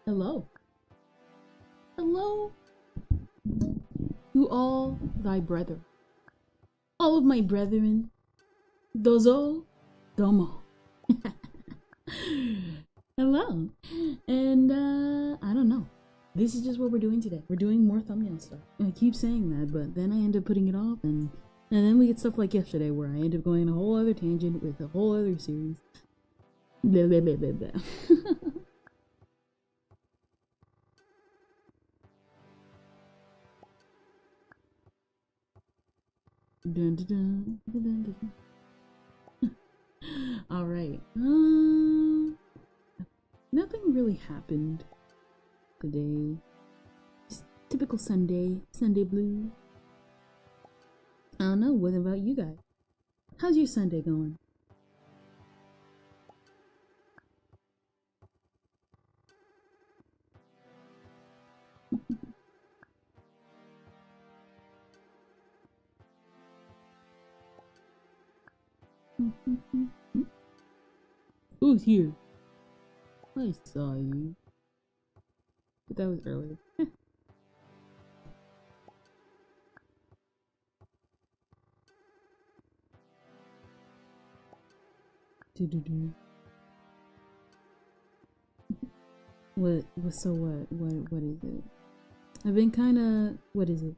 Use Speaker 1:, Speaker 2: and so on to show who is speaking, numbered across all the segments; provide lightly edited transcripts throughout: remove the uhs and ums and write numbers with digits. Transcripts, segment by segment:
Speaker 1: Hello. Hello to all thy brethren. All of my brethren. Dozo. Domo. Hello. And, I don't know. This is just what we're doing today. We're doing more thumbnail stuff. And I keep saying that, but then I end up putting it off, and then we get stuff like yesterday where I end up going on a whole other tangent with a whole other series. Blah, blah, blah, blah, blah. Dun, dun, dun, dun, dun, dun. All right. Nothing really happened today. Just typical Sunday blue. I don't know. What about you guys? How's your Sunday going? Who's here? I saw you. But that was earlier. What is it? I've been kinda, what is it?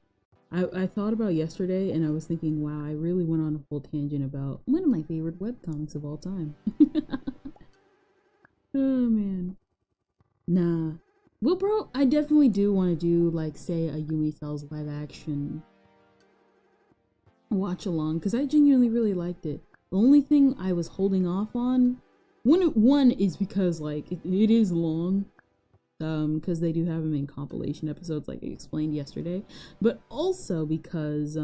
Speaker 1: I thought about yesterday and I was thinking, wow, I really went on a whole tangent about one of my favorite webcomics of all time. Oh man. Nah. Well, bro, I definitely do want to do, like, say, a Yumi Cells live action watch along, because I genuinely really liked it. The only thing I was holding off on, one is because, like, it is long, because they do have them in compilation episodes, like I explained yesterday, but also because,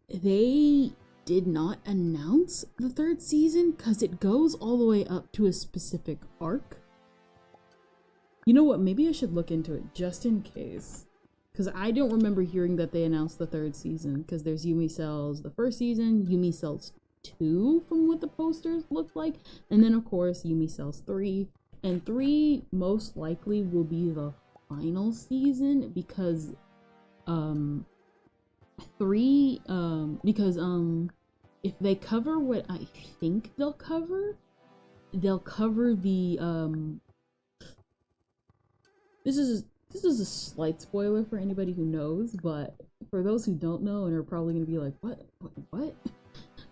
Speaker 1: they did not announce the third season, because it goes all the way up to a specific arc. You know what, maybe I should look into it, just in case. Because I don't remember hearing that they announced the third season, because there's Yumi Cells the first season, Yumi Cells 2 from what the posters look like, and then of course Yumi Cells 3. And 3 most likely will be the final season, because, if they cover what I think they'll cover the, this is a slight spoiler for anybody who knows, but for those who don't know and are probably gonna be like, what?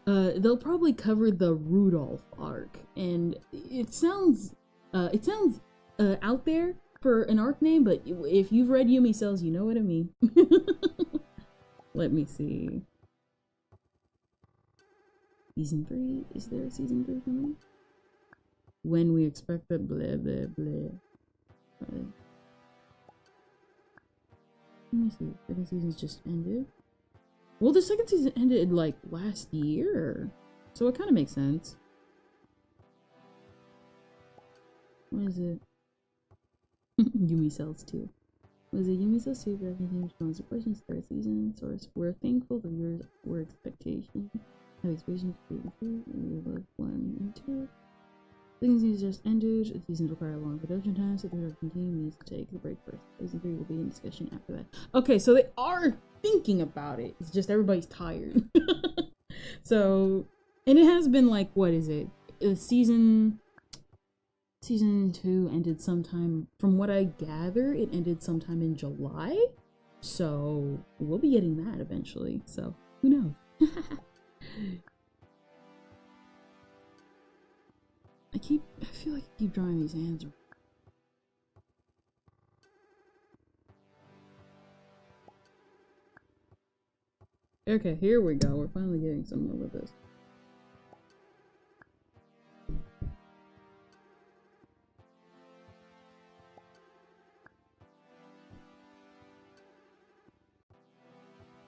Speaker 1: They'll probably cover the Rudolph arc, and it sounds out there for an arc name, but if you've read Yumi Cells, you know what I mean. Let me see. Season 3? Is there a season 3 coming? When we expect the blah blah blah. Let me see. Second season's just ended. Well, the second season ended like last year, so it kind of makes sense. What is it? Yumi Cells 2. Was it Yumi Cells 2? But everything responds to questions. Third season. Source. We're thankful the viewers were expectation. Have expectations to be improved. We love 1 and 2. Second season just ended. The seasons require a long production time, so the team needs to take the break first. Season 3 will be in discussion after that. Okay, so they are thinking about it. It's just everybody's tired. So, and it has been like, what is it? Season 2 ended sometime, from what I gather, it ended sometime in July. So, we'll be getting that eventually. So, who knows? I feel like I keep drawing these hands. Okay, here we go. We're finally getting somewhere with this.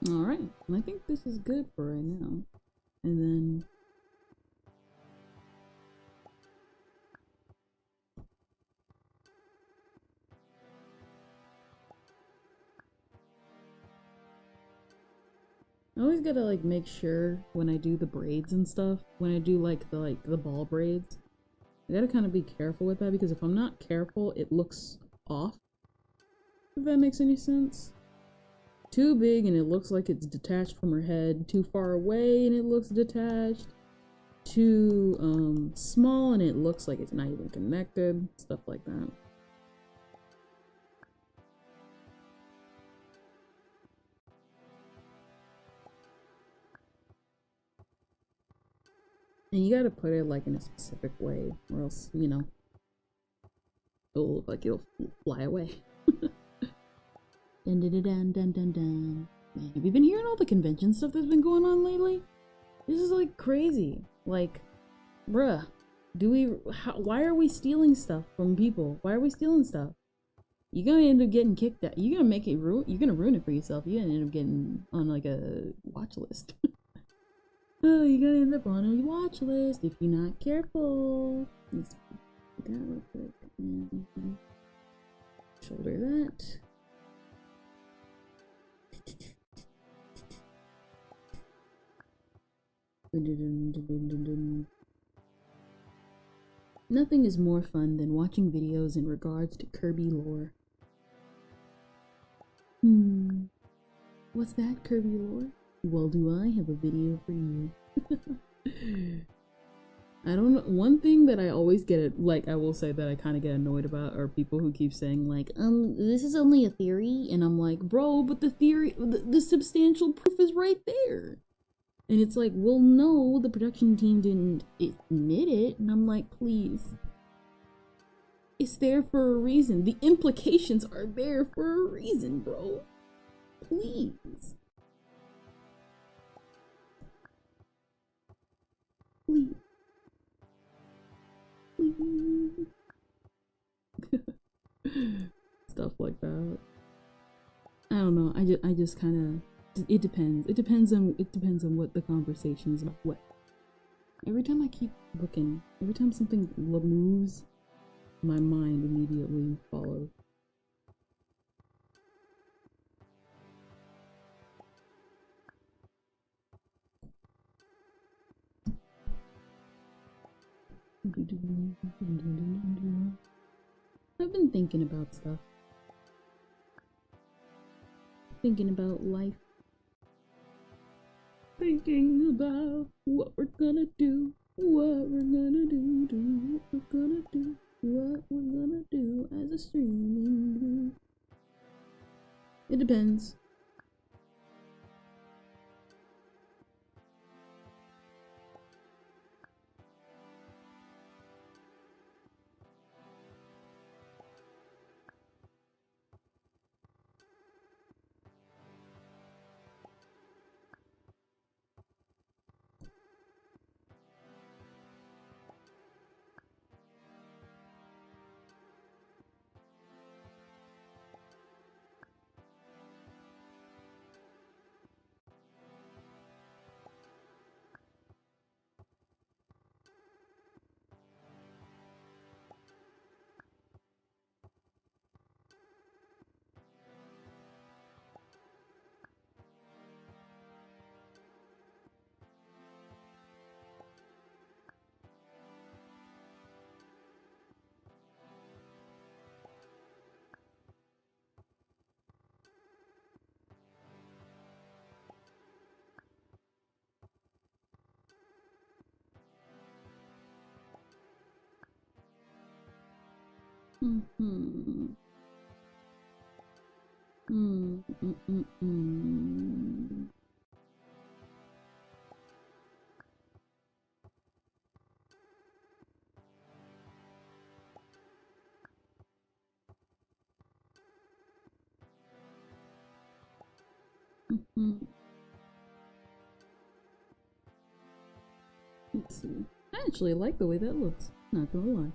Speaker 1: Alright, I think this is good for right now. And then... I always gotta like make sure when I do the braids and stuff, when I do like the ball braids, I gotta kind of be careful with that because if I'm not careful, it looks off. If that makes any sense. Too big and it looks like it's detached from her head. Too far away and it looks detached. Too small and it looks like it's not even connected. Stuff like that. And you gotta put it like in a specific way or else, you know, it'll look like it'll fly away. Dun dun dun dun dun dun. Man, have you been hearing all the convention stuff that's been going on lately? This is like crazy. Like, bruh, why are we stealing stuff from people? Why are we stealing stuff? You're gonna end up getting kicked out. You're gonna ruin it for yourself. You're gonna end up getting on like a watch list. Oh, you're gonna end up on a watch list if you're not careful. Let's put that real quick and shoulder that. Nothing is more fun than watching videos in regards to Kirby lore. What's that, Kirby lore? Well, do I have a video for you? I don't know. One thing that I always get, like, I will say that I kind of get annoyed about are people who keep saying, like, this is only a theory. And I'm like, bro, but the theory, the substantial proof is right there. And it's like, well, no, the production team didn't admit it. And I'm like, please. It's there for a reason. The implications are there for a reason, bro. Please. Please. Please. Stuff like that. I don't know. I just kind of. It depends. It depends on what the conversation is about. What? Every time I keep looking, every time something moves, my mind immediately follows. I've been thinking about stuff. Thinking about life. Thinking about what we're gonna do. What we're gonna do. What we're gonna do. What we're gonna do as a streaming group. It depends. Let's see. I actually like the way that looks. Not gonna lie.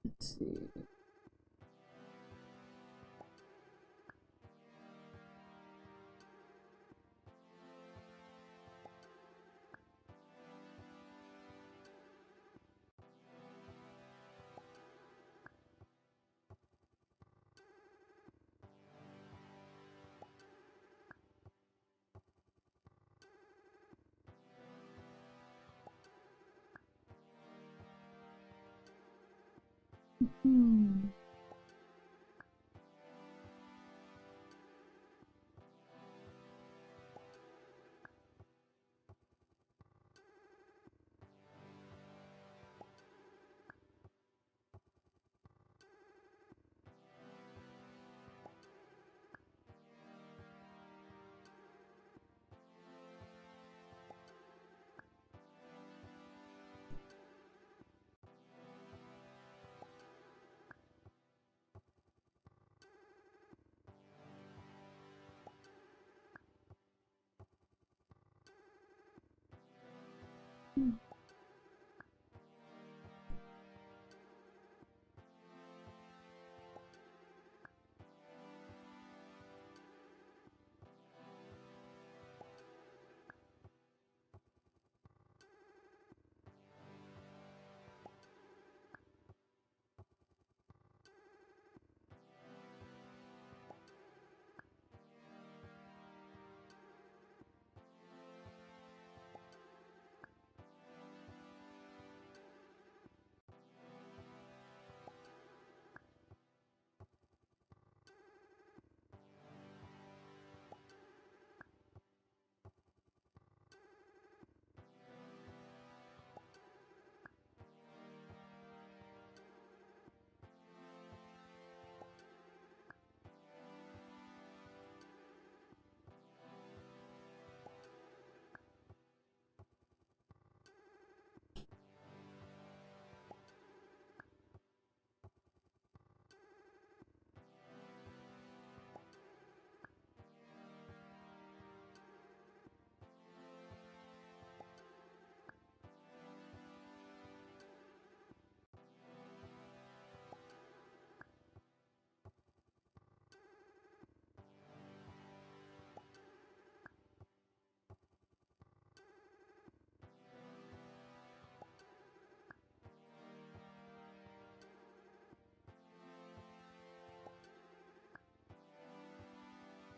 Speaker 1: Let's see. Hmm.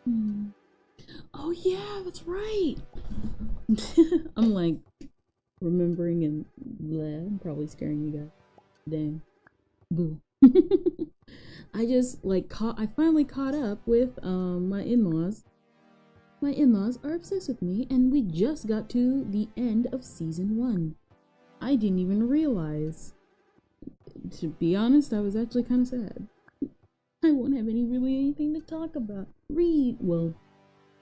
Speaker 1: Hmm. Oh yeah, that's right. I'm like remembering and bleh, I'm probably scaring you guys. Dang. Boo. I just like I finally caught up with my in-laws. My in-laws are obsessed with me and we just got to the end of season 1. I didn't even realize. To be honest, I was actually kind of sad. I won't have anything to talk about. Read. Well,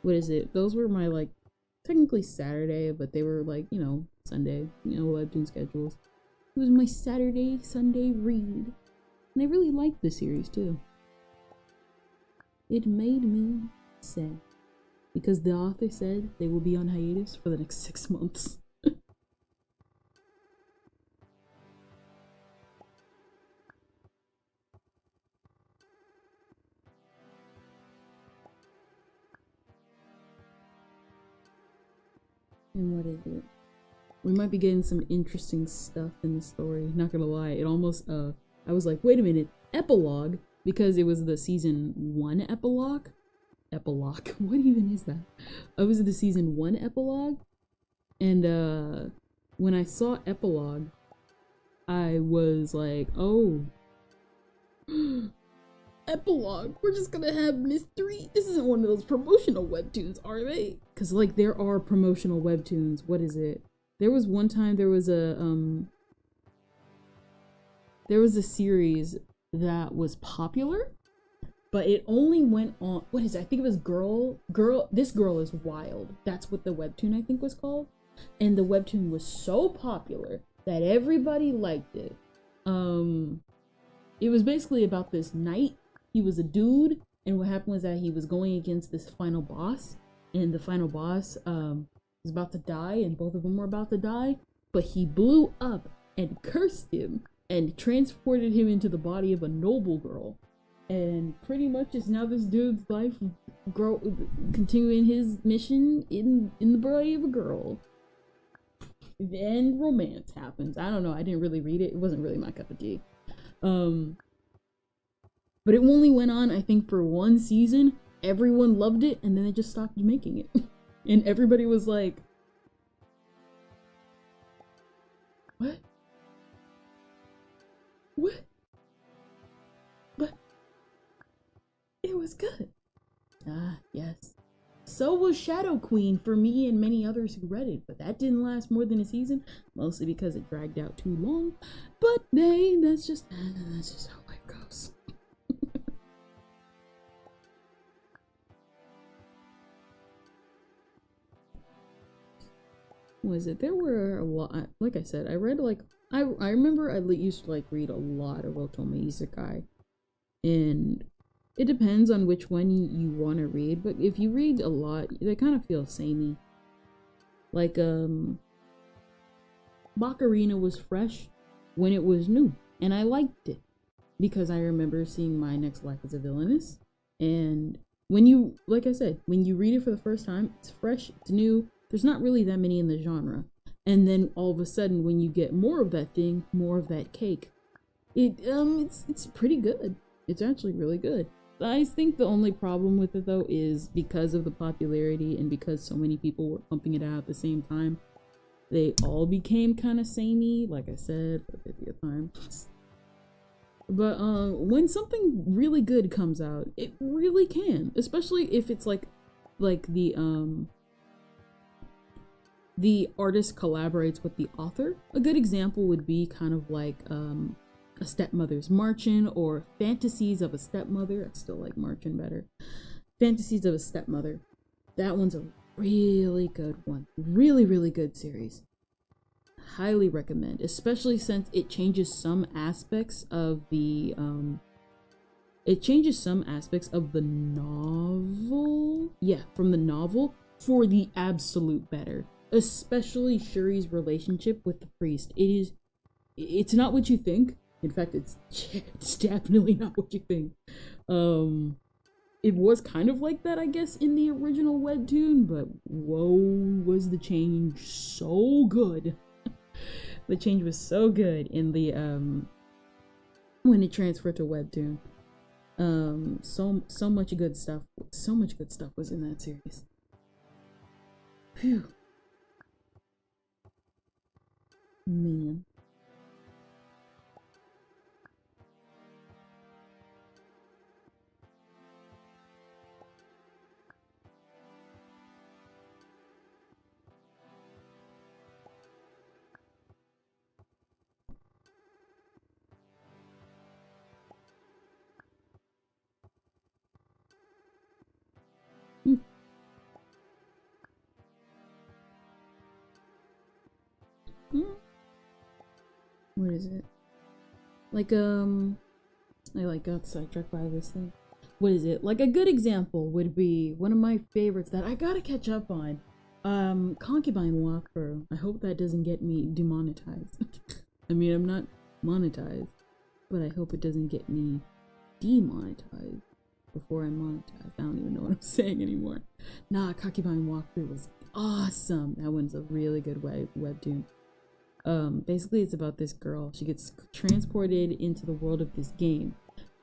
Speaker 1: what is it? Those were my like technically Saturday, but they were like, Sunday, webtoon schedules. It was my Saturday, Sunday read. And I really liked the series too. It made me sad. Because the author said they will be on hiatus for the next 6 months. And what is it? We might be getting some interesting stuff in the story. Not gonna lie, it almost, I was like, wait a minute, epilogue? Because it was the season 1 epilogue? Epilogue? What even is that? It was the season 1 epilogue. And, when I saw epilogue, I was like, oh. Epilogue, we're just gonna have mystery. This isn't one of those promotional webtoons, are they? Because like there are promotional webtoons. What is it? There was one time there was a series that was popular, but it only went on, what is it? I think it was This Girl Is Wild. That's what the webtoon I think was called. And the webtoon was so popular that everybody liked it. It was basically about this knight. He was a dude, and what happened was that he was going against this final boss, and the final boss was about to die, and both of them were about to die, but he blew up and cursed him and transported him into the body of a noble girl. And pretty much is now this dude's life continuing his mission in the body of a girl. Then romance happens. I don't know, I didn't really read it. It wasn't really my cup of tea. But it only went on, I think, for 1 season. Everyone loved it, and then they just stopped making it. And everybody was like, what? What? It was good. Ah, yes. So was Shadow Queen for me and many others who read it, but that didn't last more than a season, mostly because it dragged out too long. But hey, that's just how life goes. Was it? There were a lot. Like I said, I read like I remember I used to like read a lot of Otome Isekai, and it depends on which one you want to read. But if you read a lot, they kind of feel samey. Like Bacarina was fresh when it was new, and I liked it because I remember seeing My Next Life as a Villainess, and when you, like I said, when you read it for the first time, it's fresh, it's new. There's not really that many in the genre, and then all of a sudden, when you get more of that thing, more of that cake, it's pretty good. It's actually really good. I think the only problem with it though is because of the popularity and because so many people were pumping it out at the same time, they all became kind of samey, like I said, for the 50th time. But when something really good comes out, it really can, especially if it's like the artist collaborates with the author. A good example would be kind of like A Stepmother's Marchen or Fantasies of a Stepmother. I still like Marchen better. Fantasies of a Stepmother. That one's a really good one. Really, really good series. Highly recommend, especially since it changes some aspects of the novel. Yeah, from the novel for the absolute better. Especially Shuri's relationship with the priest. It's not what you think. In fact, it's definitely not what you think. It was kind of like that, I guess, in the original webtoon, but whoa, was the change so good. The change was so good in the when it transferred to webtoon. So much good stuff. So much good stuff was in that series. Phew. Man. What is it? Like I like got sidetracked by this thing. What is it? Like a good example would be one of my favorites that I gotta catch up on. Concubine Walkthrough. I hope that doesn't get me demonetized. I mean, I'm not monetized, but I hope it doesn't get me demonetized before I'm monetized. I don't even know what I'm saying anymore. Nah, Concubine Walkthrough was awesome. That one's a really good webtoon. Basically it's about this girl. She gets transported into the world of this game.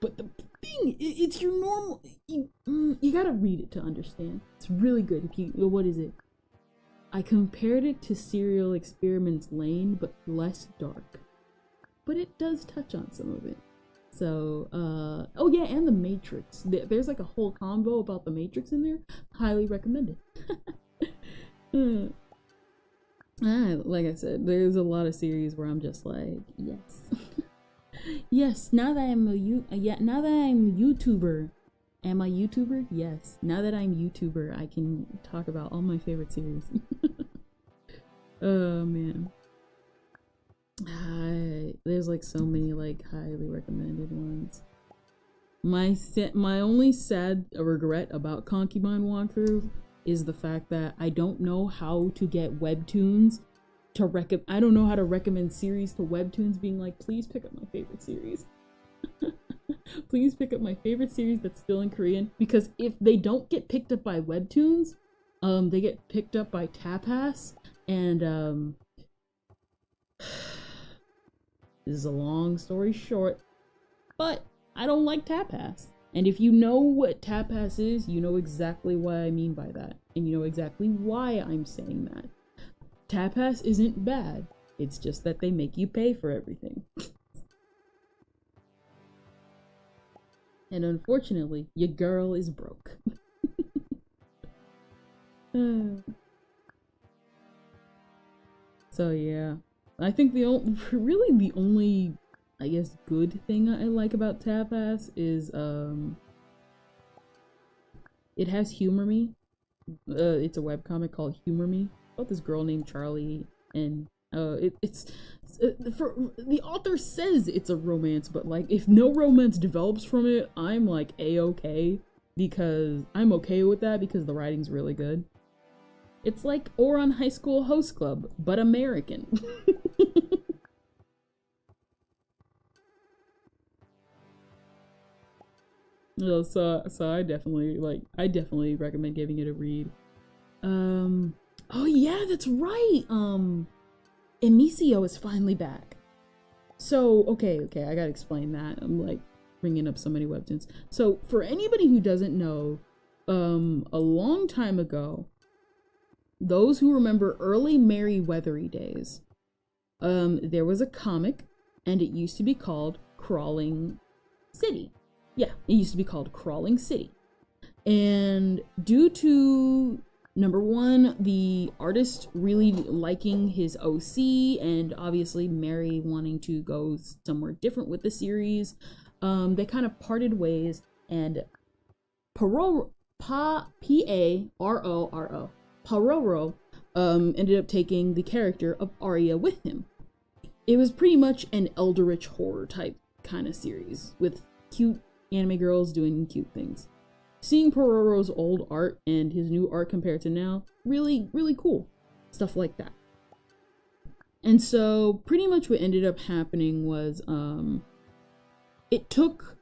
Speaker 1: But the thing, it's your normal, you gotta read it to understand. It's really good. What is it? I compared it to Serial Experiments Lane, but less dark. But it does touch on some of it. So, oh yeah, and The Matrix. There's like a whole combo about The Matrix in there. Highly recommended. Like I said, there's a lot of series where I'm just like, yes. Yes, now that I'm now that I'm YouTuber. Am I YouTuber? Yes. Now that I'm YouTuber, I can talk about all my favorite series. Oh man. There's like so many like highly recommended ones. My only sad regret about Concubine Walkthrough is the fact that I don't know how to get webtoons to I don't know how to recommend series to webtoons, being like, please pick up my favorite series. Please pick up my favorite series that's still in Korean, because if they don't get picked up by webtoons, they get picked up by Tapas, and this is a long story short, but I don't like Tapas. And if you know what Tapas is, you know exactly what I mean by that. And you know exactly why I'm saying that. Tapas isn't bad. It's just that they make you pay for everything. And unfortunately, your girl is broke. So yeah, I think really the only, I guess, good thing I like about Tapas is it has Humor Me. It's a webcomic called Humor Me about this girl named Charlie, and it's for the author says it's a romance, but like if no romance develops from it, I'm like a-okay, because I'm okay with that because the writing's really good. It's like Ouran High School Host Club, but American. So I definitely recommend giving it a read. Oh yeah, that's right. Amicio is finally back. So okay, I gotta explain that. I'm like bringing up so many webtoons. So for anybody who doesn't know, a long time ago, those who remember early Merryweathery days, there was a comic, and it used to be called Crawling City. Yeah, it used to be called Crawling City. And due to, number one, the artist really liking his OC, and obviously Mary wanting to go somewhere different with the series, they kind of parted ways, and Pororo ended up taking the character of Arya with him. It was pretty much an eldritch horror type kind of series with cute anime girls doing cute things. Seeing Pororo's old art and his new art compared to now, really, really cool. Stuff like that. And so pretty much what ended up happening was it took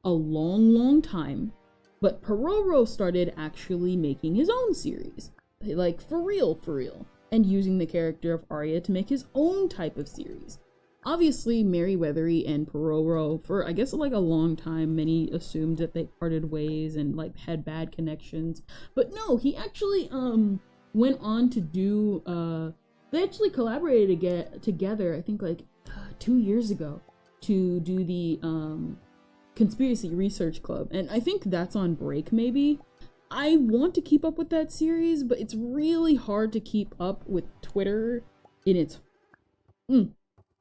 Speaker 1: a long time, but Pororo started actually making his own series. Like, for real. And using the character of Arya to make his own type of series. Obviously, Merryweathery and Pororo, for I guess like a long time, many assumed that they parted ways and like had bad connections. But no, he actually went on to do they actually collaborated together, I think like 2 years ago, to do the Conspiracy Research Club. And I think that's on break maybe. I want to keep up with that series, but it's really hard to keep up with Twitter in its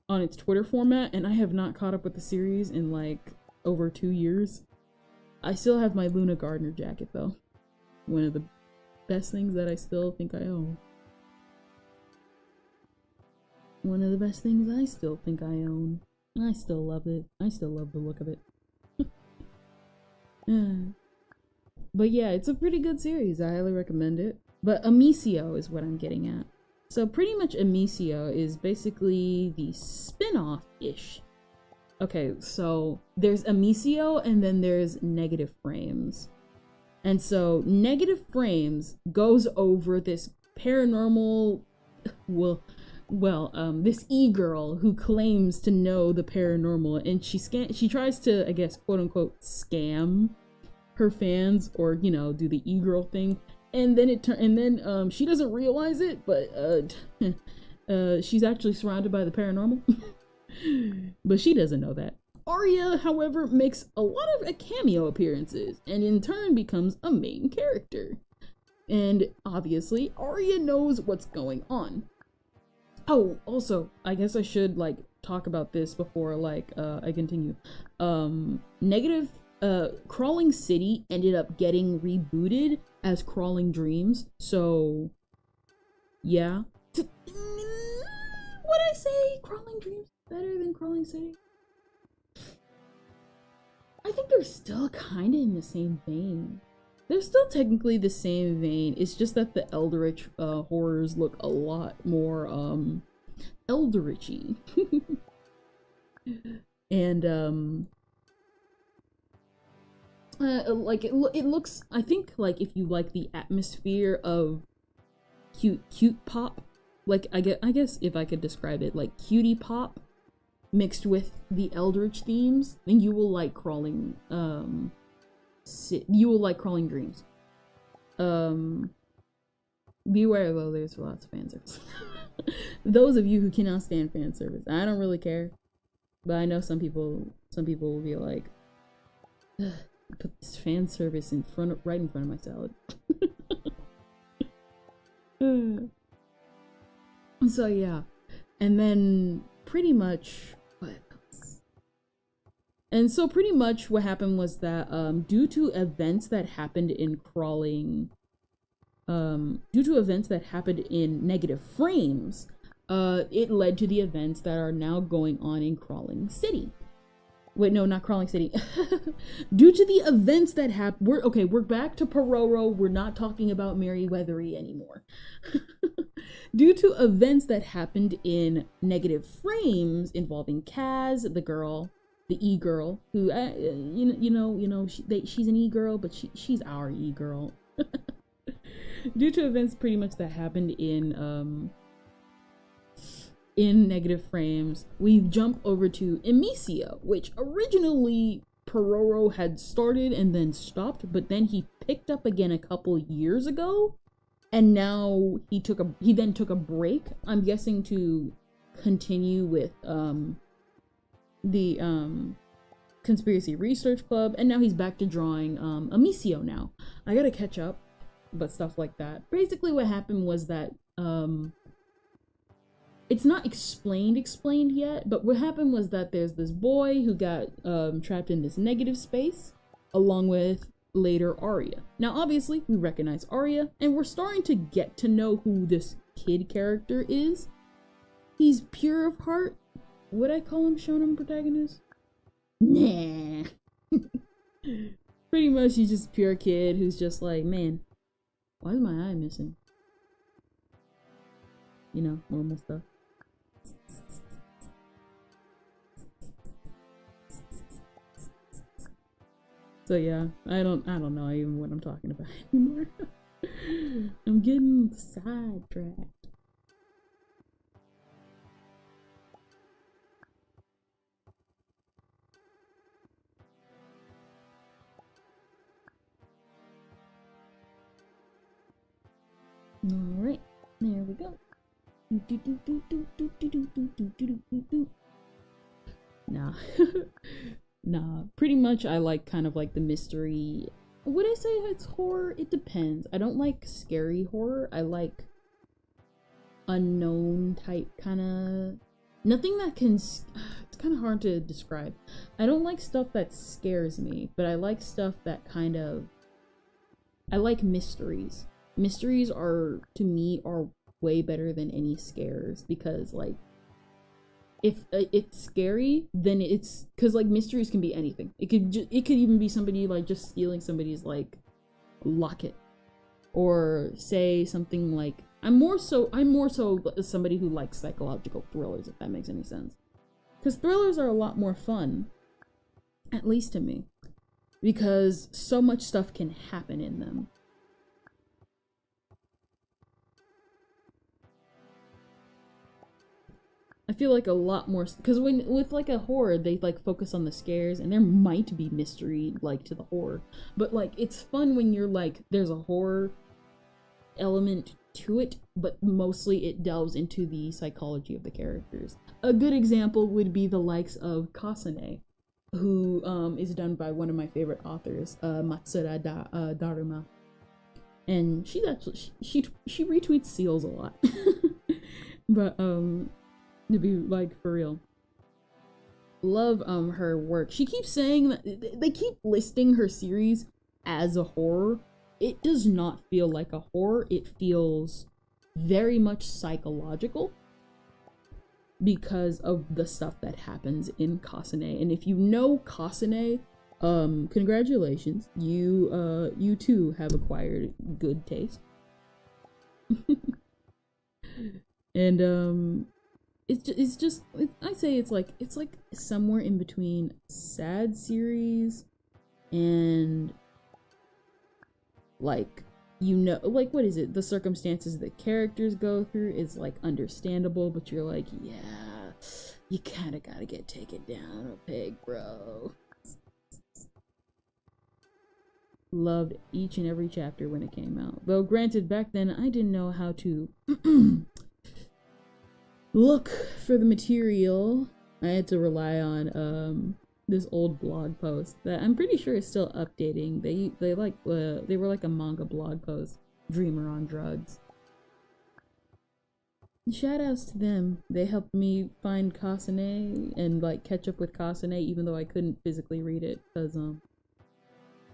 Speaker 1: on its Twitter format, and I have not caught up with the series in like over 2 years. I still have my Luna Gardner jacket though. One of the best things that I still think I own. One of the best things I still think I own. I still love it. I still love the look of it. But yeah, it's a pretty good series. I highly recommend it. But Amicio is what I'm getting at. So pretty much Amicio is basically the spin-off-ish. Okay, so there's Amicio and then there's Negative Frames. And so Negative Frames goes over this paranormal, this e-girl who claims to know the paranormal, and she tries to, I guess, quote-unquote, scam her fans, or, you know, do the e-girl thing, and then she doesn't realize it, but she's actually surrounded by the paranormal. But she doesn't know that. Arya, however, makes a lot of cameo appearances, and in turn becomes a main character. And obviously, Arya knows what's going on. Oh, also, I guess I should, like, talk about this before, like, I continue. Crawling City ended up getting rebooted as Crawling Dreams, so yeah. Would I say Crawling Dreams is better than Crawling City? I think they're still kind of in the same vein. They're still technically the same vein. It's just that the Eldritch horrors look a lot more Eldritchy. And like it looks, I think, like if you like the atmosphere of cute pop, like I guess if I could describe it, like cutie pop mixed with the Eldritch themes, then you will like Crawling Dreams. Beware though, there's lots of fan service. Those of you who cannot stand fan service, I don't really care, but I know some people will be like, put this fan service right in front of my salad. So yeah, and then pretty much what else? And so pretty much what happened was that due to events that happened in Crawling, due to events that happened in Negative Frames, it led to the events that are now going on in Crawling City. Wait, no, not Crawling City. Due to the events that happened, we're back to Pororo. We're not talking about Merryweathery anymore. Due to events that happened in Negative Frames involving Kaz, the girl, the E-girl, who she's an E-girl, but she's our E-girl. Due to events pretty much that happened in Negative Frames, we jump over to Amicia, which originally Pororo had started and then stopped, but then he picked up again a couple years ago, and now he then took a break, I'm guessing to continue with the Conspiracy Research Club, and now he's back to drawing Amicio now. I gotta catch up, but stuff like that. Basically what happened was that it's not explained yet, but what happened was that there's this boy who got trapped in this negative space, along with later Arya. Now, obviously, we recognize Arya, and we're starting to get to know who this kid character is. He's pure of heart. Would I call him shonen protagonist? Nah. Pretty much, he's just a pure kid who's just like, man, why is my eye missing? You know, normal stuff. So yeah, I don't know even what I'm talking about anymore. I'm getting sidetracked. Alright, there we go. Nah. Nah, pretty much I like kind of like the mystery. Would I say it's horror? It depends. I don't like scary horror. I like unknown type kind of... Nothing that can... It's kind of hard to describe. I don't like stuff that scares me, but I like stuff that kind of... I like mysteries. Mysteries are, to me, are way better than any scares, because like if it's scary, then it's because like mysteries can be anything. It could even be somebody like just stealing somebody's like locket, or say something like I'm more so somebody who likes psychological thrillers, if that makes any sense, because thrillers are a lot more fun, at least to me, because so much stuff can happen in them. I feel like a lot more, because with like a horror, they like focus on the scares, and there might be mystery like to the horror, but like it's fun when you're like there's a horror element to it, but mostly it delves into the psychology of the characters. A good example would be the likes of Kasane, who is done by one of my favorite authors, Matsura Daruma, and she's actually she retweets seals a lot. But to be like for real, love her work. She keeps saying that they keep listing her series as a horror. It does not feel like a horror. It feels very much psychological because of the stuff that happens in Kasane. And if you know Kasane, congratulations, you too have acquired good taste. And it's just I say it's like somewhere in between sad series and like, you know, like what is it, the circumstances that characters go through is like understandable, but you're like, yeah, you kind of gotta get taken down a peg, bro. Loved each and every chapter when it came out, though granted back then I didn't know how to look for the material. I had to rely on this old blog post that I'm pretty sure is still updating. They were like a manga blog post, Dreamer on Drugs. Shout outs to them. They helped me find Kasane and like catch up with Kasane, even though I couldn't physically read it because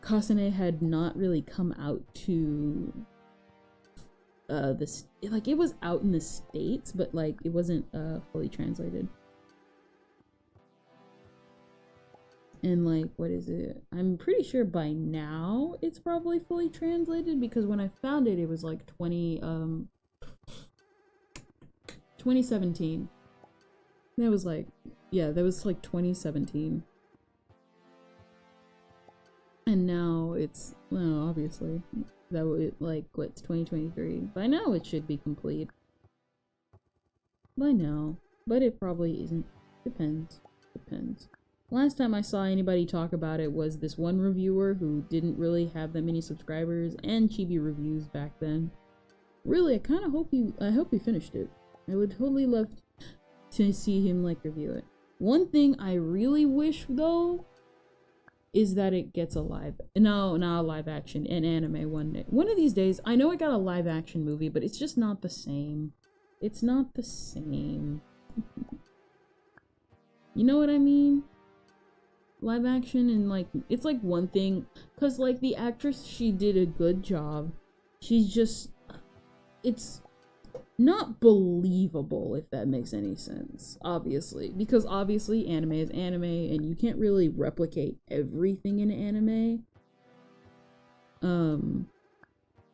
Speaker 1: Kasane had not really come out to this, like, it was out in the States, but like it wasn't fully translated. And like, what is it? I'm pretty sure by now it's probably fully translated, because when I found it, it was like 2017. That was like, yeah, that was like 2017. And now it's, well, obviously, that would, like, what's 2023? By now it should be complete. By now. But it probably isn't. Depends. Depends. Last time I saw anybody talk about it was this one reviewer who didn't really have that many subscribers, and Chibi Reviews back then. Really, I hope he finished it. I would totally love to see him, like, review it. One thing I really wish, though, is that it gets a live action, an anime one day. One of these days, I know it got a live action movie, but it's just not the same. It's not the same. You know what I mean? Live action, and like, it's like one thing, cause like the actress, she did a good job. She's just, it's not believable, if that makes any sense, obviously, because obviously anime is anime and you can't really replicate everything in anime.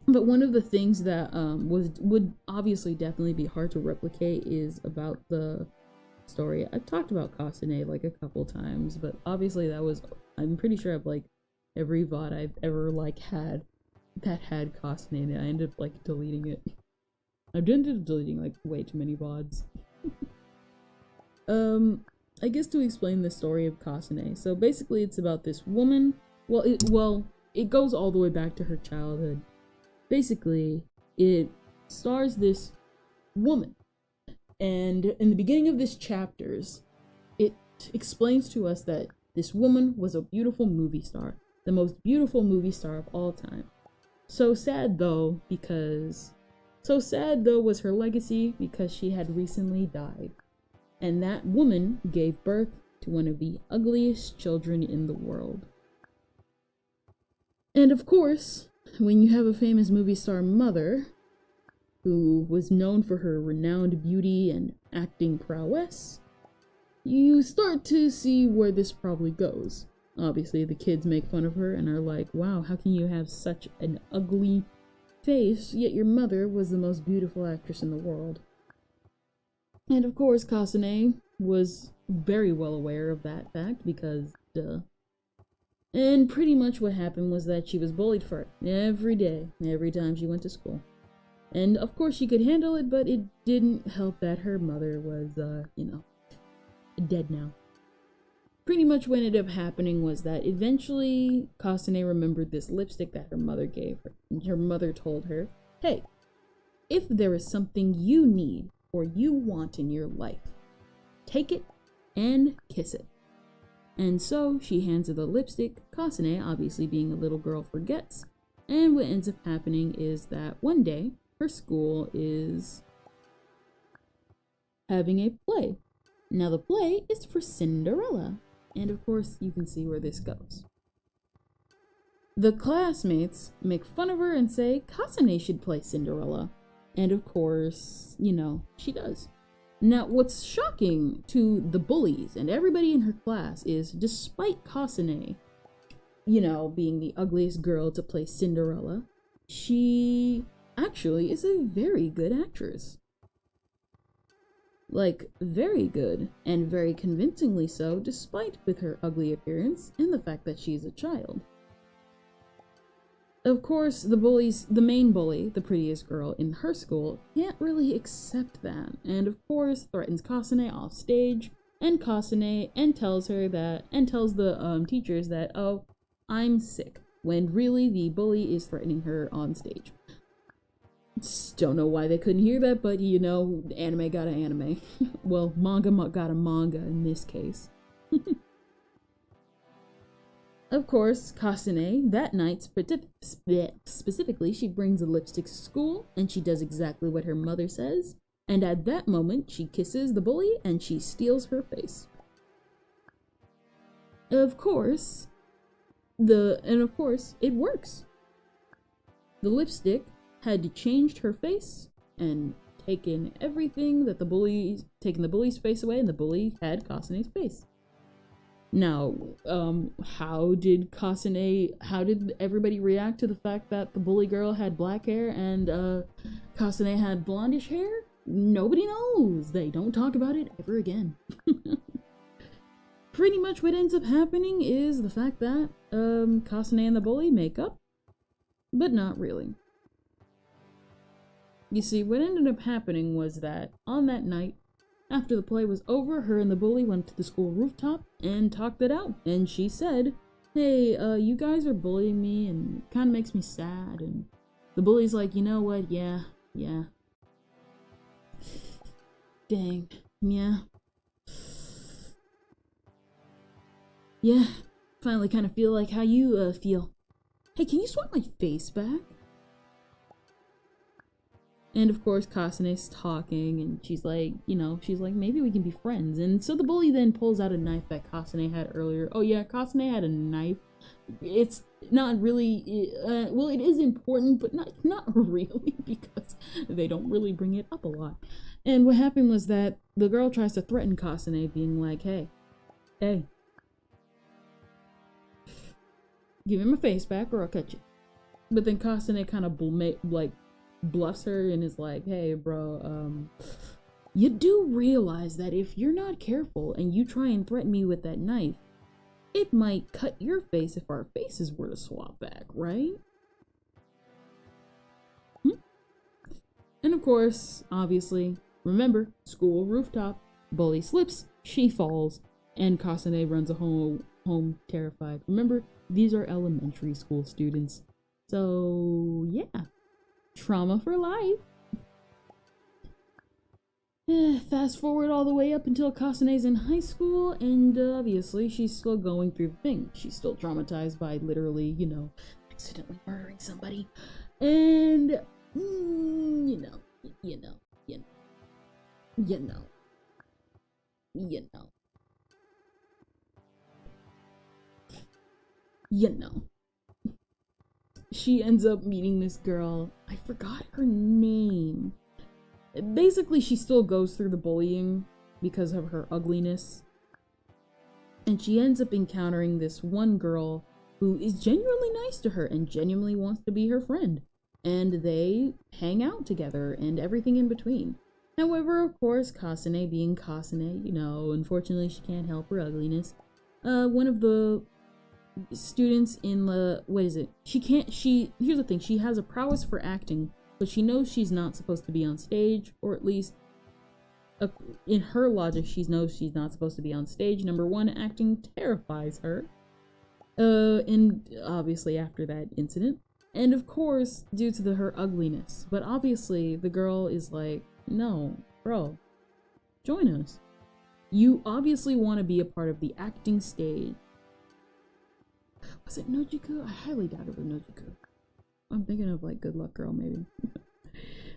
Speaker 1: But one of the things that would obviously definitely be hard to replicate is about the story. I've talked about Kasane like a couple times, but obviously that was, I'm pretty sure I've like every VOD I've ever like had that had Kasane in it, I ended up like deleting it. I've ended up deleting like way too many VODs. I guess to explain the story of Kasane. So basically it's about this woman. Well, it goes all the way back to her childhood. Basically, it stars this woman. And in the beginning of this chapters, it explains to us that this woman was a beautiful movie star. The most beautiful movie star of all time. So sad though was her legacy, because she had recently died. And that woman gave birth to one of the ugliest children in the world. And of course, when you have a famous movie star mother, who was known for her renowned beauty and acting prowess, you start to see where this probably goes. Obviously, the kids make fun of her and are like, wow, how can you have such an ugly face, yet your mother was the most beautiful actress in the world. And of course, Kasane was very well aware of that fact, because duh. And pretty much what happened was that she was bullied for it every day, every time she went to school. And of course she could handle it, but it didn't help that her mother was, dead now. Pretty much what ended up happening was that eventually Kasane remembered this lipstick that her mother gave her. And her mother told her, hey, if there is something you need or you want in your life, take it and kiss it. And so she hands her the lipstick. Kasane, obviously being a little girl, forgets. And what ends up happening is that one day her school is having a play. Now the play is for Cinderella. And of course, you can see where this goes. The classmates make fun of her and say Kasane should play Cinderella. And of course, she does. Now, what's shocking to the bullies and everybody in her class is, despite Kasane, being the ugliest girl to play Cinderella, she actually is a very good actress. Like, very good, and very convincingly so, despite with her ugly appearance and the fact that she's a child. Of course, the main bully, the prettiest girl in her school, can't really accept that, and of course threatens Kasane off stage, and tells the teachers that, oh, I'm sick, when really the bully is threatening her on stage. Don't know why they couldn't hear that, but anime got an anime. Well, manga got a manga in this case. Of course, Kasane, that night specifically, she brings a lipstick to school and she does exactly what her mother says. And at that moment, she kisses the bully and she steals her face. Of course, it works. The lipstick had changed her face and taken everything that taken the bully's face away, and the bully had Kasane's face. Now, how did everybody react to the fact that the bully girl had black hair and Kasane had blondish hair? Nobody knows. They don't talk about it ever again. Pretty much what ends up happening is the fact that Kasane and the bully make up, but not really. You see, what ended up happening was that on that night, after the play was over, her and the bully went to the school rooftop and talked it out. And she said, hey, you guys are bullying me and it kind of makes me sad. And the bully's like, you know what? Yeah. Dang. Yeah. Yeah. Finally kind of feel like how you feel. Hey, can you swap my face back? And of course, Kasane's talking, and she's like, maybe we can be friends. And so the bully then pulls out a knife that Kasane had earlier. Oh yeah, Kasane had a knife. It's not really, well, it is important, but not really, because they don't really bring it up a lot. And what happened was that the girl tries to threaten Kasane, being like, hey, give me my face back or I'll cut you. But then Kasane kind of bluffs her and is like, hey bro, you do realize that if you're not careful and you try and threaten me with that knife, it might cut your face if our faces were to swap back, right? And of course, obviously, remember, school rooftop, bully slips, she falls, and Kasane runs home terrified. Remember, these are elementary school students. So yeah. Trauma for life. Fast forward all the way up until Kasane's in high school, and obviously she's still going through the thing. She's still traumatized by literally, accidentally murdering somebody. And, you know. She ends up meeting this girl. I forgot her name. Basically, she still goes through the bullying because of her ugliness. And she ends up encountering this one girl who is genuinely nice to her and genuinely wants to be her friend. And they hang out together and everything in between. However, of course, Kasane being Kasane, unfortunately she can't help her ugliness. One of the students in the here's the thing, she has a prowess for acting, but she knows she's not supposed to be on stage, or at least in her logic she knows she's not supposed to be on stage. Number one, acting terrifies her, and obviously after that incident, and of course due to her ugliness. But obviously the girl is like, no bro, join us. You obviously want to be a part of the acting stage. Was it Nojiku? I highly doubt it was Nojiku. I'm thinking of like Good Luck Girl, maybe.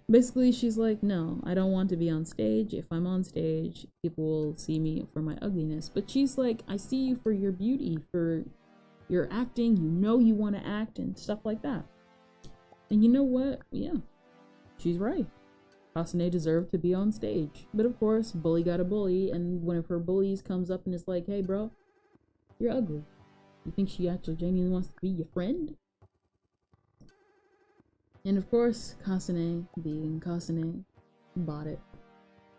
Speaker 1: Basically, she's like, no, I don't want to be on stage. If I'm on stage, people will see me for my ugliness. But she's like, I see you for your beauty, for your acting. You want to act and stuff like that. And you know what? Yeah, she's right. Kasane deserved to be on stage. But of course, bully got a bully, and one of her bullies comes up and is like, hey bro, you're ugly. You think she actually genuinely wants to be your friend? And of course, Kasane, being Kasane, bought it.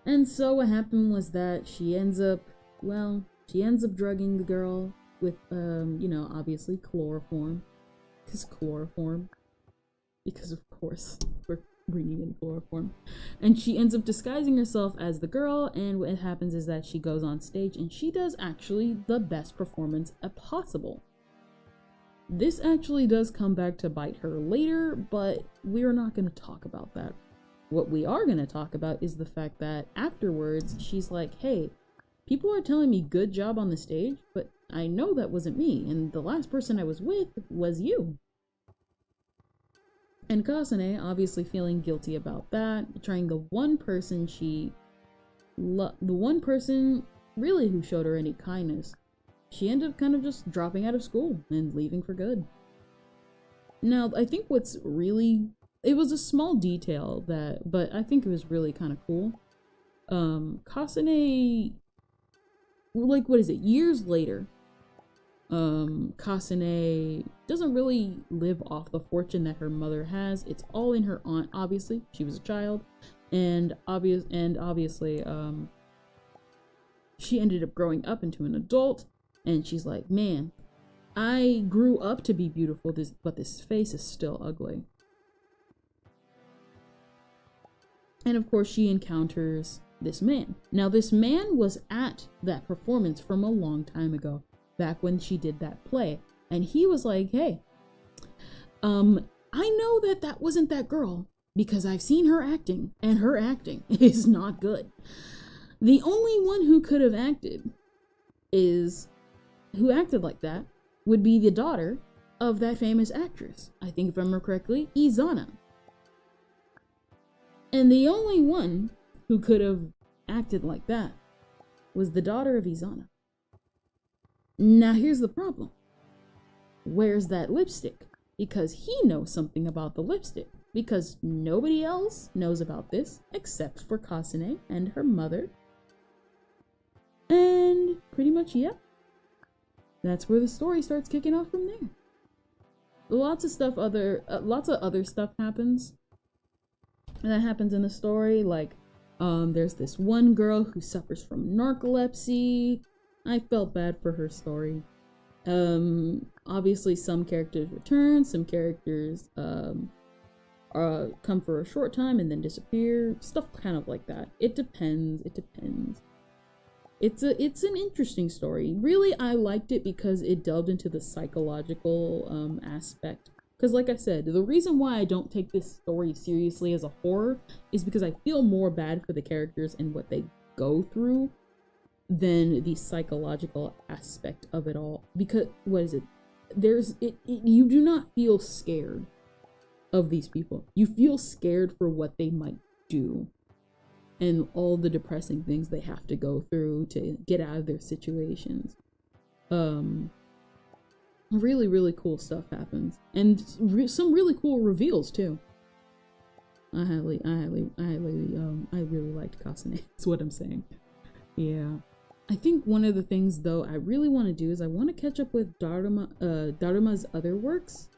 Speaker 1: And so what happened was that she ends up drugging the girl with, obviously chloroform. Because of course, we're bringing in chloroform. And she ends up disguising herself as the girl, and what happens is that she goes on stage and she does actually the best performance possible. This actually does come back to bite her later, but we're not going to talk about that. What we are going to talk about is the fact that afterwards she's like, hey, people are telling me good job on the stage, but I know that wasn't me, and the last person I was with was you. And Kasane, obviously feeling guilty about that, trying the one person the one person really who showed her any kindness, she ended up kind of just dropping out of school and leaving for good. Now, I think it was a small detail but I think it was really kind of cool. Kasane, like, what is it, years later, Kasane doesn't really live off the fortune that her mother has. It's all in her aunt, obviously. She was a child, and obviously, she ended up growing up into an adult, and she's like, man, I grew up to be beautiful, but this face is still ugly. And of course, she encounters this man. Now, this man was at that performance from a long time ago, back when she did that play. And he was like, hey, I know that wasn't that girl because I've seen her acting, and her acting is not good. The only one who could have acted like that would be the daughter of that famous actress. I think, if I remember correctly, Izana. And the only one who could have acted like that was the daughter of Izana. Now here's the problem. Where's that lipstick? Because he knows something about the lipstick. Because nobody else knows about this except for Kasane and her mother. And pretty much, yeah. That's where the story starts kicking off from there. Lots of other stuff happens. And that happens in the story, like, there's this one girl who suffers from narcolepsy. I felt bad for her story. Obviously some characters return, some characters come for a short time and then disappear. Stuff kind of like that. It depends. It's an interesting story. Really, I liked it because it delved into the psychological aspect. Because like I said, the reason why I don't take this story seriously as a horror is because I feel more bad for the characters and what they go through than the psychological aspect of it all. Because, what is it? You do not feel scared of these people. You feel scared for what they might do and all the depressing things they have to go through to get out of their situations. Really, really cool stuff happens, and some really cool reveals too. I really liked Kasane. That's what I'm saying. Yeah, I think one of the things though I really want to do is I want to catch up with Daruma's other works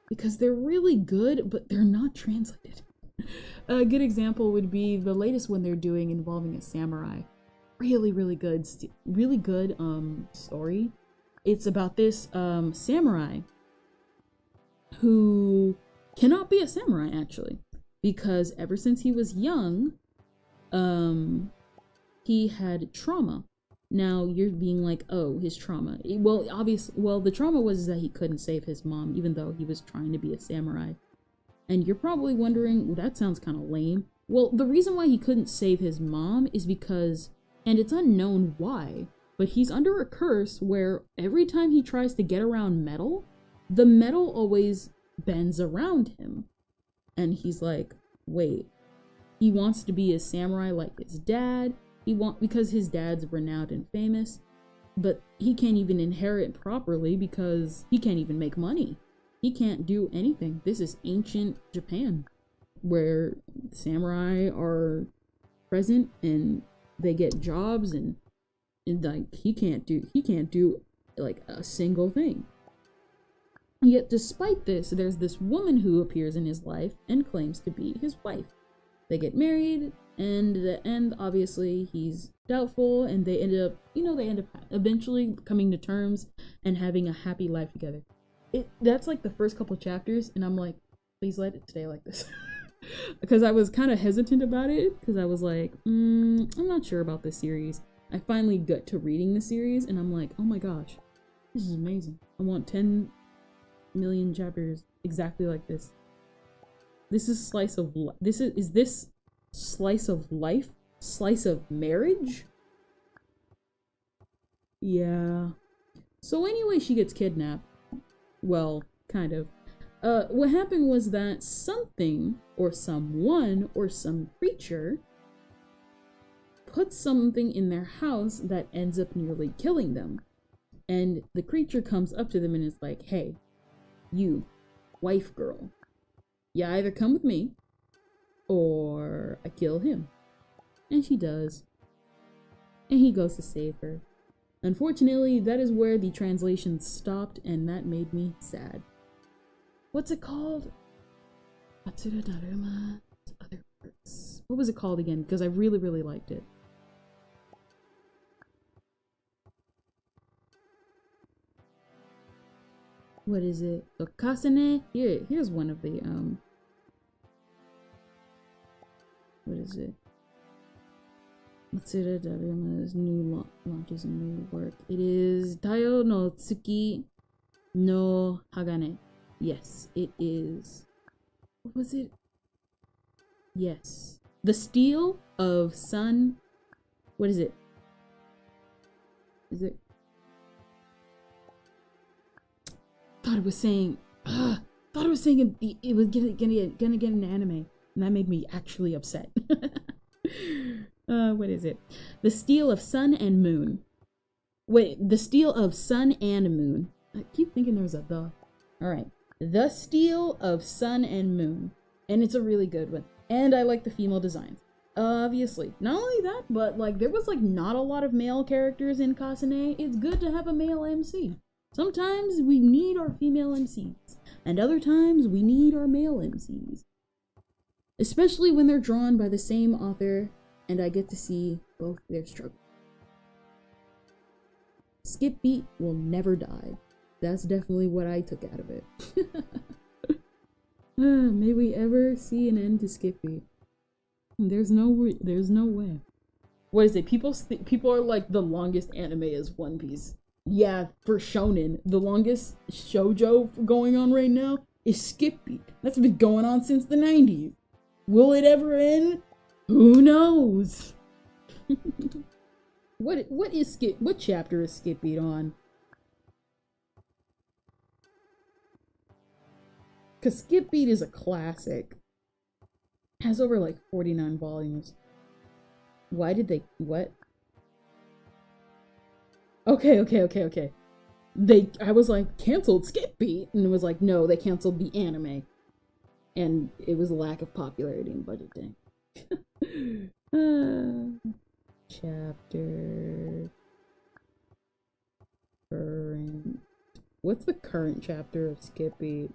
Speaker 1: because they're really good, but they're not translated. A good example would be the latest one they're doing involving a samurai. Really, really good story. It's about this samurai who cannot be a samurai, actually, because ever since he was young, he had trauma. Now you're being like, oh, his trauma. Well, the trauma was that he couldn't save his mom, even though he was trying to be a samurai. And you're probably wondering, well, that sounds kind of lame. Well, the reason why he couldn't save his mom is because, and it's unknown why, but he's under a curse where every time he tries to get around metal, the metal always bends around him. And he's like, wait, he wants to be a samurai like his dad. Because his dad's renowned and famous, but he can't even inherit properly because he can't even make money. He can't do anything. This is ancient Japan, where samurai are present and they get jobs and like he can't do like a single thing. Yet despite this, there's this woman who appears in his life and claims to be his wife. They get married, and at the end, obviously, he's doubtful, and they end up eventually coming to terms and having a happy life together. That's like the first couple chapters, and I'm like, please let it stay like this. Because I was kind of hesitant about it, because I was like, I'm not sure about this series. I finally got to reading the series, and I'm like, oh my gosh, this is amazing. I want 10 million chapters exactly like this. This is slice of life? Slice of marriage? Yeah. So anyway, she gets kidnapped. Well, kind of. What happened was that something, or someone, or some creature put something in their house that ends up nearly killing them. And the creature comes up to them and is like, hey, you, wife girl, you either come with me, or I kill him. And she does. And he goes to save her. Unfortunately, that is where the translation stopped, and that made me sad. What's it called? Atsura Daruma. Other words. What was it called again? Because I really, really liked it. What is it? So Kasane. Here's one of the what is it? Matsura Daruma's new launches a new work. It is Tayo no Tsuki no Hagane. Yes, it is. What was it? Yes. The Steel of Sun. What is it? Is it? Thought it was saying. Thought it was saying it was gonna get an anime, and that made me actually upset. What is it? The Steel of Sun and Moon. Wait, The Steel of Sun and Moon. I keep thinking there was a the. Alright. The Steel of Sun and Moon. And it's a really good one. And I like the female designs. Obviously. Not only that, but like there was like not a lot of male characters in Kasane. It's good to have a male MC. Sometimes we need our female MCs. And other times we need our male MCs. Especially when they're drawn by the same author and I get to see both their struggles. Skip Beat will never die. That's definitely what I took out of it. May we ever see an end to Skip Beat? There's no way. What is it? People are like the longest anime is One Piece. Yeah, for shonen, the longest shoujo going on right now is Skip Beat. That's been going on since the 90s. Will it ever end? Who knows? What chapter is Skip Beat on? Cause Skip Beat is a classic. It has over like 49 volumes. Why did they what? Okay. I was like, canceled Skip Beat, and it was like, no, they canceled the anime. And it was a lack of popularity and budgeting. Chapter current. What's the current chapter of Skip Beat?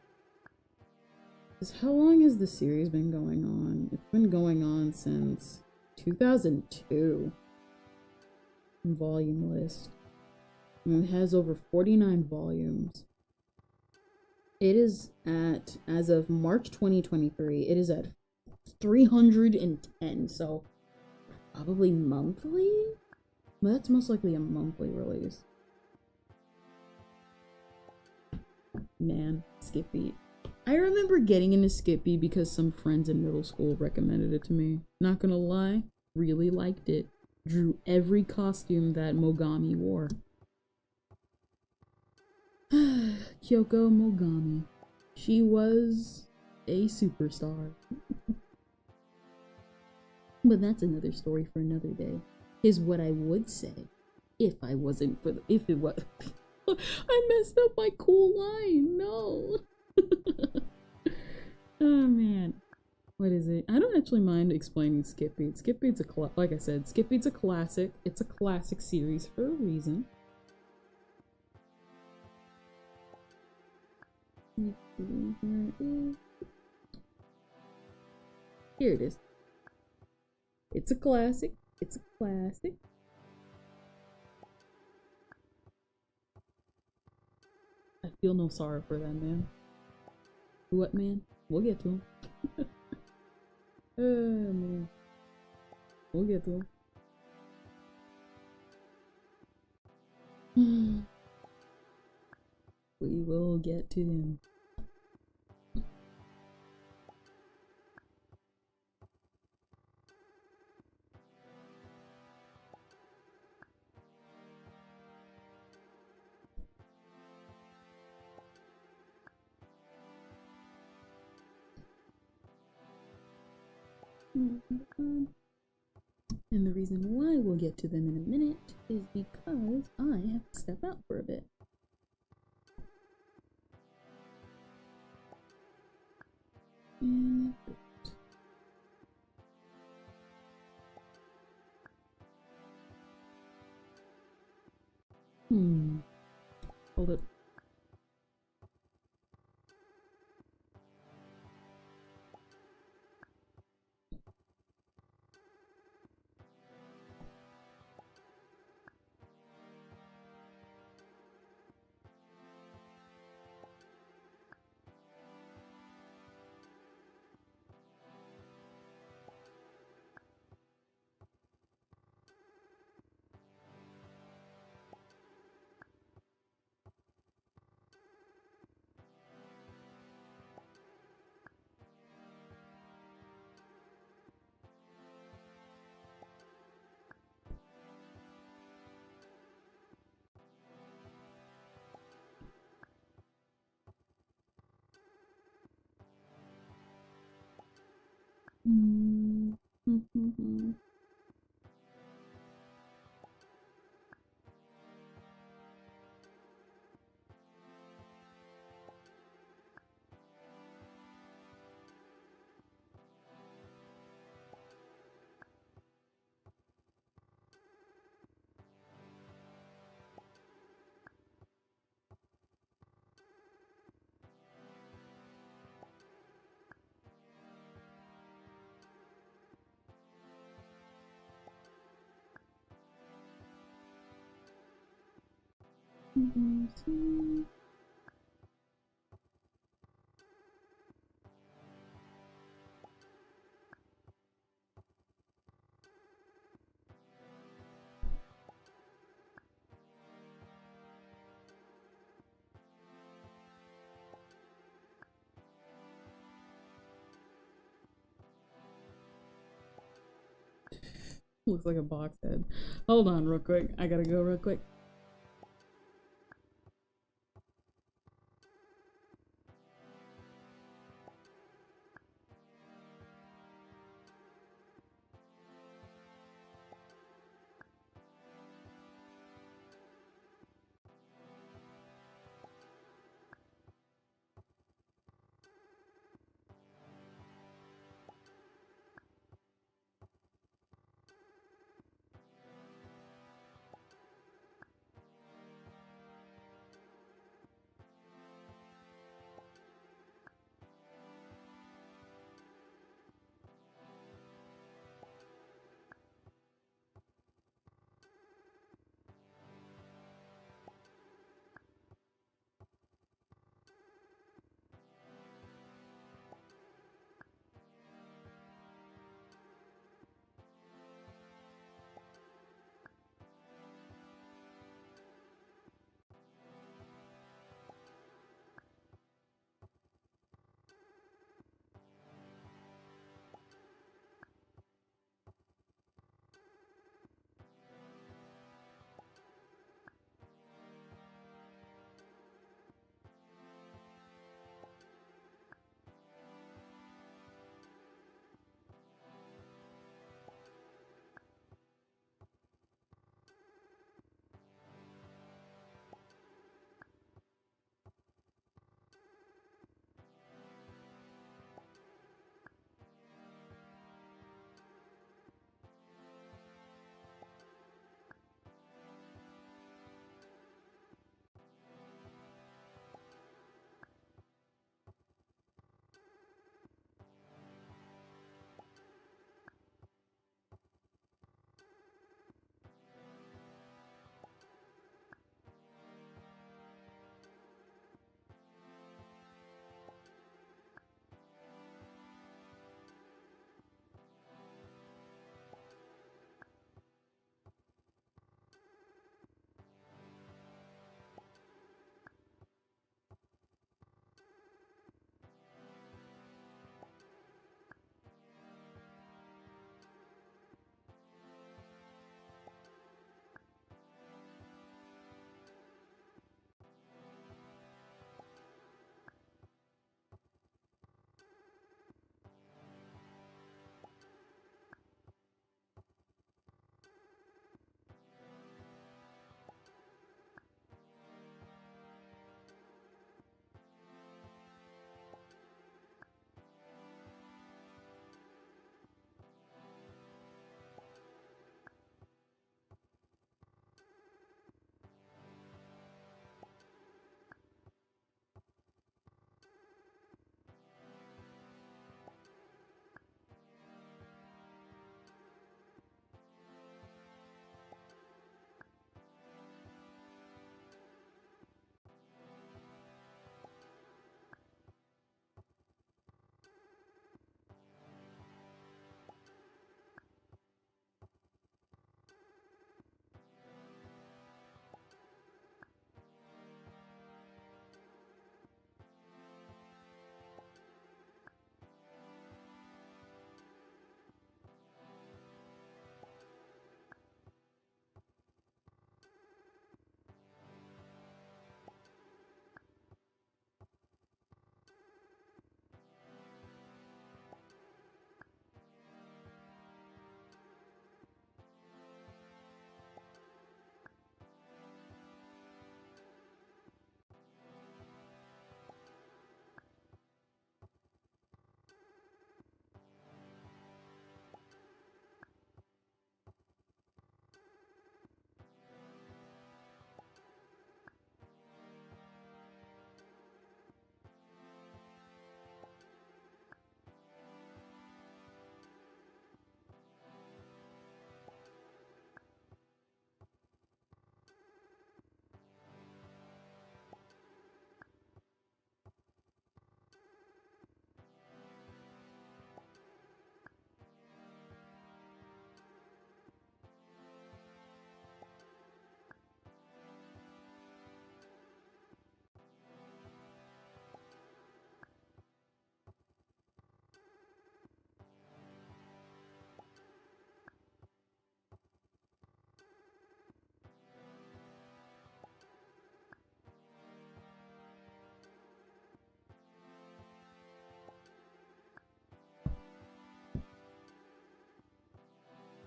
Speaker 1: How long has the series been going on? It's been going on since 2002. Volume list. And it has over 49 volumes. It is at, as of March 2023, it is at 310, so probably monthly? Well, that's most likely a monthly release. Man, Skip Beat. I remember getting into Skip Beat because some friends in middle school recommended it to me. Not gonna lie, really liked it. Drew every costume that Mogami wore. Kyoko Mogami. She was a superstar. But that's another story for another day. Is what I would say if I wasn't for the, if it was. I messed up my cool line. No. Oh man. What is it? I don't actually mind explaining Skip Beat. Skip Beat's like I said, Skip Beat's a classic. It's a classic series for a reason. Here it is. It's a classic. It's a classic. I feel no sorrow for that man. What man? We'll get to him. Oh man. We'll get to him. We will get to him. And the reason why we'll get to them in a minute is because I have to step out for a bit. And hold it. Looks like a box head. Hold on real quick. I gotta go real quick.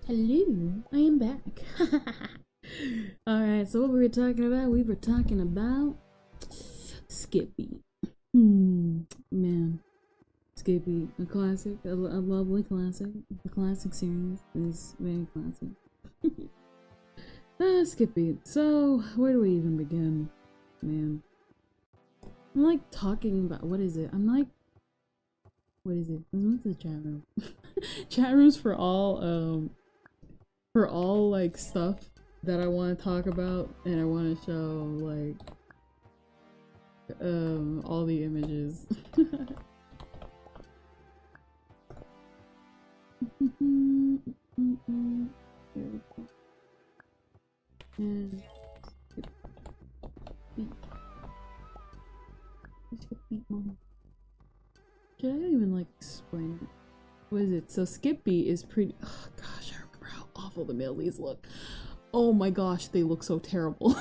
Speaker 1: Hello, I am back. Alright, so what we were talking about? We were talking about Skippy. Man. Skippy, a classic, a lovely classic. The classic series is very classic. Skippy. So, where do we even begin? Man. I'm like talking about, what is it? I'm like, what is it? What's the chat room? Chat rooms for all like stuff that I want to talk about, and I want to show like all the images. And should I even like explain it? What is it? So Skippy is pretty. Oh gosh, I remember how awful the male leads look. Oh my gosh, they look so terrible.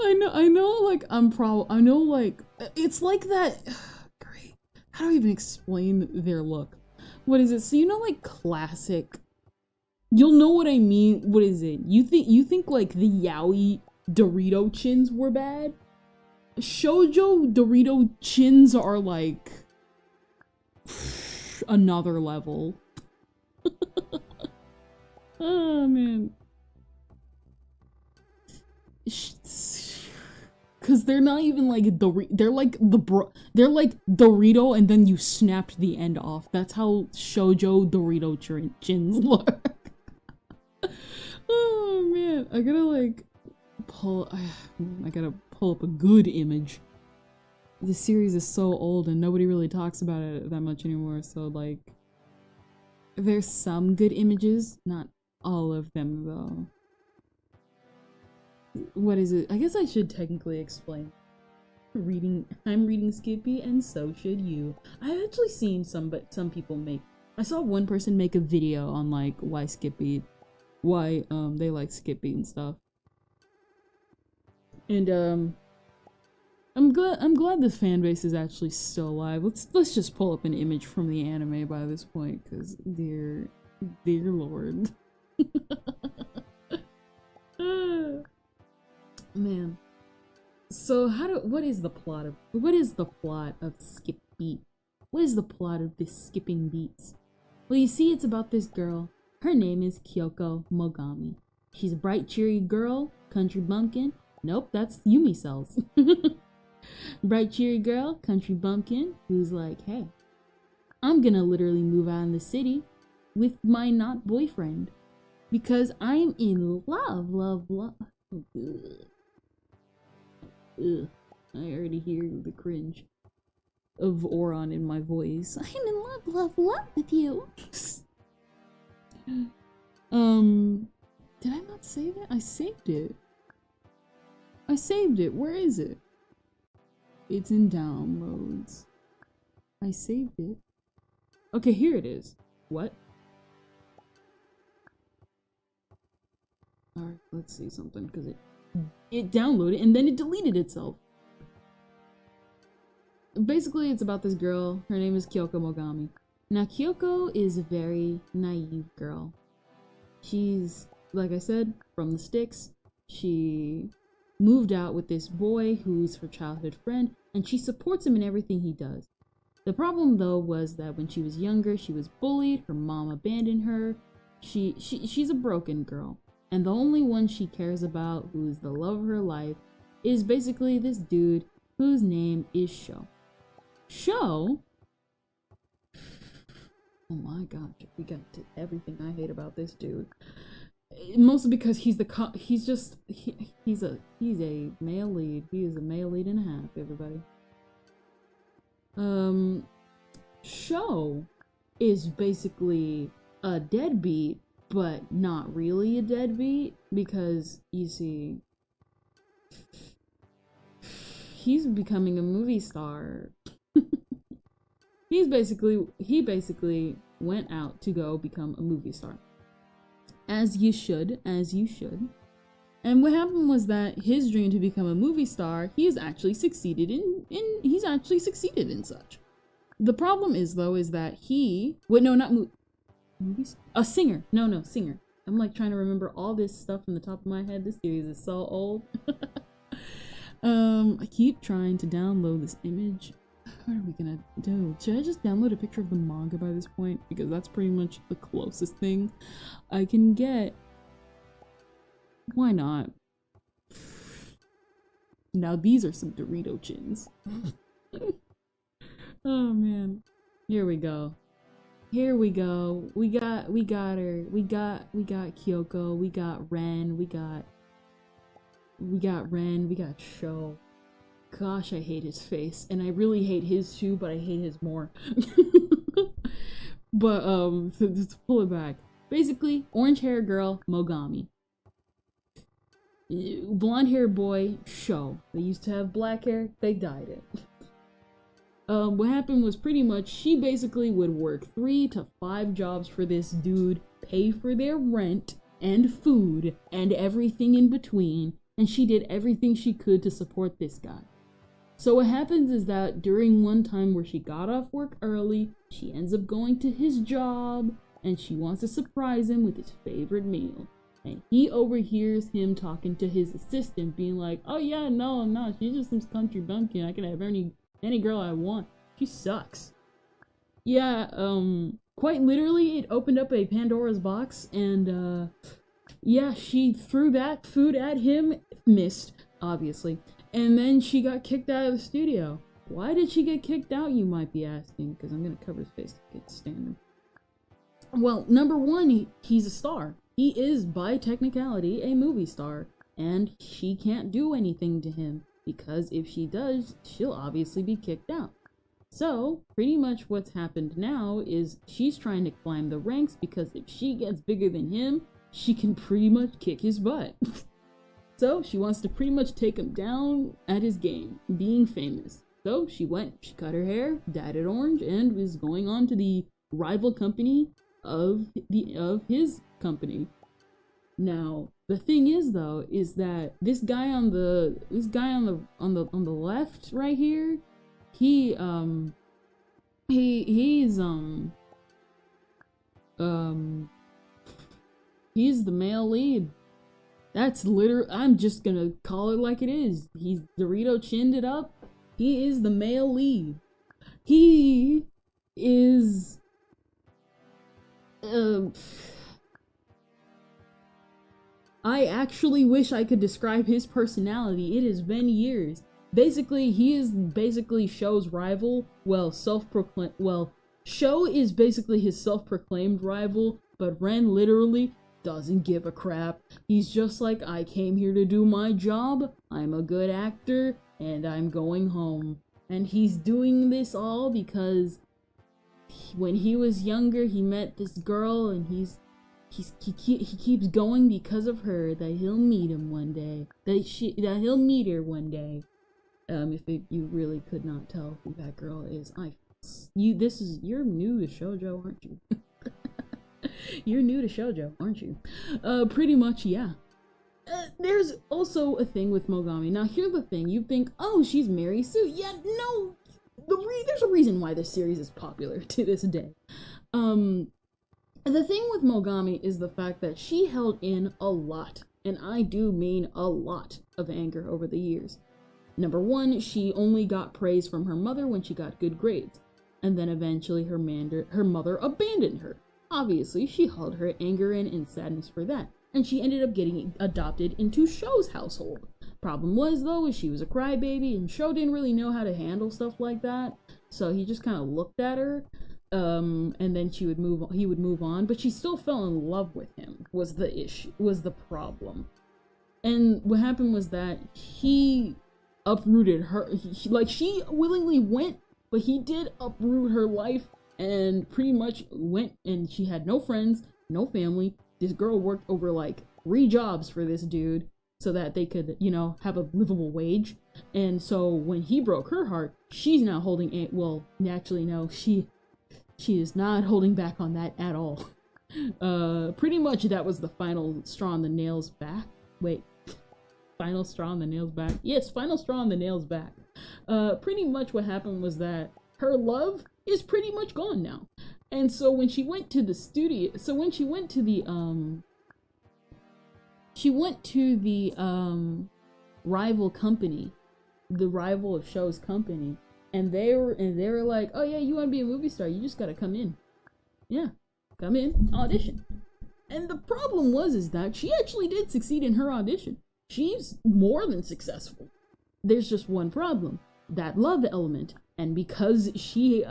Speaker 1: I know, like, I know, like, it's like that. Great. How do I even explain their look? What is it? So, you know, like, classic. You'll know what I mean. What is it? You think, like, the yaoi Dorito chins were bad? Shoujo Dorito chins are, like, another level. Oh, man. Cause they're not even like they're like Dorito and then you snapped the end off. That's how Shoujo Dorito chins look. Oh man, I gotta pull up a good image. This series is so old and nobody really talks about it that much anymore, so like there's some good images, not all of them though. What is it? I guess I should technically explain. I'm reading Skippy, and so should you. I've actually seen some people make. I saw one person make a video on like why they like Skippy and stuff. And I'm glad this fan base is actually still alive. Let's just pull up an image from the anime by this point, because dear lord. Man. So what is the plot of Skippy? What is the plot of this Skipping Beats? Well, you see, it's about this girl. Her name is Kyoko Mogami. She's a bright, cheery girl, country bumpkin. Nope, that's Yumi Cells. Bright, cheery girl, country bumpkin, who's like, hey, I'm gonna literally move out in the city with my not boyfriend because I'm in love. Ugh, I already hear the cringe of Oron in my voice. I'm in love with you. Did I not save it? I saved it. Where is it? It's in downloads. I saved it. Okay, here it is. What? Alright, let's see something, because it downloaded and then it deleted itself. Basically, it's about this girl. Her name is Kyoko Mogami. Now, Kyoko is a very naive girl. She's, like I said, from the sticks. She moved out with this boy who's her childhood friend, and she supports him in everything he does. The problem, though, was that when she was younger, she was bullied, her mom abandoned her. She's a broken girl. And the only one she cares about, who's the love of her life, is basically this dude whose name is Sho. Sho? Oh my god, we got to everything I hate about this dude. Mostly because he's a male lead. He is a male lead and a half, everybody. Sho is basically a deadbeat, but not really a deadbeat, because you see, he's becoming a movie star. He basically went out to go become a movie star. As you should. And what happened was that his dream to become a movie star, he's actually succeeded in such. The problem is, though, is that movies? A singer. No, singer. I'm like trying to remember all this stuff from the top of my head. This series is so old. I keep trying to download this image. What are we gonna do? Should I just download a picture of the manga by this point? Because that's pretty much the closest thing I can get. Why not? Now these are some Dorito chins. Oh man. Here we go. Here we go. We got her. We got Kyoko. We got Ren. We got Ren. We got Sho. Gosh, I hate his face. And I really hate his too, but I hate his more. But to pull it back. Basically, orange hair girl, Mogami. Blonde hair boy, Sho. They used to have black hair, they dyed it. What happened was pretty much she basically would work 3 to 5 jobs for this dude, pay for their rent and food and everything in between, and she did everything she could to support this guy. So what happens is that during one time where she got off work early, she ends up going to his job and she wants to surprise him with his favorite meal. And he overhears him talking to his assistant being like, oh yeah, no, she's just some country bumpkin. I can have any girl I want. She sucks. Yeah, quite literally, it opened up a Pandora's box, and, yeah, she threw that food at him, missed, obviously, and then she got kicked out of the studio. Why did she get kicked out, you might be asking, because I'm gonna cover his face to get standard. Well, number one, he's a star. He is, by technicality, a movie star, and she can't do anything to him. Because if she does, she'll obviously be kicked out. So, pretty much what's happened now is she's trying to climb the ranks because if she gets bigger than him, she can pretty much kick his butt. So, she wants to pretty much take him down at his game, being famous. So, she cut her hair, dyed it orange, and is going on to the rival company of his company. Now, the thing is though, is that this guy on the left right here, he's the male lead. That's literally, I'm just gonna call it like it is. He's Dorito chinned it up. He is the male lead. He is I actually wish I could describe his personality. It has been years. Basically, he is Sho's rival. Well, Sho is basically his self-proclaimed rival, but Ren literally doesn't give a crap. He's just like, I came here to do my job, I'm a good actor, and I'm going home. And he's doing this all because when he was younger, he met this girl, and he keeps going because of her, that he'll meet him one day. That he'll meet her one day. You really could not tell who that girl is, you're new to shoujo, aren't you? You're new to shoujo, aren't you? Pretty much, yeah. There's also a thing with Mogami. Now, here's the thing. You think, oh, she's Mary Sue. Yeah, no. There's a reason why this series is popular to this day. The thing with Mogami is the fact that she held in a lot, and I do mean a lot, of anger over the years. Number one, she only got praise from her mother when she got good grades, and then eventually her mother abandoned her. Obviously, she held her anger and sadness for that, and she ended up getting adopted into Sho's household. Problem was, though, is she was a crybaby, and Sho didn't really know how to handle stuff like that, so he just kind of looked at her, and then he would move on, but she still fell in love with him, was the problem. And what happened was that he uprooted her, she willingly went, but he did uproot her life, and pretty much went, and she had no friends, no family. This girl worked over 3 jobs for this dude, so that they could, have a livable wage. And so when he broke her heart, she's now holding it. Well, actually, no, she is not holding back on that at all. Pretty much that was the final straw on the nail's back. Wait, final straw on the nail's back? Yes, final straw on the nail's back. Pretty much what happened was that her love is pretty much gone now. And so when she went to the studio, she went to the rival company, the rival of show's company, and they were like, oh yeah, you want to be a movie star, you just gotta come in. Yeah, come in, audition. And the problem is that she actually did succeed in her audition. She's more than successful. There's just one problem, that love element. And because she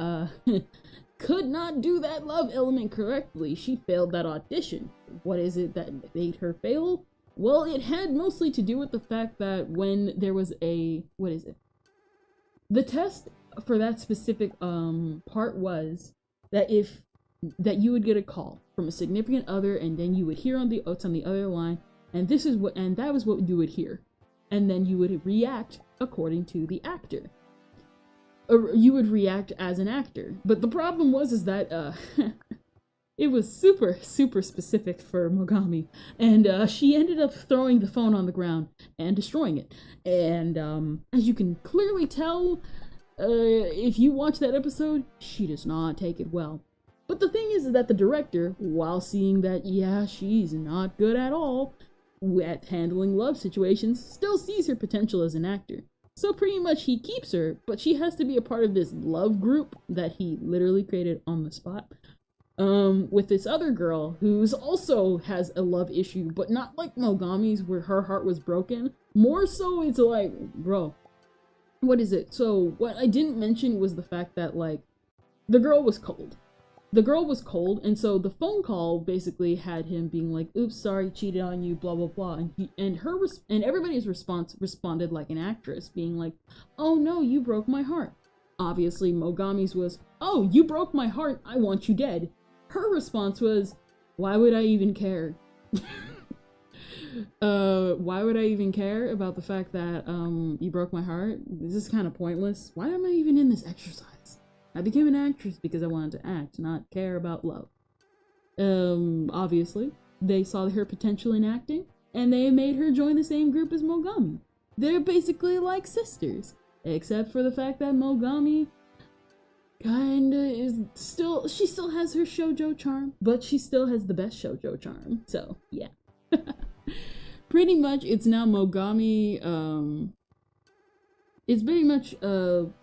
Speaker 1: could not do that love element correctly, she failed that audition. What is it that made her fail? Well, it had mostly to do with the fact that when there was the test for that specific part was that you would get a call from a significant other, and then you would hear on the other line, and that was what you would hear, and then you would react according to the actor, or you would react as an actor. But the problem is that it was super specific for Mogami, and she ended up throwing the phone on the ground and destroying it. And as you can clearly tell, if you watch that episode, she does not take it well. But the thing is that the director, while seeing that, yeah, she's not good at all at handling love situations, still sees her potential as an actor. So pretty much he keeps her, but she has to be a part of this love group that he literally created on the spot. With this other girl who's also has a love issue, but not like Mogami's where her heart was broken. More so it's like, bro, what is it? So what I didn't mention was the fact that, like, the girl was cold. And so the phone call basically had him being like, oops, sorry, cheated on you, blah, blah, blah. And everybody's response responded like an actress, being like, oh no, you broke my heart. Obviously, Mogami's was, oh, you broke my heart, I want you dead. Her response was, why would I even care? Why would I even care about the fact that, you broke my heart? This is kind of pointless. Why am I even in this exercise? I became an actress because I wanted to act, not care about love. Obviously, they saw her potential in acting, and they made her join the same group as Mogami. They're basically like sisters, except for the fact that Mogami she still has her shoujo charm, but she still has the best shoujo charm, so yeah. Pretty much, it's now Mogami, it's very much would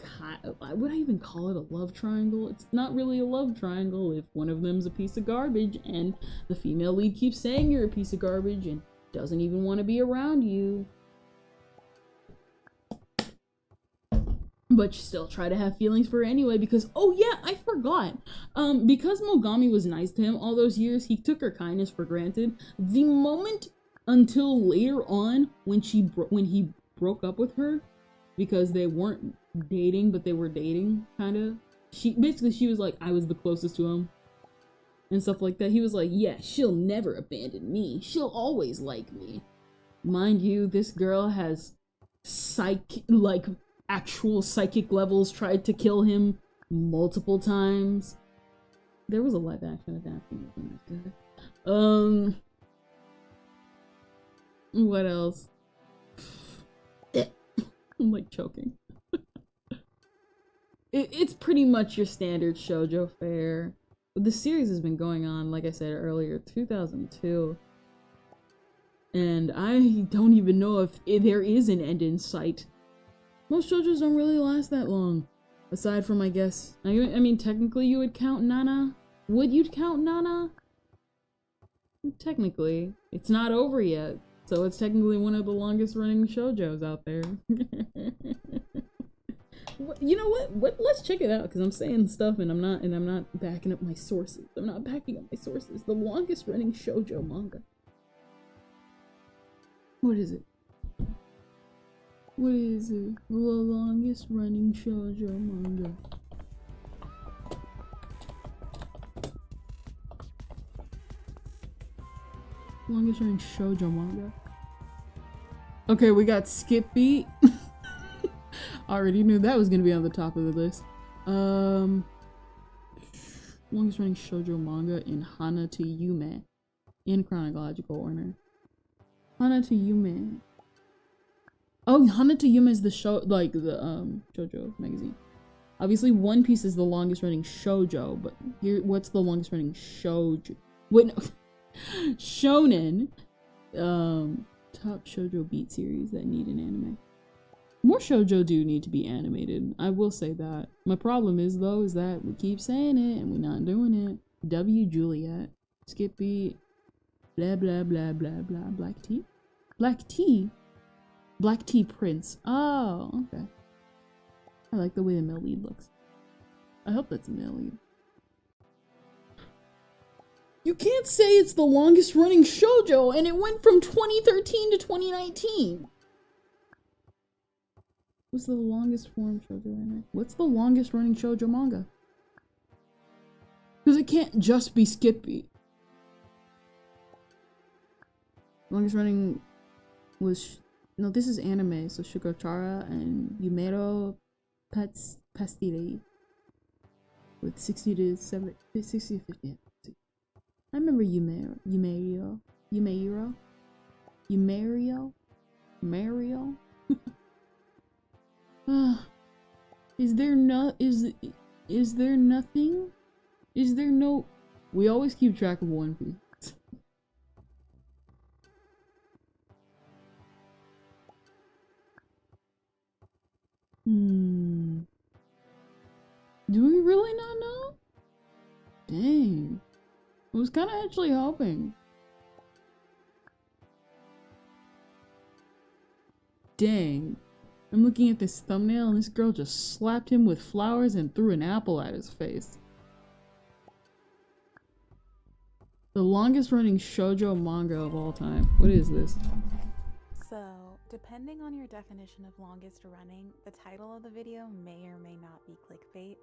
Speaker 1: I even call it a love triangle? It's not really a love triangle if one of them's a piece of garbage and the female lead keeps saying you're a piece of garbage and doesn't even want to be around you. But you still try to have feelings for her anyway because, oh yeah, I forgot. Because Mogami was nice to him all those years, he took her kindness for granted. The moment until later on when he broke up with her, because they weren't dating, but they were dating, kind of. She was like, I was the closest to him, and stuff like that. He was like, yeah, she'll never abandon me. She'll always like me. Mind you, this girl has actual psychic levels tried to kill him multiple times. There was a live action adaptation. Wasn't that good? What else? I'm like choking. It's pretty much your standard shoujo fare. The series has been going on, like I said earlier, 2002. And I don't even know if there is an end in sight. Most shoujos don't really last that long. Aside from, I guess, I mean, technically you would count Nana. Would you count Nana? Technically. It's not over yet. So it's technically one of the longest running shoujos out there. You know what? Let's check it out because I'm saying stuff and I'm not backing up my sources. I'm not backing up my sources. The longest running shoujo manga. What is it? What is it? The longest running shoujo manga. Longest running shoujo manga. Okay, we got Skip Beat. Already knew that was gonna be on the top of the list. Longest running shoujo manga in Hana to Yume. In chronological order. Hana to Yume. Oh, Hana to Yume is the show, like the shoujo magazine. Obviously, One Piece is the longest running shoujo, but here, what's the longest running shoujo? Wait, no. Shonen. Top shoujo beat series that need an anime. More shoujo do need to be animated. I will say that. My problem is, though, is that we keep saying it and we're not doing it. W Juliet. Skip beat. Blah, blah, blah, blah, blah. Black tea? Black tea? Black tea prince. Oh, okay. I like the way the male lead looks. I hope that's a male lead. You can't say it's the longest running shoujo and it went from 2013 to 2019. What's the longest form shoujo anime? What's the longest running shoujo manga? Because it can't just be Skippy. Longest running was... No, this is anime, so Shugochara and Yumero Pastire. With 60 to 50 episodes. I remember Yumerio. Is there nothing? Is there no... We always keep track of One Piece. Do we really not know? Dang. I was kind of actually hoping. Dang. I'm looking at this thumbnail and this girl just slapped him with flowers and threw an apple at his face. The longest running shoujo manga of all time. What is this?
Speaker 2: So, depending on your definition of longest running, the title of the video may or may not be clickbait.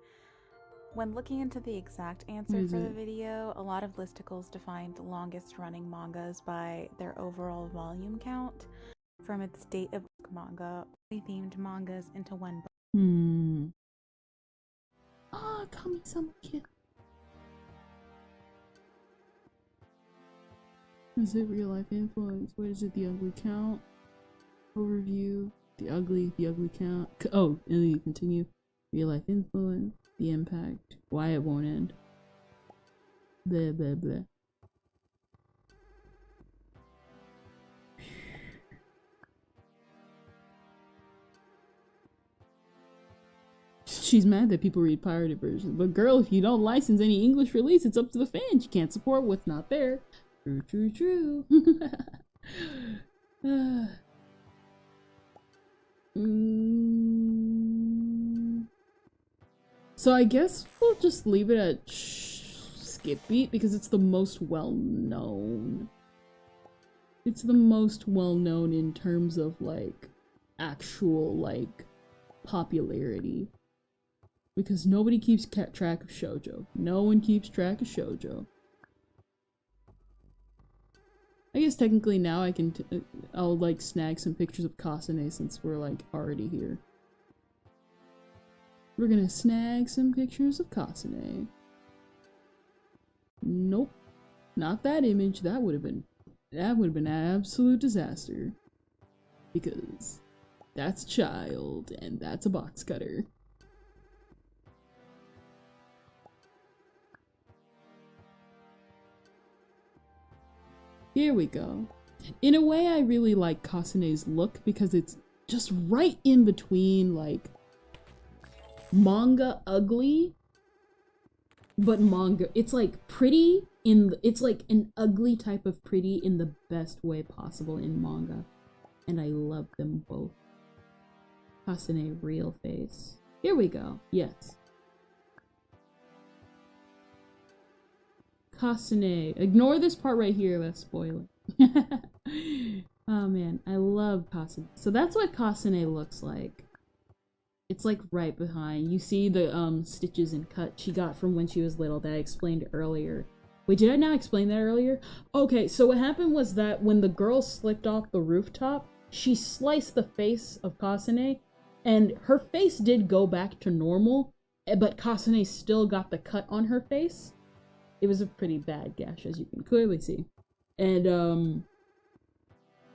Speaker 2: When looking into the exact answer for the video, a lot of listicles defined longest running mangas by their overall volume count from its date of manga, themed mangas into one book.
Speaker 1: Ah, Kami-sama kid. Is it real life influence? What is it? The ugly count? Overview. The ugly count. Oh, and then you continue. Real life influence. The impact. Why it won't end. Blah, blah, blah. She's mad that people read pirated versions. But girl, if you don't license any English release, it's up to the fans. You can't support what's not there. True, true, true. So I guess we'll just leave it at Skip Beat because it's the most well-known. It's the most well-known in terms of, like, actual, like, popularity. Because nobody keeps track of shoujo. No one keeps track of shoujo. I guess technically now I can I'll like snag some pictures of Kasane since we're like already here. We're gonna snag some pictures of Kasane. Nope. Not that image. That would have been an absolute disaster. Because that's a child and that's a box cutter. Here we go. In a way, I really like Kasane's look because it's just right in between, like, manga ugly, but manga. It's like pretty it's like an ugly type of pretty in the best way possible in manga. And I love them both. Kasane real face. Here we go. Yes. Kasane. Ignore this part right here, that's spoiler. Oh man, I love Kasane. So that's what Kasane looks like. It's like right behind. You see the stitches and cut she got from when she was little that I explained earlier. Wait, did I not explain that earlier? Okay, so what happened was that when the girl slipped off the rooftop, she sliced the face of Kasane, and her face did go back to normal, but Kasane still got the cut on her face. It was a pretty bad gash, as you can clearly see. And,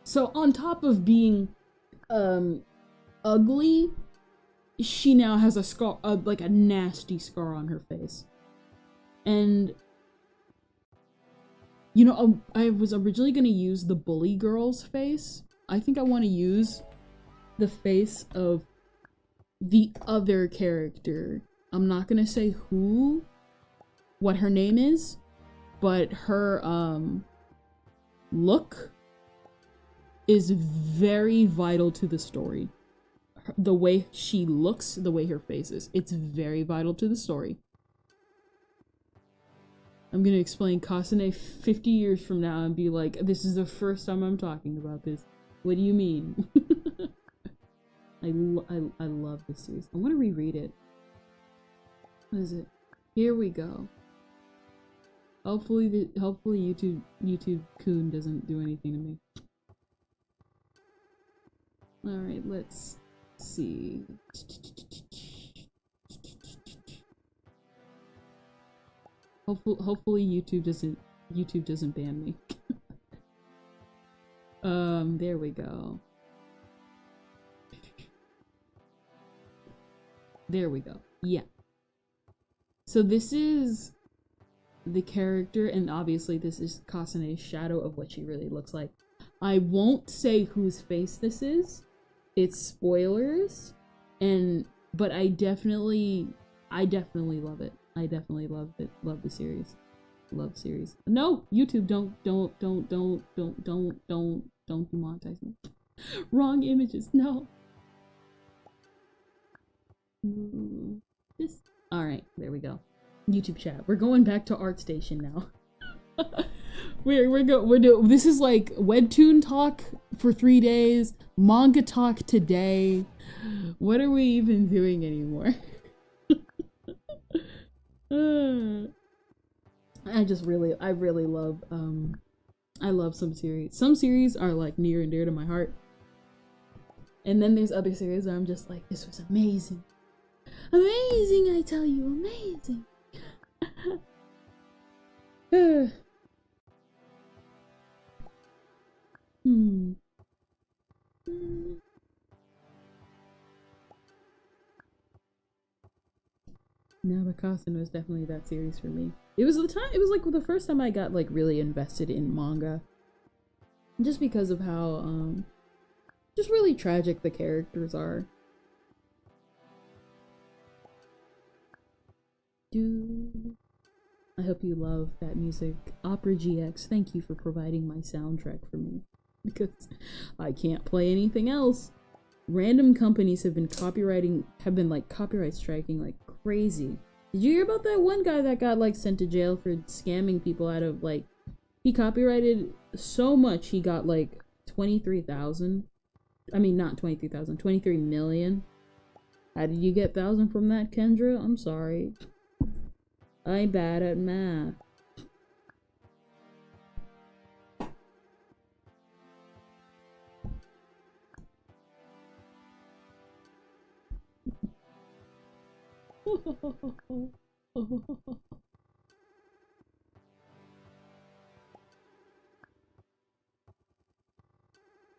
Speaker 1: so on top of being, ugly, she now has a scar, like a nasty scar on her face. And, you know, I was originally gonna use the bully girl's face. I think I want to use the face of the other character. I'm not gonna say what her name is, but her, look is very vital to the story. The way she looks, the way her face is, it's very vital to the story. I'm gonna explain Kasane 50 years from now and be like, this is the first time I'm talking about this. What do you mean? I love this series. I want to reread it. What is it? Here we go. Hopefully YouTube Coon doesn't do anything to me. Alright, let's see. Hopefully YouTube doesn't ban me. There we go. There we go. Yeah. So this is the character, and obviously this is Kasane's shadow of what she really looks like. I won't say whose face this is. It's spoilers, but I definitely love it. I definitely love it. Love the series. Love the series. No, YouTube, don't demonetize me. Wrong images, no. This. All right, there we go. YouTube chat. We're going back to ArtStation now. This is like webtoon talk for 3 days, manga talk today. What are we even doing anymore? I really love I love some series. Some series are like near and dear to my heart. And then there's other series where I'm just like, this was amazing. Amazing, I tell you, amazing. No, but Kasen was definitely that series for me. It was like the first time I got like really invested in manga. Just because of how just really tragic the characters are. I hope you love that music. Opera GX, thank you for providing my soundtrack for me. Because I can't play anything else. Random companies have been copyright striking like crazy. Did you hear about that one guy that got like sent to jail for scamming people out of like, he copyrighted so much he got like 23,000. I mean, not 23,000, 23 million. How did you get 1,000 from that, Kendra? I'm sorry. I'm bad at math.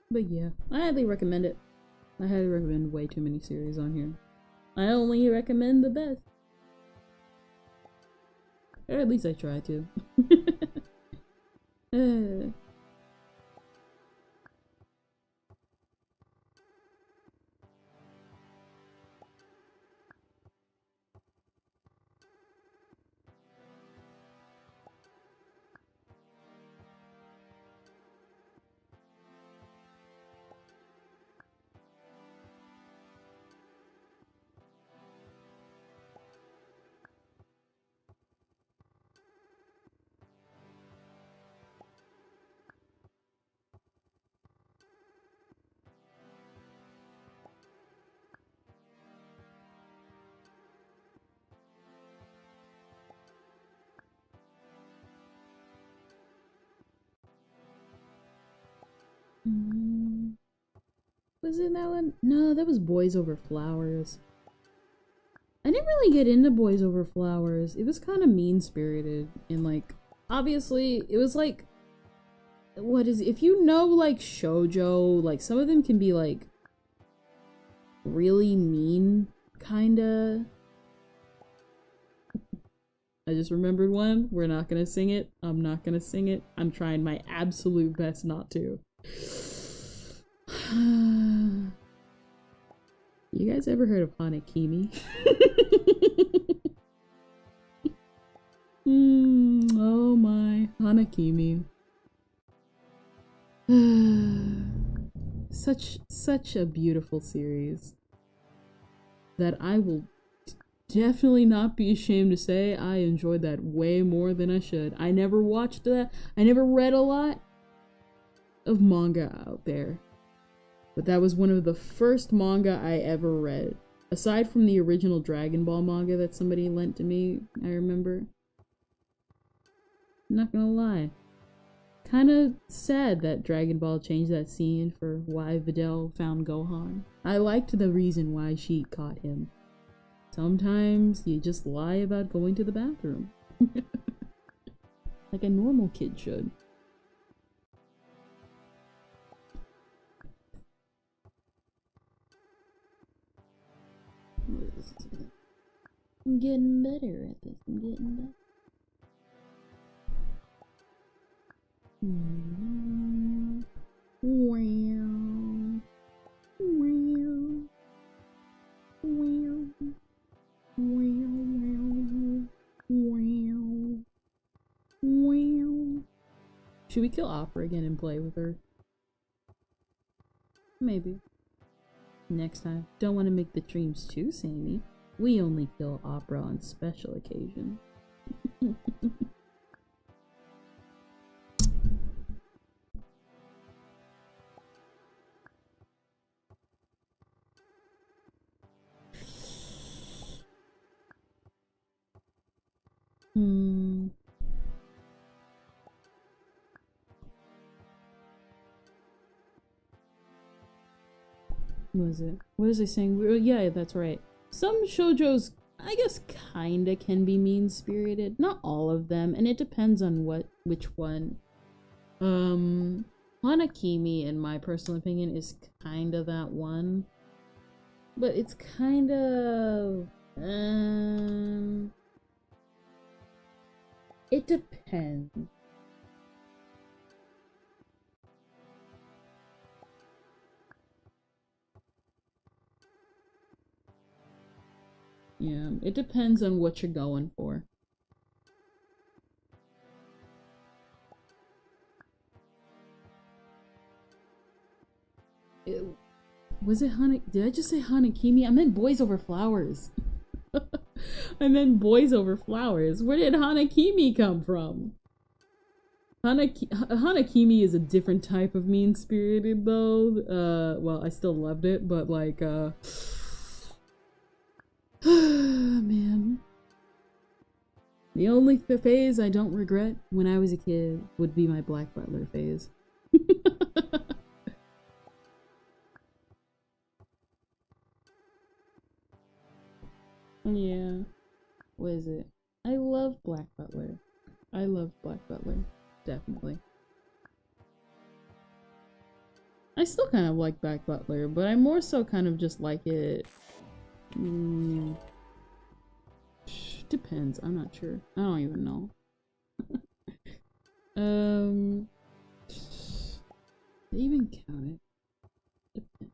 Speaker 1: But yeah, I highly recommend it. I highly recommend way too many series on here. I only recommend the best. Or at least I try to. Was it that one? No, that was Boys Over Flowers. I didn't really get into Boys Over Flowers. It was kind of mean-spirited. And, like, obviously, it was like... What is it? If you know, like, shoujo, like, some of them can be, like, really mean. kinda... I just remembered one. We're not gonna sing it. I'm not gonna sing it. I'm trying my absolute best not to. You guys ever heard of Hanakimi? Oh my, Hanakimi. Such a beautiful series that I will definitely not be ashamed to say I enjoyed that way more than I should. I never watched that. I never read a lot of manga out there. But that was one of the first manga I ever read. Aside from the original Dragon Ball manga that somebody lent to me, I remember. I'm not gonna lie. Kinda sad that Dragon Ball changed that scene for why Videl found Gohan. I liked the reason why she caught him. Sometimes you just lie about going to the bathroom. Like a normal kid should. I'm getting better at this. I'm getting better. Should we kill Opera again and play with her? Maybe. Next time. Don't want to make the dreams too samey. We only kill Opera on special occasions. What was it? What was I saying? Yeah, that's right. Some shoujos, I guess, kinda can be mean-spirited. Not all of them, and it depends on which one. Hanakimi, in my personal opinion, is kinda that one. But it's kinda... it depends. Yeah, it depends on what you're going for. Was it Did I just say Hanakimi? I meant Boys Over Flowers. I meant Boys Over Flowers. Where did Hanakimi come from? Hanakimi is a different type of mean-spirited, though. Well, I still loved it, but like, man. The only phase I don't regret when I was a kid would be my Black Butler phase. Yeah. What is it? I love Black Butler. I love Black Butler. Definitely. I still kind of like Black Butler, but I more so kind of just like it. Depends. I'm not sure. I don't even know. They even count it. Depends.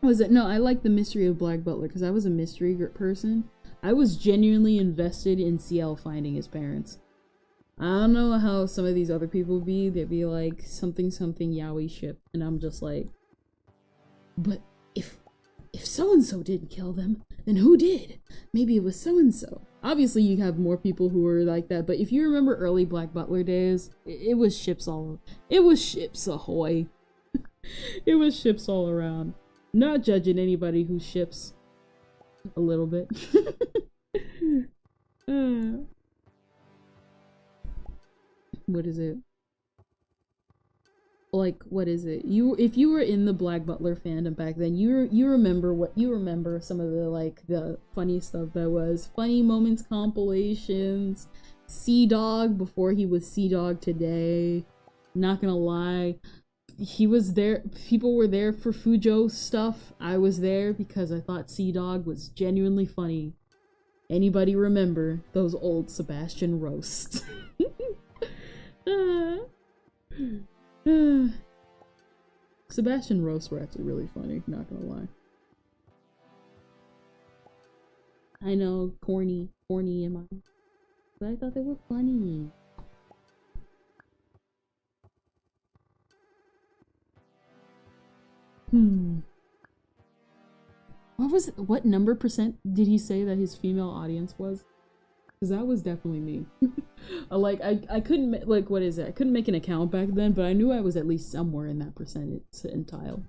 Speaker 1: Was it? No, I like the mystery of Black Butler because I was a mystery person. I was genuinely invested in CL finding his parents. I don't know how some of these other people be. They'd be like, something something yaoi ship. And I'm just like, but if so-and-so didn't kill them, then who did? Maybe it was so-and-so. Obviously, you have more people who are like that, but if you remember early Black Butler days, it was ships all... It was ships ahoy. It was ships all around. Not judging anybody who ships a little bit. What is it? Like, what is it? If you were in the Black Butler fandom back then, you remember some of the like the funny stuff that was funny moments compilations, Sea Dog before he was Sea Dog today. Not gonna lie, he was there. People were there for Fujo stuff. I was there because I thought Sea Dog was genuinely funny. Anybody remember those old Sebastian roasts? Sebastian roasts were actually really funny, not gonna lie. I know, corny am I? But I thought they were funny. What number percent did he say that his female audience was? Because that was definitely me. I couldn't, like, what is it? I couldn't make an account back then, but I knew I was at least somewhere in that percentile.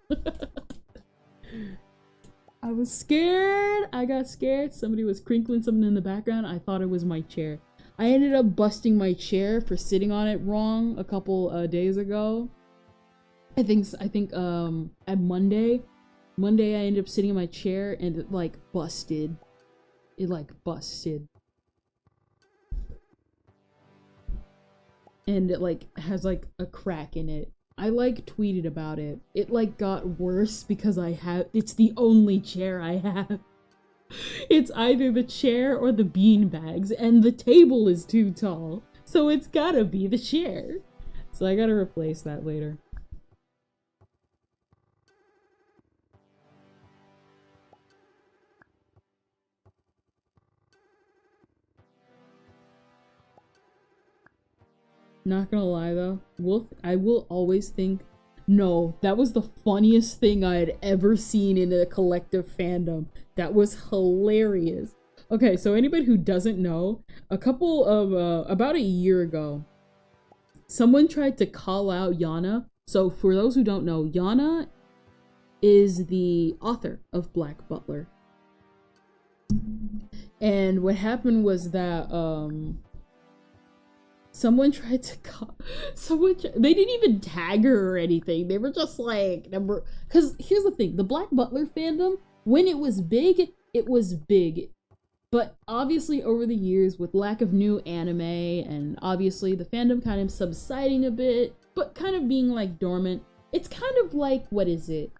Speaker 1: I was scared. I got scared. Somebody was crinkling something in the background. I thought it was my chair. I ended up busting my chair for sitting on it wrong a couple days ago. I think at Monday I ended up sitting in my chair and it like busted. It like busted. And it like has like a crack in it. I like tweeted about it. It like got worse because it's the only chair I have. It's either the chair or the bean bags, and the table is too tall, so it's gotta be the chair. So I gotta replace that later. Not gonna lie though, I will always think, no, that was the funniest thing I had ever seen in a collective fandom. That was hilarious. Okay, so anybody who doesn't know, about a year ago, someone tried to call out Yana. So for those who don't know, Yana is the author of Black Butler. And what happened was that, someone tried to they didn't even tag her or anything. They were just like, because here's the thing, the Black Butler fandom, when it was big, it was big. But obviously over the years, with lack of new anime, and obviously the fandom kind of subsiding a bit, but kind of being like dormant, it's kind of like, what is it?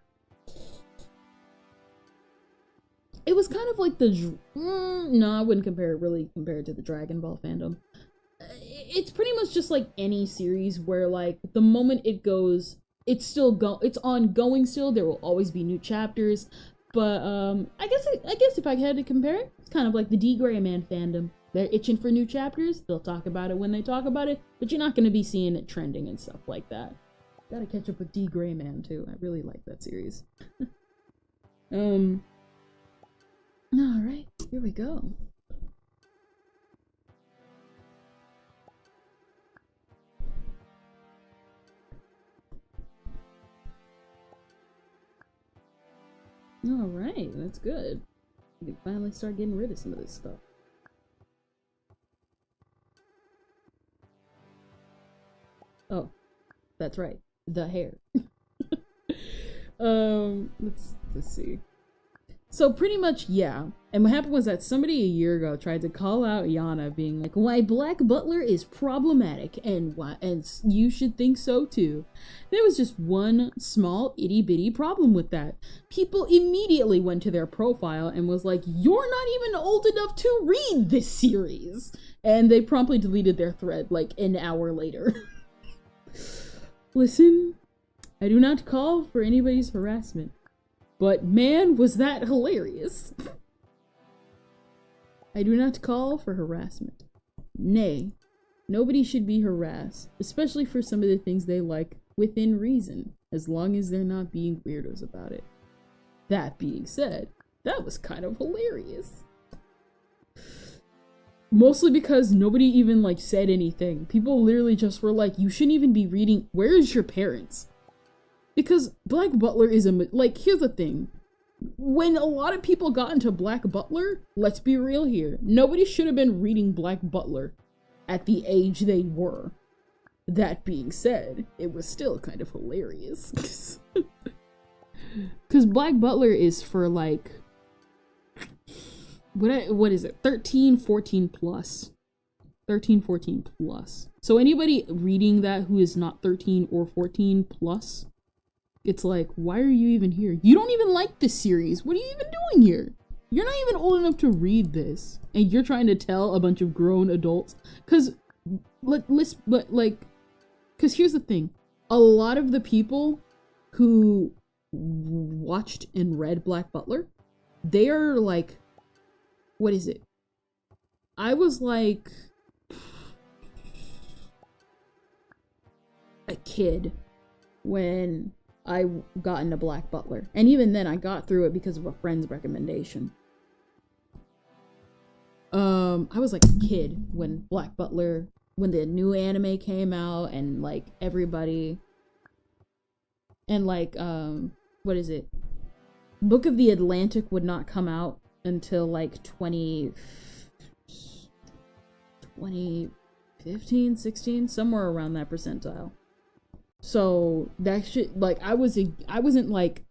Speaker 1: It was kind of like no, I wouldn't compare it to the Dragon Ball fandom. It's pretty much just like any series where like the moment it goes, it's ongoing still. There will always be new chapters, but I guess if I had to compare it, it's kind of like the D Gray Man fandom. They're itching for new chapters. They'll talk about it when they talk about it, but you're not going to be seeing it trending and stuff like that. Gotta catch up with D Gray Man too. I really like that series. All right, here we go. Alright, that's good. We can finally start getting rid of some of this stuff. Oh, that's right. The hair. Let's see. So pretty much, yeah. And what happened was that somebody a year ago tried to call out Yana, being like, why Black Butler is problematic, and you should think so too. There was just one small itty bitty problem with that. People immediately went to their profile and was like, you're not even old enough to read this series. And they promptly deleted their thread like an hour later. Listen, I do not call for anybody's harassment. But man, was that hilarious. I do not call for harassment. Nay, nobody should be harassed, especially for some of the things they like within reason, as long as they're not being weirdos about it. That being said, that was kind of hilarious. Mostly because nobody even like said anything. People literally just were like, you shouldn't even be reading, where's your parents? Because Black Butler is here's the thing. When a lot of people got into Black Butler, let's be real here, nobody should have been reading Black Butler at the age they were. That being said, it was still kind of hilarious. Because Black Butler is for like, what is it, 13, 14 plus. 13, 14 plus. So anybody reading that who is not 13 or 14 plus, it's like, why are you even here? You don't even like this series. What are you even doing here? You're not even old enough to read this, and you're trying to tell a bunch of grown adults. Cause here's the thing. A lot of the people who watched and read Black Butler, they are like, what is it? I was like a kid when I got into Black Butler. And even then I got through it because of a friend's recommendation. I was like a kid when Black Butler, when the new anime came out, and like everybody, and like what is it? Book of the Atlantic would not come out until like 2015, 16, somewhere around that percentile. So that shit, like I wasn't like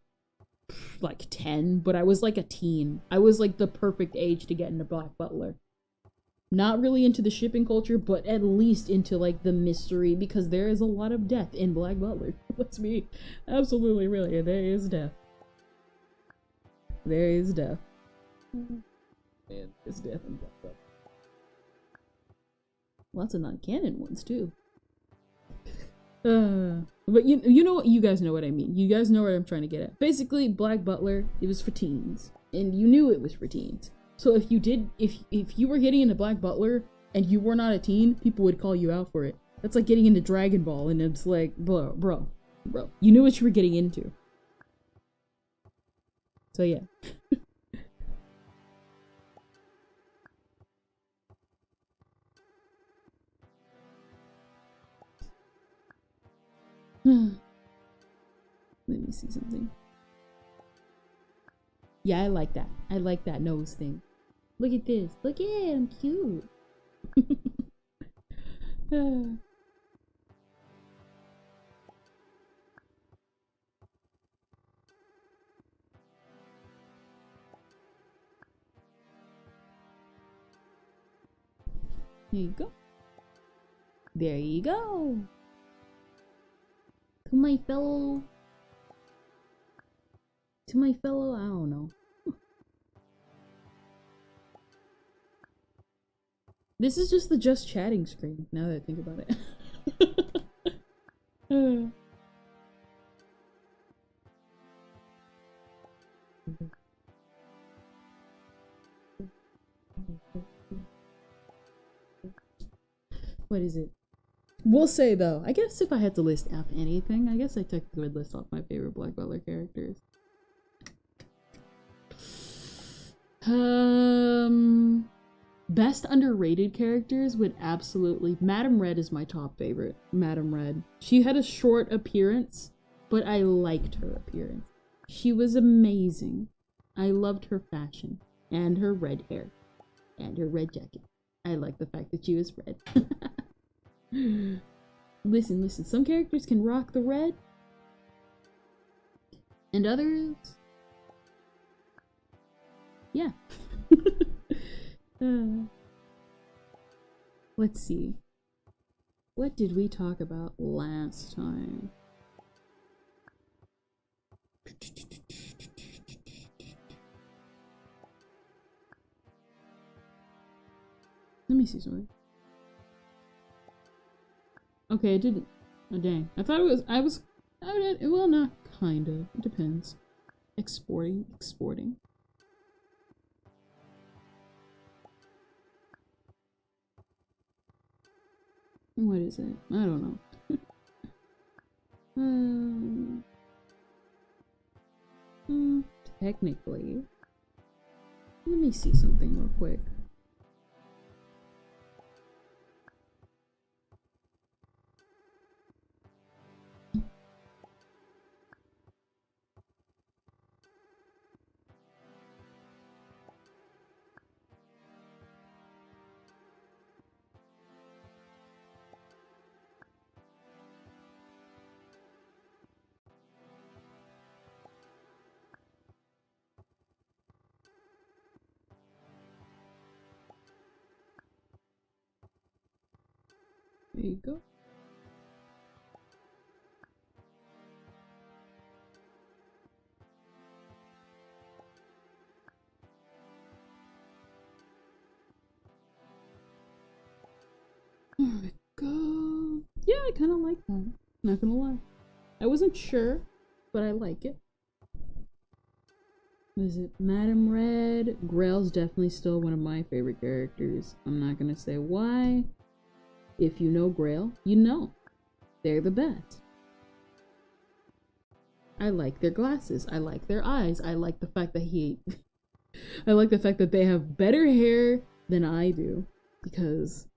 Speaker 1: 10, but I was like a teen. I was like the perfect age to get into Black Butler. Not really into the shipping culture, but at least into like the mystery, because there is a lot of death in Black Butler. Let's be absolutely real. There is death. There is death. And there's death in Black Butler. Lots of non-canon ones too. But you know what, you guys know what I mean. You guys know what I'm trying to get at. Basically, Black Butler, it was for teens, and you knew it was for teens. So if you were getting into Black Butler and you were not a teen, people would call you out for it. That's like getting into Dragon Ball, and it's like, bro, you knew what you were getting into. So yeah. Let me see something. Yeah, I like that. I like that nose thing. Look at this. Look at it. I'm cute. There you go. There you go. To my fellow, I don't know. This is just the just chatting screen, now that I think about it. What is it? We'll say though, I guess if I had to list off anything, I guess I technically would list off my favorite Black Butler characters. Best underrated characters would absolutely... Madame Red is my top favorite. Madame Red. She had a short appearance, but I liked her appearance. She was amazing. I loved her fashion, and her red hair, and her red jacket. I like the fact that she was red. Listen, some characters can rock the red, and others... yeah. Let's see. What did we talk about last time? Let me see something. Okay, it didn't. Oh, dang. I thought it was... well, not kind of. It depends. Exporting. What is it? I don't know. Technically. Let me see something real quick. There you go. There we go. Yeah, I kind of like that. Not gonna lie. I wasn't sure, but I like it. Is it Madame Red? Grail's definitely still one of my favorite characters. I'm not gonna say why. If you know Grail, you know. They're the best. I like their glasses. I like their eyes. I like the fact that I like the fact that they have better hair than I do. Because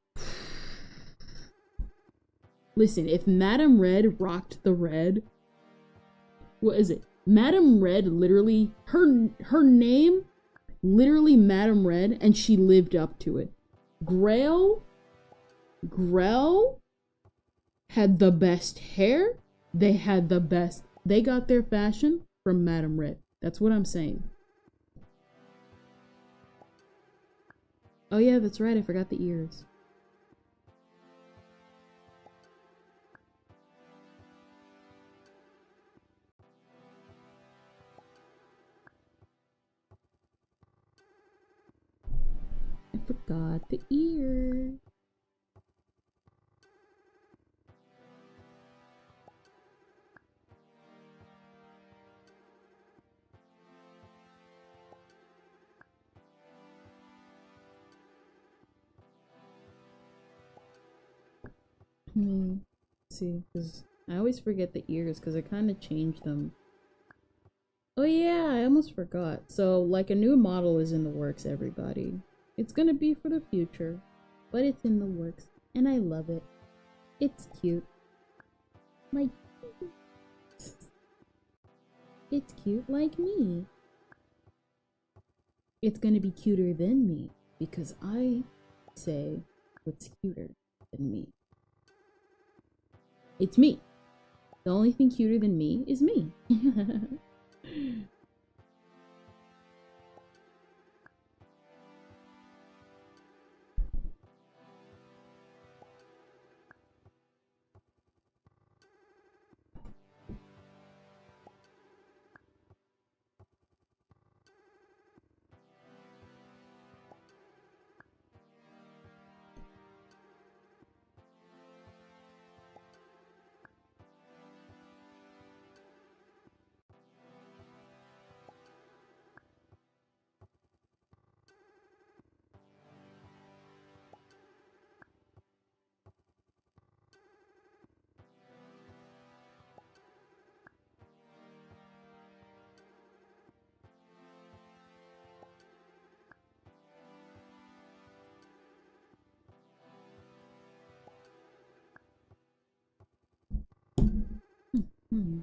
Speaker 1: listen, if Madame Red rocked the red, what is it? Madame Red literally, her name, literally Madame Red, and she lived up to it. Grail had the best hair. They got their fashion from Madame Red. That's what I'm saying. Oh yeah, that's right, I forgot the ears. I forgot the ears. Let me see, because I always forget the ears because I kind of changed them. Oh yeah, I almost forgot. So, like, a new model is in the works, everybody. It's gonna be for the future, but it's in the works, and I love it. It's cute. It's cute like me. It's gonna be cuter than me, because I say what's cuter than me. It's me. The only thing cuter than me is me. Hmm.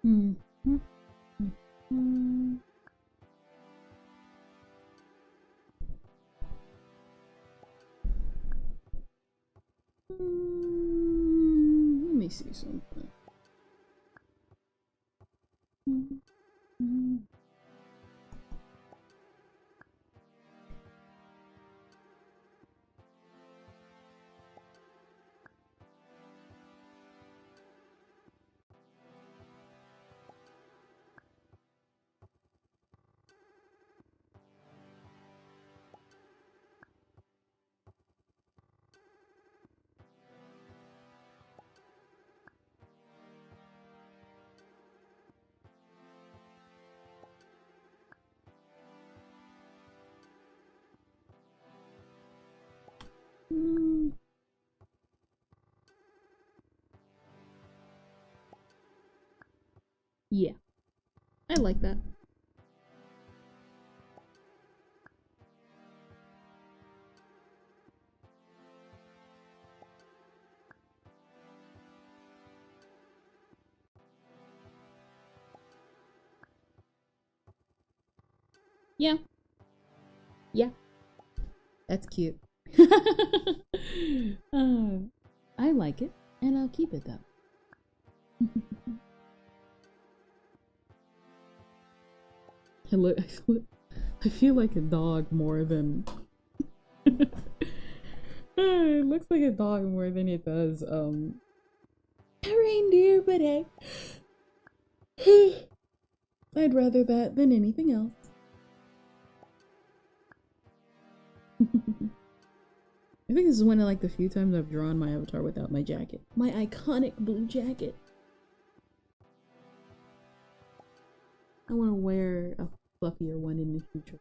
Speaker 1: Hmm. Hmm. Hmm. Let me see something. Hmm. Hmm. Yeah, I like that. Yeah. Yeah. That's cute. I like it, and I'll keep it though. I feel like a dog more than. It looks like a dog more than it does a reindeer, but I'd rather that than anything else. I think this is one of like the few times I've drawn my avatar without my jacket. My iconic blue jacket. I want to wear a fluffier one in the future.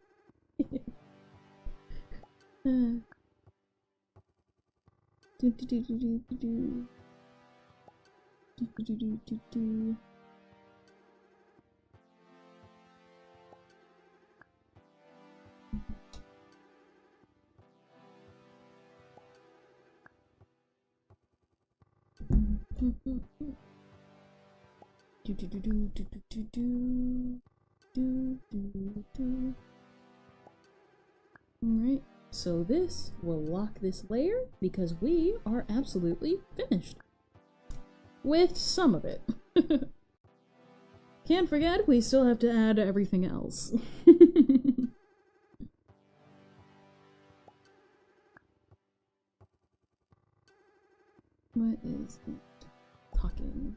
Speaker 1: Alright, so this will lock this layer because we are absolutely finished. With some of it. Can't forget, we still have to add everything else. What is it? Talking.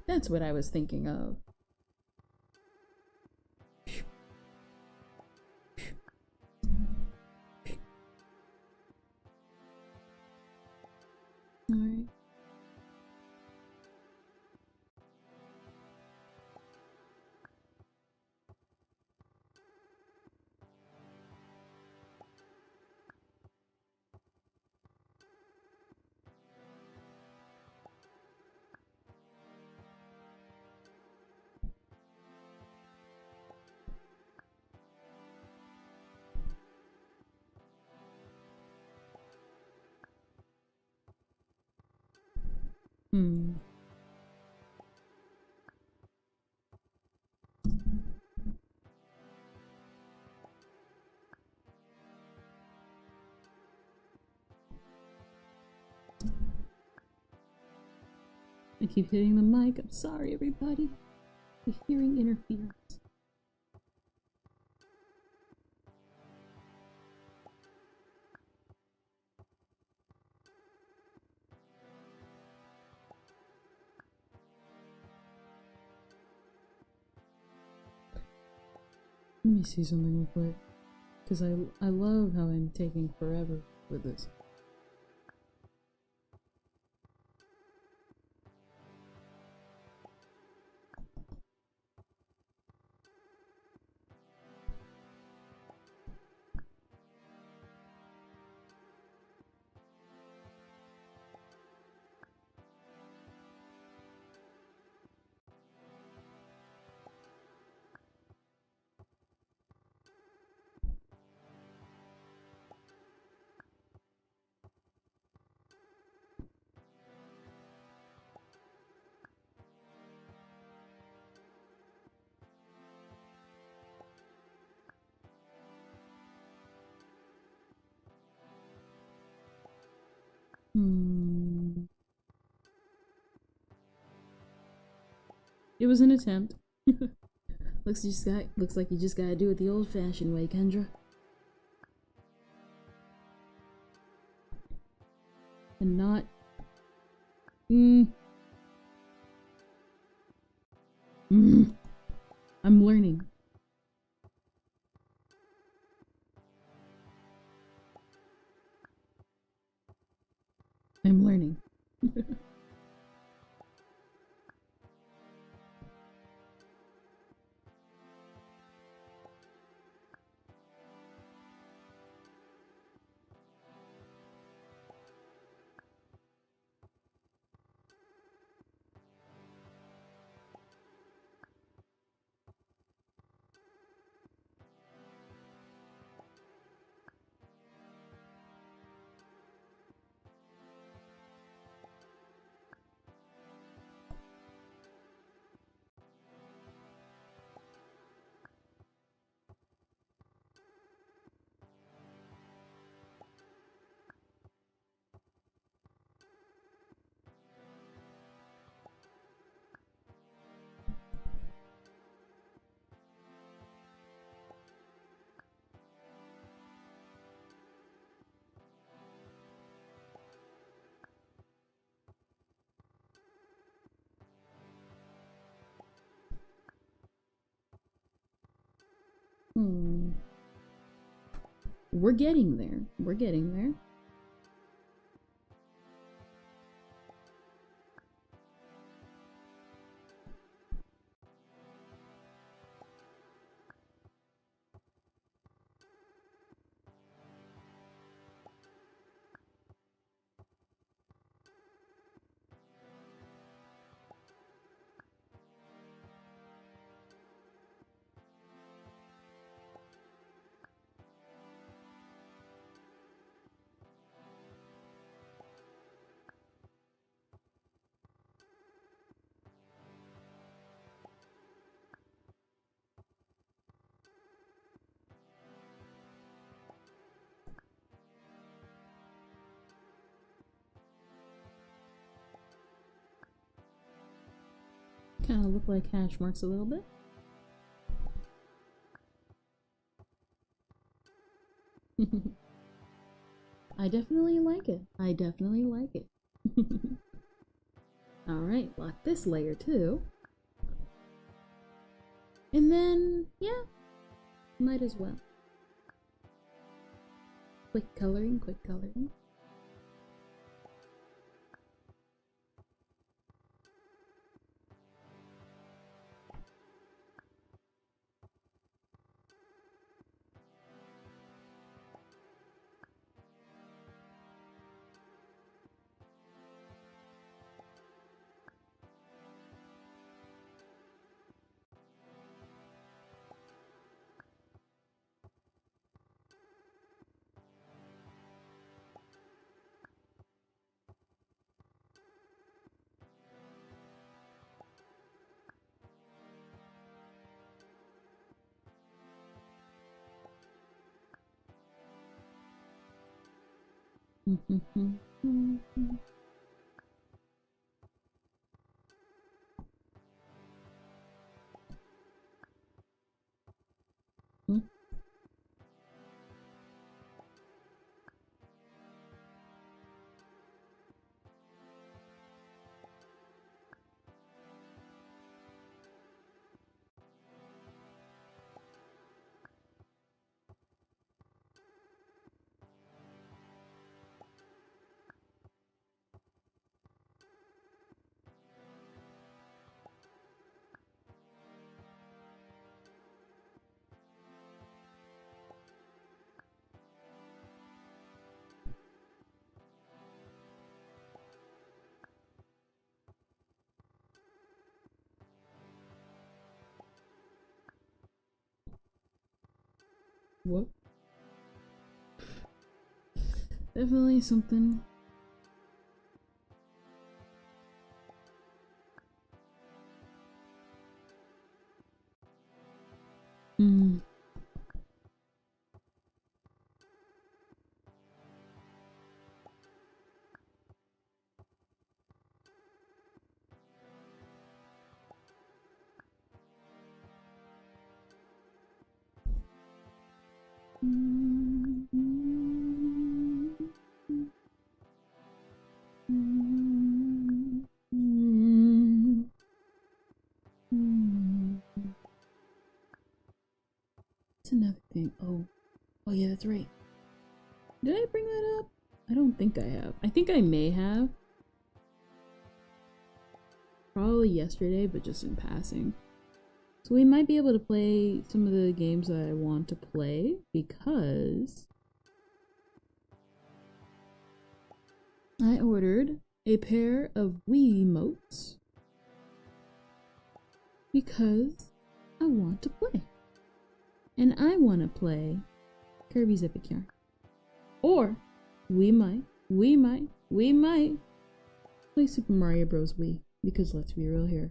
Speaker 1: That's what I was thinking of. Alright. I keep hitting the mic. I'm sorry, everybody. The hearing interference. Let me see something real quick. Because I love how I'm taking forever with this. It was an attempt. Looks like you just gotta do it the old-fashioned way, Kendra. And not... I'm learning. I'm learning. we're getting there. We're getting there. Kind of look like hash marks a little bit. I definitely like it. I definitely like it. Alright, lock this layer too. And then, yeah, might as well. Quick coloring, quick coloring. What? Definitely something. That's another thing. Oh yeah, that's right. Did I bring that up? I don't think I have. I think I may have. Probably yesterday, but just in passing. So we might be able to play some of the games that I want to play because I ordered a pair of Wii emotes because I want to play. And I want to play Kirby's Epic Yarn. Or we might play Super Mario Bros. Wii. Because let's be real here.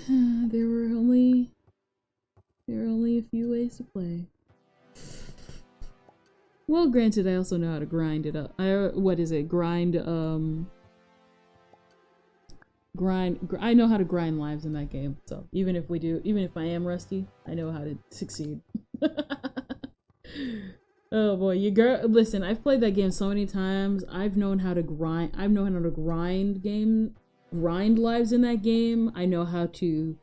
Speaker 1: There were only a few ways to play. Well, granted, I also know how to grind it up. Grind, I know how to grind lives in that game. So even if I am rusty, I know how to succeed. Oh boy, listen, I've played that game so many times. I've known how to grind lives in that game. I know how to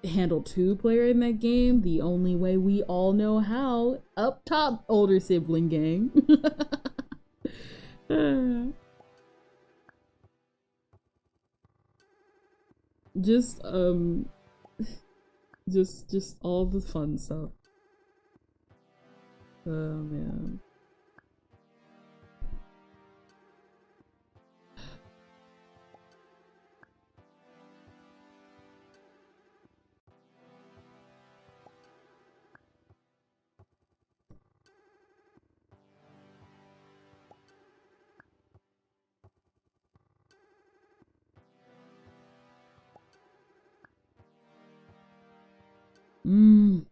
Speaker 1: handle 2-player in that game the only way we all know how. Up top, older sibling gang. Just just all the fun stuff. Oh man. Mm.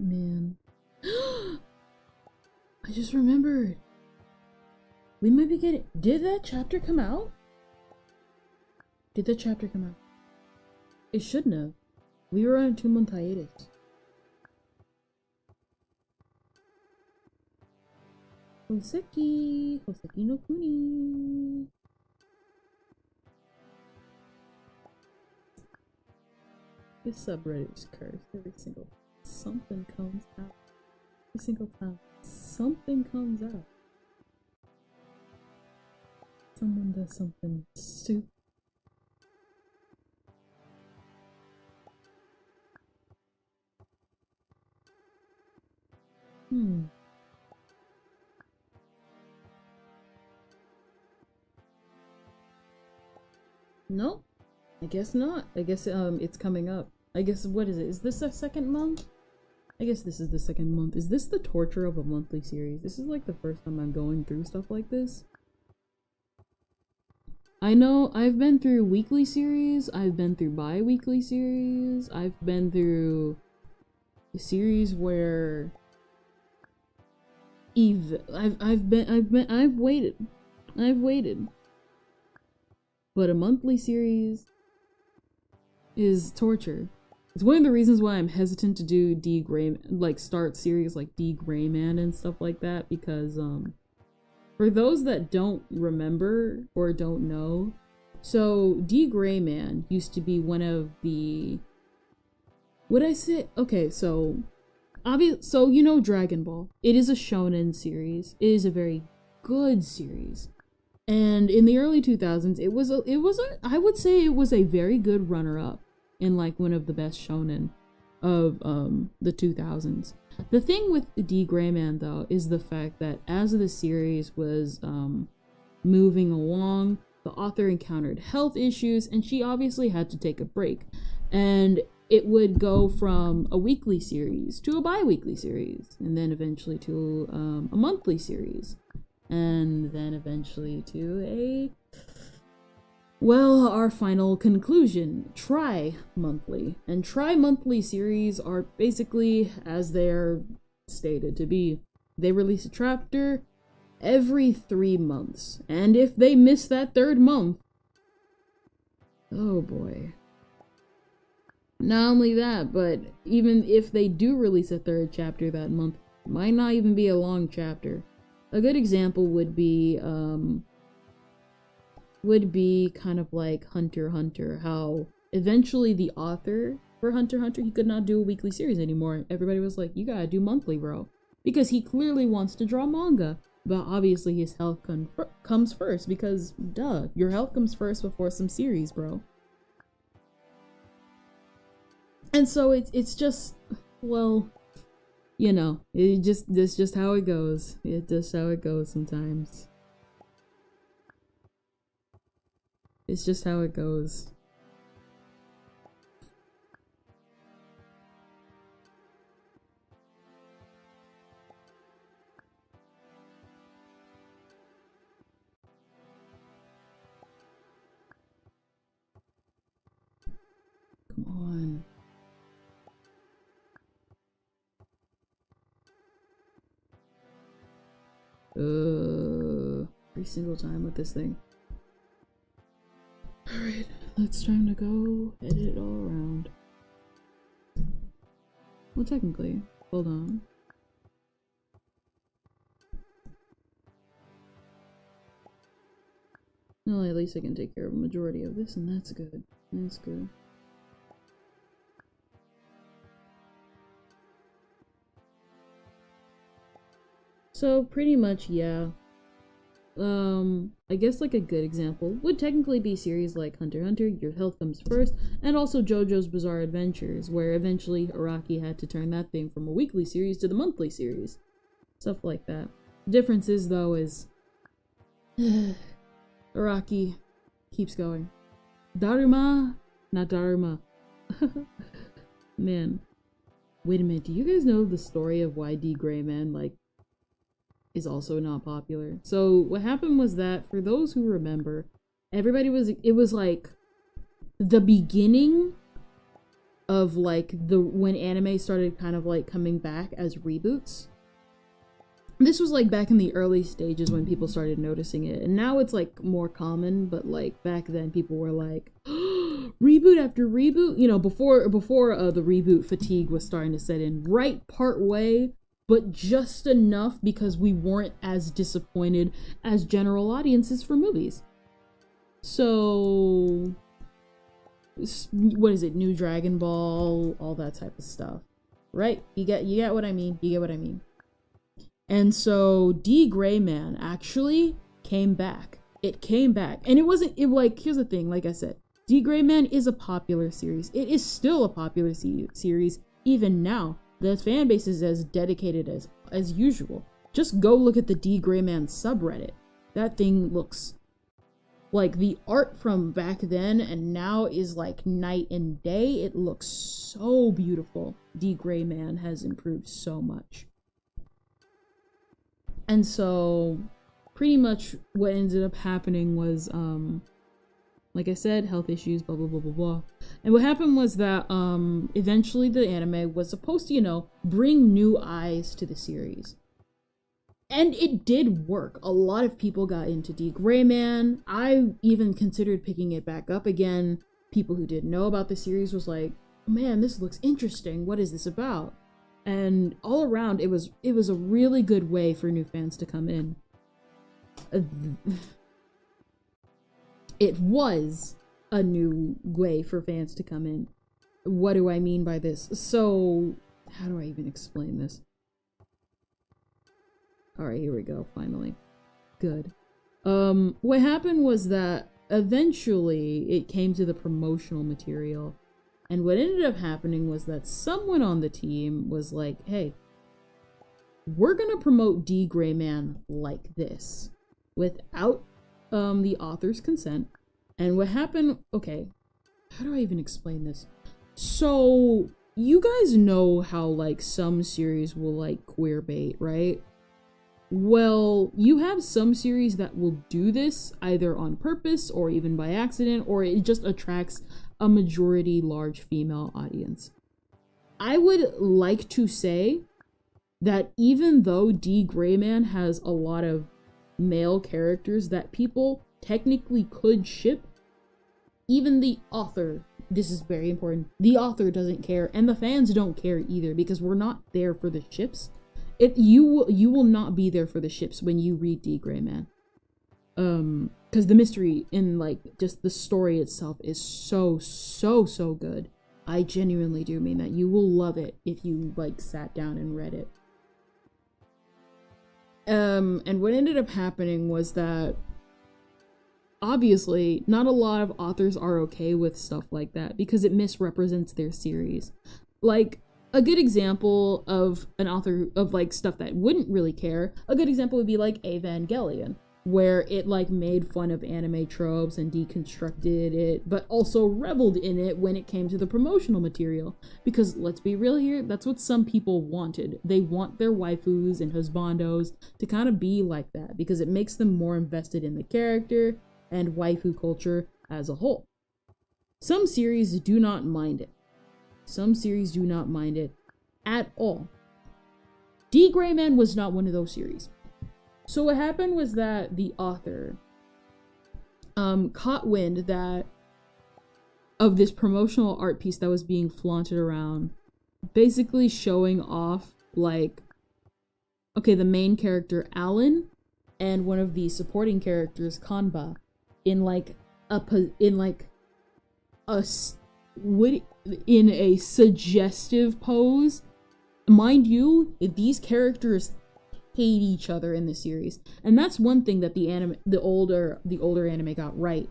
Speaker 1: Man. I just remembered. We might be getting... Did that chapter come out? Did that chapter come out? It shouldn't have. We were on a 2-month hiatus. Hoseki no Kuni. This subreddit is cursed every single something comes out. Every single time something comes out. Someone does something stupid. No, I guess not. I guess it's coming up. I guess, what is it? Is this a second month? I guess this is the second month. Is this the torture of a monthly series? This is like the first time I'm going through stuff like this. I know I've been through weekly series, I've been through bi-weekly series, I've been through a series where I've waited. But a monthly series is torture. It's one of the reasons why I'm hesitant to do D Gray, like start series like D Gray Man and stuff like that, because for those that don't remember or don't know, so D Gray Man used to be one of the, would I say, okay, so so you know Dragon Ball. It is a shonen series. It is a very good series. And in the early 2000s, it was I would say it was a very good runner-up in like one of the best shonen of the 2000s. The thing with D Gray Man though is the fact that as the series was moving along, the author encountered health issues and she obviously had to take a break. And it would go from a weekly series to a bi-weekly series, and then eventually to a monthly series. And then eventually to our final conclusion, tri-monthly. And tri-monthly series are basically as they're stated to be. They release a chapter every 3 months. And if they miss that 3rd month, oh boy. Not only that, but even if they do release a 3rd chapter that month, it might not even be a long chapter. A good example would be kind of like Hunter x Hunter, how eventually the author for Hunter x Hunter, he could not do a weekly series anymore. Everybody was like, you gotta do monthly, bro. Because he clearly wants to draw manga. But obviously his health comes first, because duh, your health comes first before some series, bro. And so it's just, well, you know, that's just how it goes. It's just how it goes sometimes. It's just how it goes. on. Every single time with this thing. Alright, it's time to go edit all around. Well, technically, hold on. Well, at least I can take care of a majority of this, and that's good. That's good. So, pretty much, yeah. I guess like a good example would technically be series like Hunter x Hunter, Your Health Comes First, and also JoJo's Bizarre Adventures, where eventually Araki had to turn that thing from a weekly series to the monthly series. Stuff like that. The difference is, though, is Araki keeps going. Daruma, not Daruma. Man. Wait a minute, do you guys know the story of why D. Gray Man, like, is also not popular? So what happened was that, for those who remember, it was like the beginning of like when anime started kind of like coming back as reboots. This was like back in the early stages when people started noticing it, and now it's like more common, but like back then people were like, reboot after reboot, you know, before the reboot fatigue was starting to set in, right part way, but just enough because we weren't as disappointed as general audiences for movies. So, what is it? New Dragon Ball, all that type of stuff, right? You get what I mean. You get what I mean. And so D. Gray Man actually came back. It came back, and here's the thing. Like I said, D. Gray Man is a popular series. It is still a popular series even now. The fan base is as dedicated as usual. Just go look at the D. Gray Man subreddit. That thing looks like the art from back then and now is like night and day. It looks so beautiful. D. Gray Man has improved so much. And so pretty much what ended up happening was, like I said, health issues, blah, blah, blah, blah, blah. And what happened was that, eventually the anime was supposed to, you know, bring new eyes to the series. And it did work. A lot of people got into D. Gray Man. I even considered picking it back up again. People who didn't know about the series was like, man, this looks interesting. What is this about? And all around, it was a really good way for new fans to come in. It was a new way for fans to come in. What do I mean by this? So, how do I even explain this? Alright, here we go, finally. Good. What happened was that eventually it came to the promotional material. And what ended up happening was that someone on the team was like, hey, we're gonna promote D. Gray Man like this, without the author's consent. And what happened, okay, how do I even explain this? So, you guys know how, like, some series will, like, queer bait, right? Well, you have some series that will do this either on purpose or even by accident, or it just attracts a majority large female audience. I would like to say that even though D. Gray Man has a lot of male characters that people technically could ship, even the author, this is very important, the author doesn't care, and the fans don't care either, because we're not there for the ships. You will not be there for the ships when you read D. Gray Man. Because the mystery in, like, just the story itself is so good. I genuinely do mean that. You will love it if you, like, sat down and read it. And what ended up happening was that, obviously, not a lot of authors are okay with stuff like that, because it misrepresents their series. Like, a good example of an author of, like, stuff that wouldn't really care, a good example would be, like, Evangelion, where it, like, made fun of anime tropes and deconstructed it, but also reveled in it when it came to the promotional material. Because, let's be real here, that's what some people wanted. They want their waifus and husbandos to kind of be like that, because it makes them more invested in the character and waifu culture as a whole. Some series do not mind it. Some series do not mind it at all. D. Gray Man was not one of those series. So what happened was that the author caught wind that of this promotional art piece that was being flaunted around, basically showing off, like, okay, the main character Alan and one of the supporting characters Kanba in a suggestive pose. Mind you, these characters hate each other in the series, and that's one thing that the older anime got right.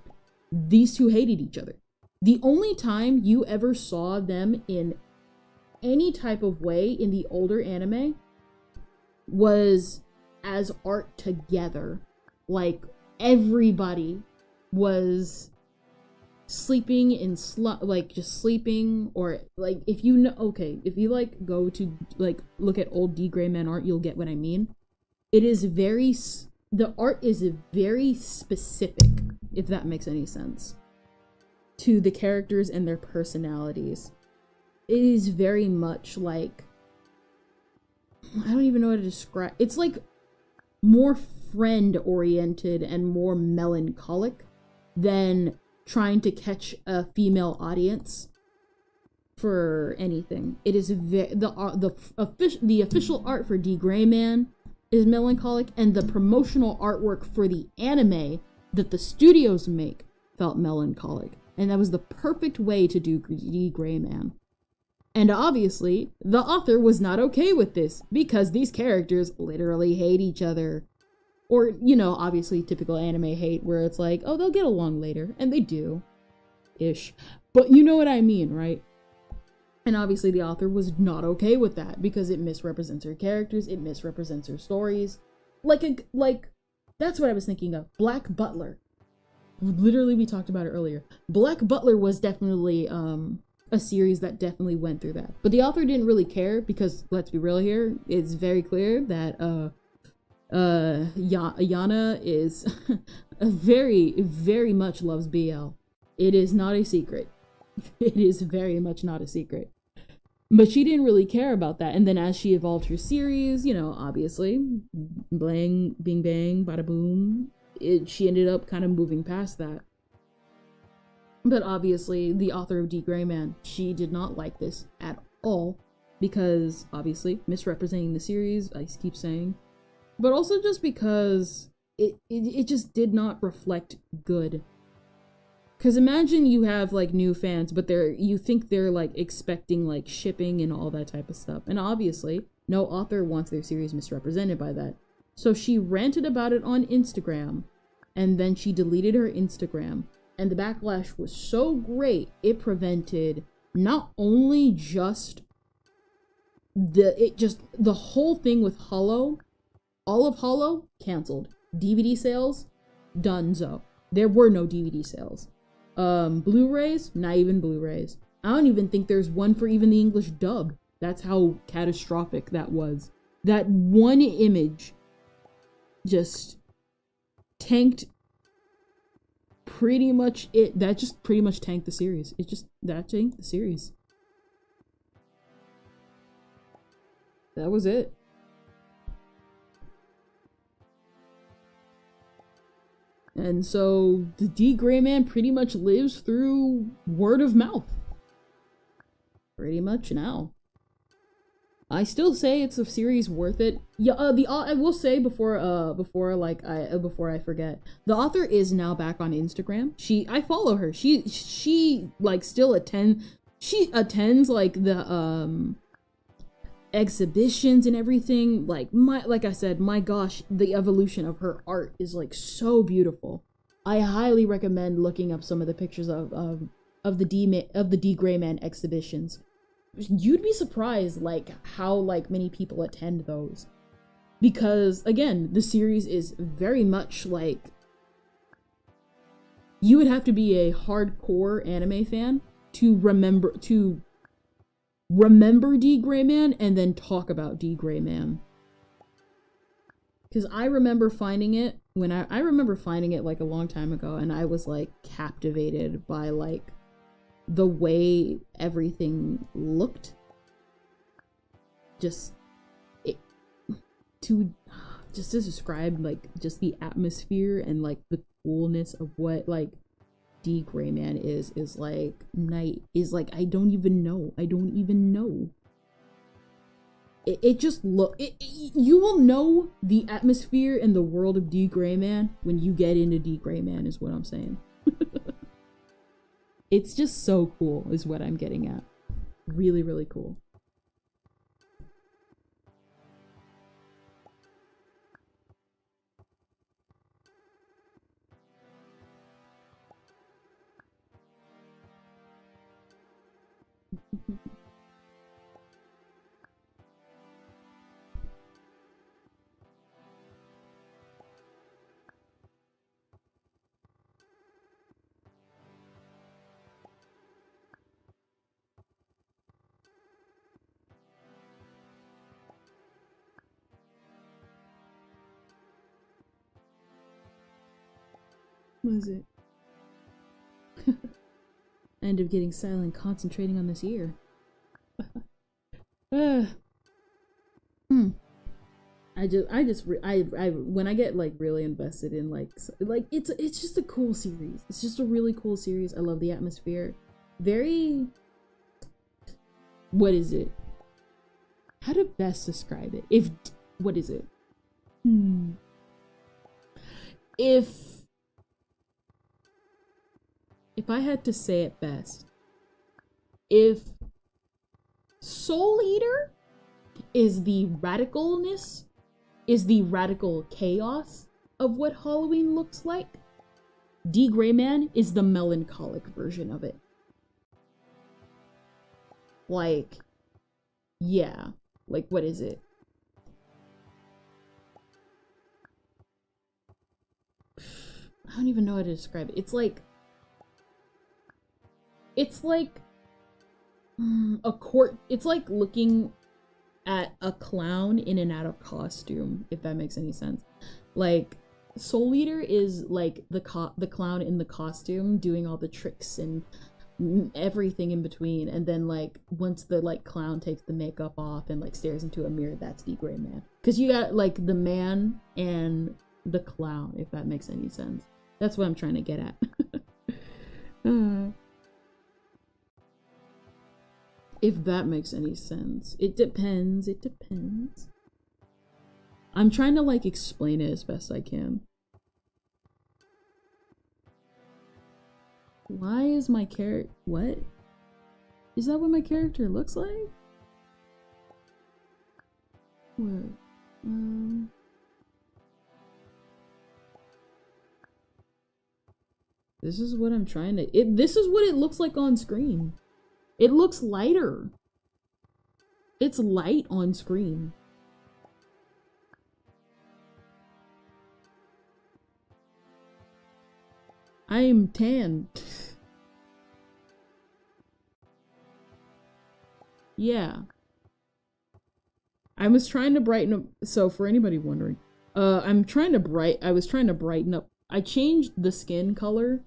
Speaker 1: These two hated each other. The only time you ever saw them in any type of way in the older anime was as art together. Like, everybody was sleeping in just sleeping, or like, if you know, okay, if you like go to like look at old D. Gray Man art, you'll get what I mean. It is the art is very specific, if that makes any sense, to the characters and their personalities. It is very much like, I don't even know how to describe. It's like more friend oriented and more melancholic than trying to catch a female audience for anything. It is the official art for D. Gray Man is melancholic, and the promotional artwork for the anime that the studios make felt melancholic, and that was the perfect way to do D. Gray Man. And obviously, the author was not okay with this, because these characters literally hate each other. Or, you know, obviously typical anime hate, where it's like, oh, they'll get along later. And they do. Ish. But you know what I mean, right? And obviously the author was not okay with that, because it misrepresents her characters, it misrepresents her stories. Like, that's what I was thinking of. Black Butler. Literally, we talked about it earlier. Black Butler was definitely, a series that definitely went through that. But the author didn't really care, because, let's be real here, it's very clear that, Yana is very, very much loves BL. It is not a secret. It is very much not a secret. But she didn't really care about that. And then as she evolved her series, you know, obviously, blang, bing bang, bada boom, she ended up kind of moving past that. But obviously, the author of D. Gray Man, she did not like this at all, because, obviously, misrepresenting the series, I keep saying, but also just because it just did not reflect good. Because imagine you have, like, new fans, but you think they're, like, expecting, like, shipping and all that type of stuff. And obviously, no author wants their series misrepresented by that. So she ranted about it on Instagram, and then she deleted her Instagram. And the backlash was so great, it prevented not only just the whole thing with Hollow, all of Hollow, canceled. DVD sales, donezo. There were no DVD sales. Blu-rays, not even Blu-rays. I don't even think there's one for even the English dub. That's how catastrophic that was. That one image just tanked pretty much it. That just pretty much tanked the series. That tanked the series. That was it. And so the D. Gray Man pretty much lives through word of mouth. Pretty much now. I still say it's a series worth it. Yeah, I will say before I forget, the author is now back on Instagram. I follow her. She like still attends like the exhibitions and everything. Like I said, my gosh, the evolution of her art is like so beautiful. I highly recommend looking up some of the pictures of the D. Gray Man exhibitions. You'd be surprised like how like many people attend those, because again, the series is very much like, you would have to be a hardcore anime fan to remember D. Gray Man and then talk about D. Gray Man. Because I remember finding it like a long time ago, and I was like captivated by like the way everything looked, just it, to just to describe like just the atmosphere and like the coolness of what like D Gray Man is like night is like I don't even know. It just look you will know the atmosphere and the world of D Gray Man when you get into D Gray Man is what I'm saying. It's just so cool is what I'm getting at. Really, really cool. What is it? I end up getting silent, concentrating on this ear. I when I get like really invested in like it's just a cool series. It's just a really cool series. I love the atmosphere. Very, what is it? How to best describe it? What is it? If I had to say it best, if Soul Eater is the radicalness, is the radical chaos of what Halloween looks like, D Gray Man is the melancholic version of it. Like, yeah. Like, what is it? I don't even know how to describe it. It's like a court. It's like looking at a clown in and out of costume, if that makes any sense. Like, Soul Eater is like the clown in the costume doing all the tricks and everything in between, and then like once the like clown takes the makeup off and like stares into a mirror, that's D Gray Man. Because you got like the man and the clown, if that makes any sense. That's what I'm trying to get at. If that makes any sense. It depends. I'm trying to like explain it as best I can. Why is my character... What? Is that what my character looks like? Where? This is what I'm trying to... This is what it looks like on screen. It looks lighter. It's light on screen. I am tan. Yeah. I was trying to brighten up. So for anybody wondering, I was trying to brighten up. I changed the skin color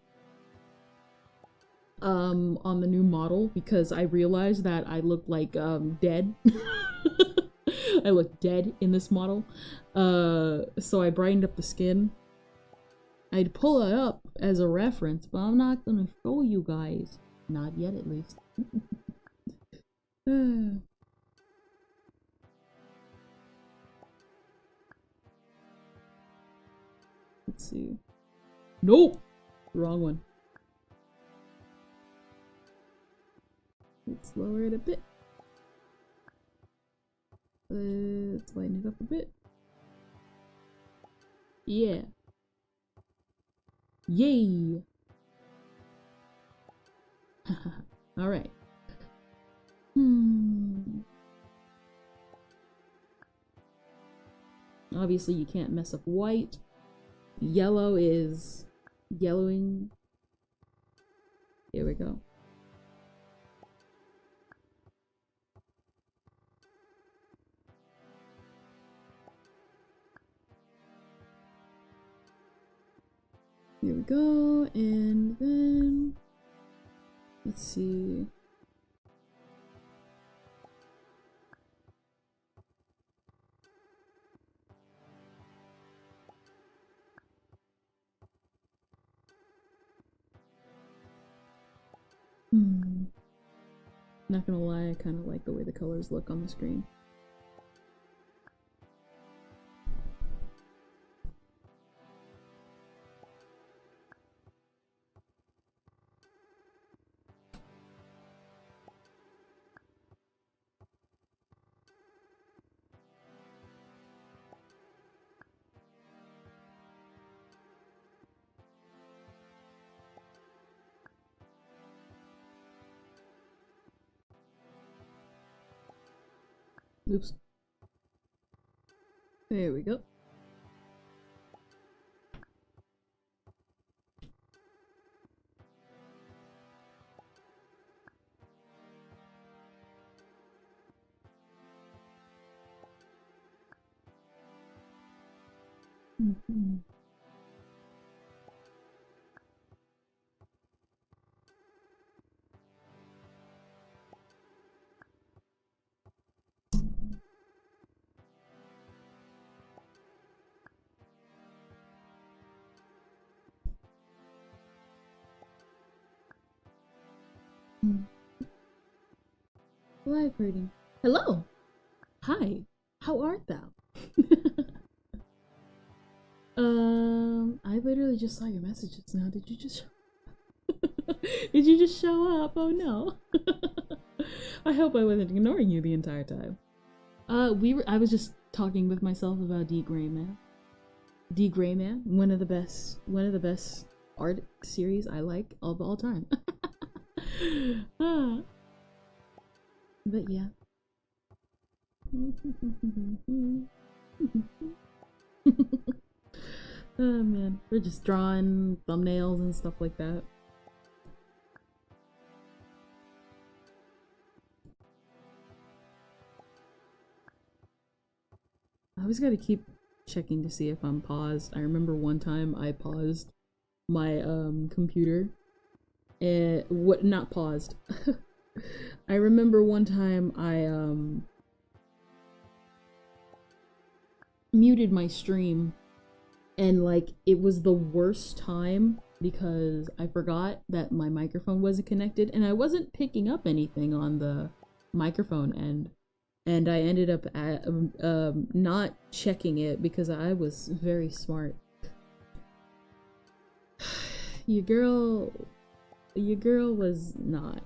Speaker 1: on the new model because I realized that I look like dead. I look dead in this model. So I brightened up the skin. I'd pull it up as a reference, but I'm not gonna show you guys. Not yet, at least. Let's see. Nope! Wrong one. Let's lower it a bit. Let's lighten it up a bit. Yeah. Yay! Alright. Obviously you can't mess up white. Yellow is yellowing. Here we go. Here we go, and then Let's see. Not gonna lie, I kind of like the way the colors look on the screen. Oops. There we go. Live reading. Hello. Hi. How art thou? I literally just saw your messages now. Did you just Did you just show up? Oh no. I hope I wasn't ignoring you the entire time. I was just talking with myself about D. Gray Man. D. Gray Man, one of the best art series I like of all time. But yeah. Oh man, we're just drawing thumbnails and stuff like that. I always gotta keep checking to see if I'm paused. I remember one time I paused my computer. Not paused. I remember one time I muted my stream, and like it was the worst time because I forgot that my microphone wasn't connected and I wasn't picking up anything on the microphone end, and I ended up not checking it because I was very smart. Your girl was not.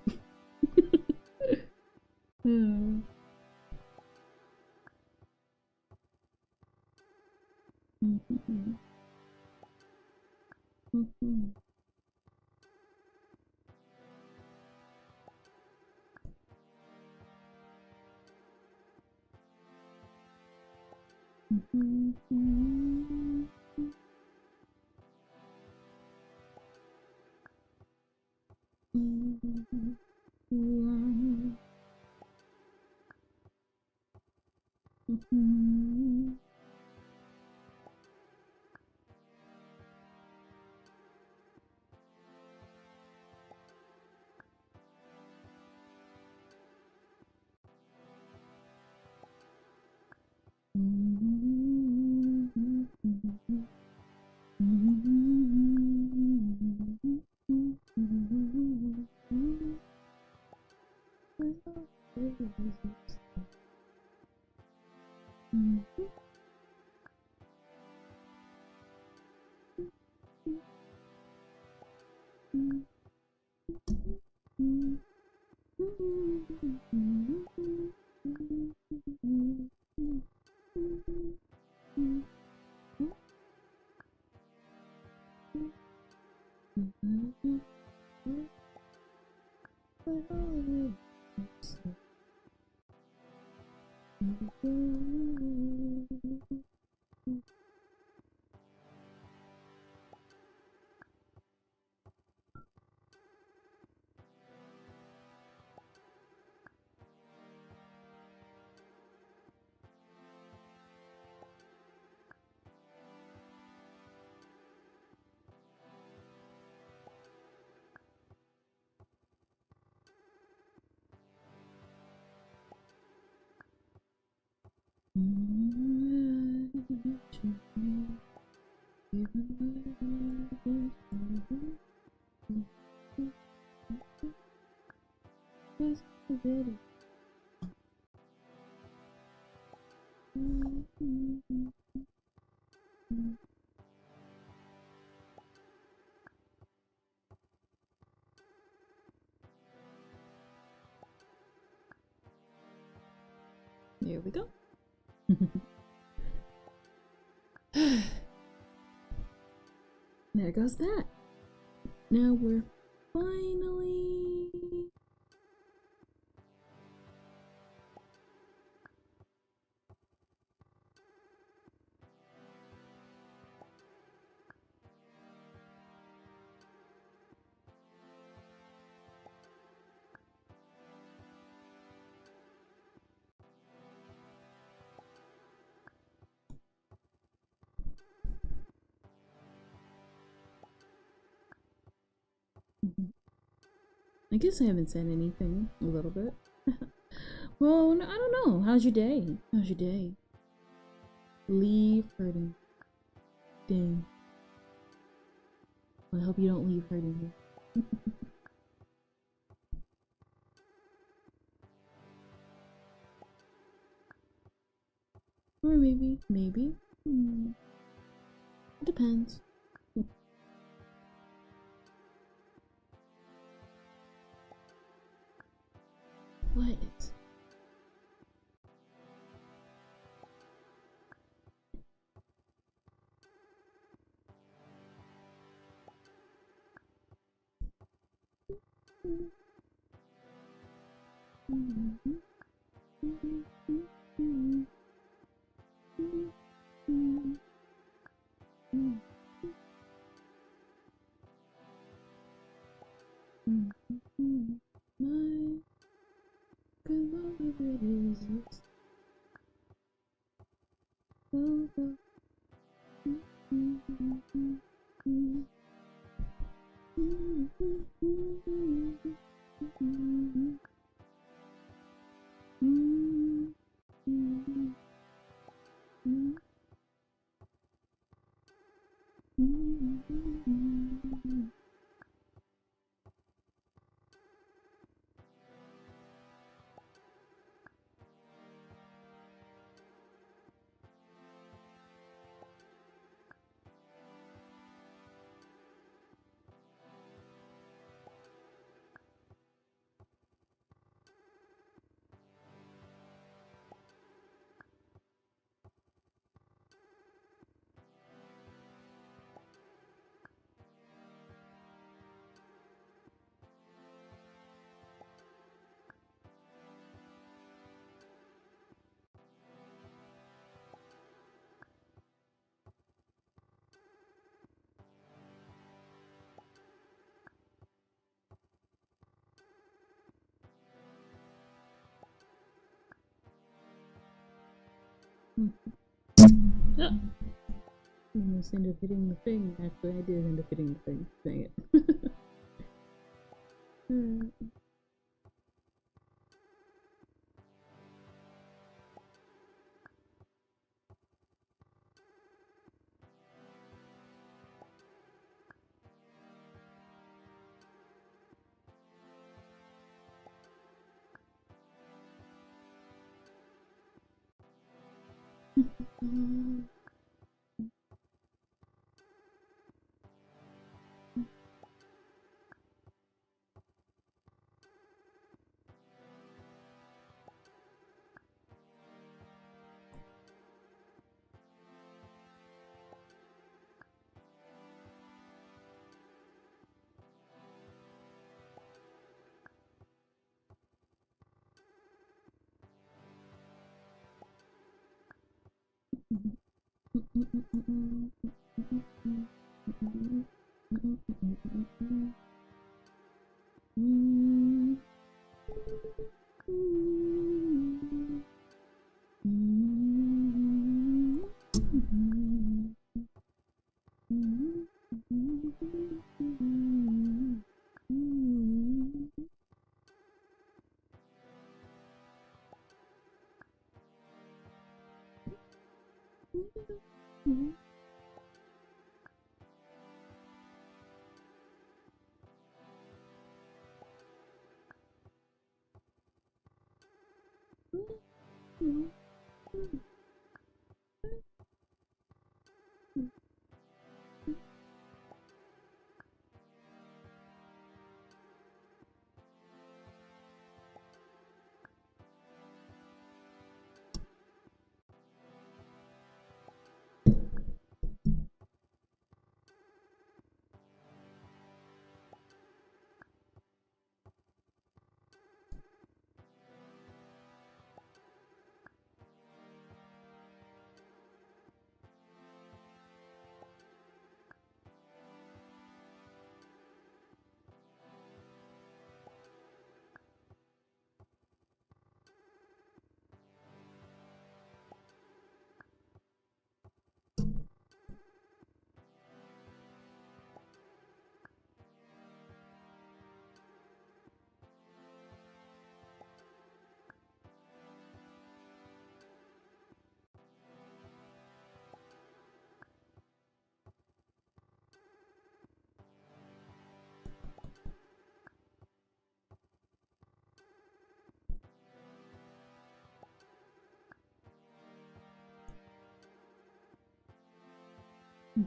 Speaker 1: There we go. There goes that. Now we're finally... I guess I haven't said anything. A little bit. Well, I don't know. How's your day? How's your day? Leave hurting. Dang. I hope you don't leave hurting me. Or maybe. It depends. What? Ah. I almost ended up hitting the thing. Actually, I did end up hitting the thing. Dang it. All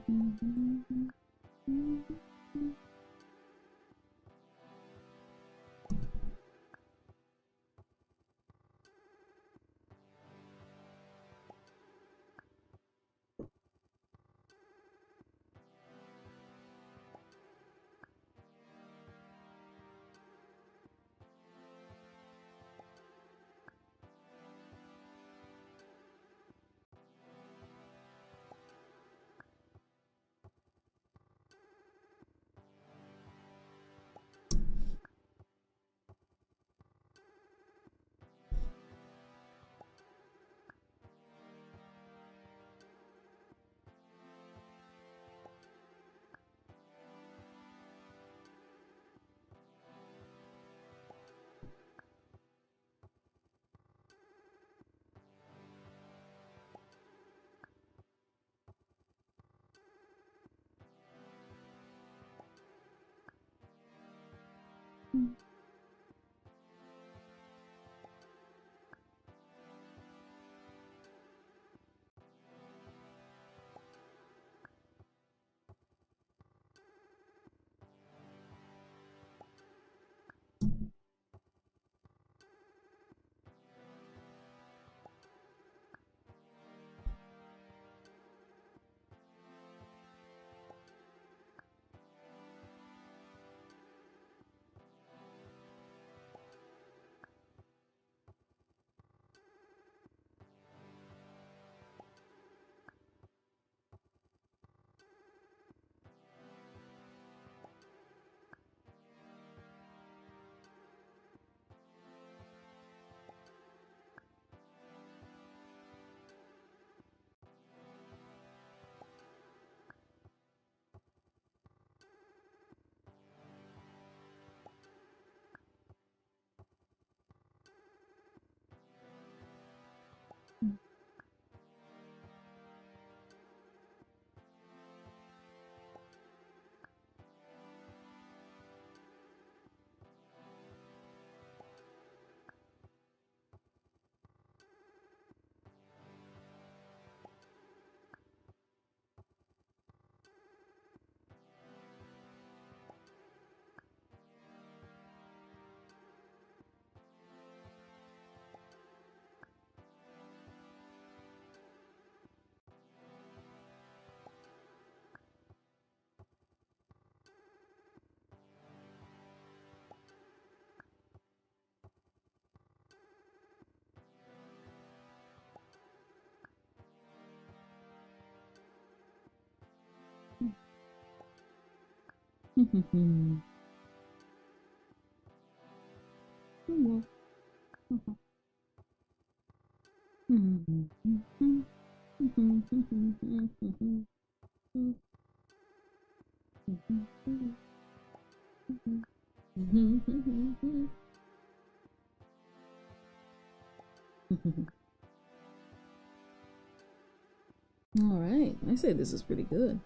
Speaker 1: right, I say this is pretty good.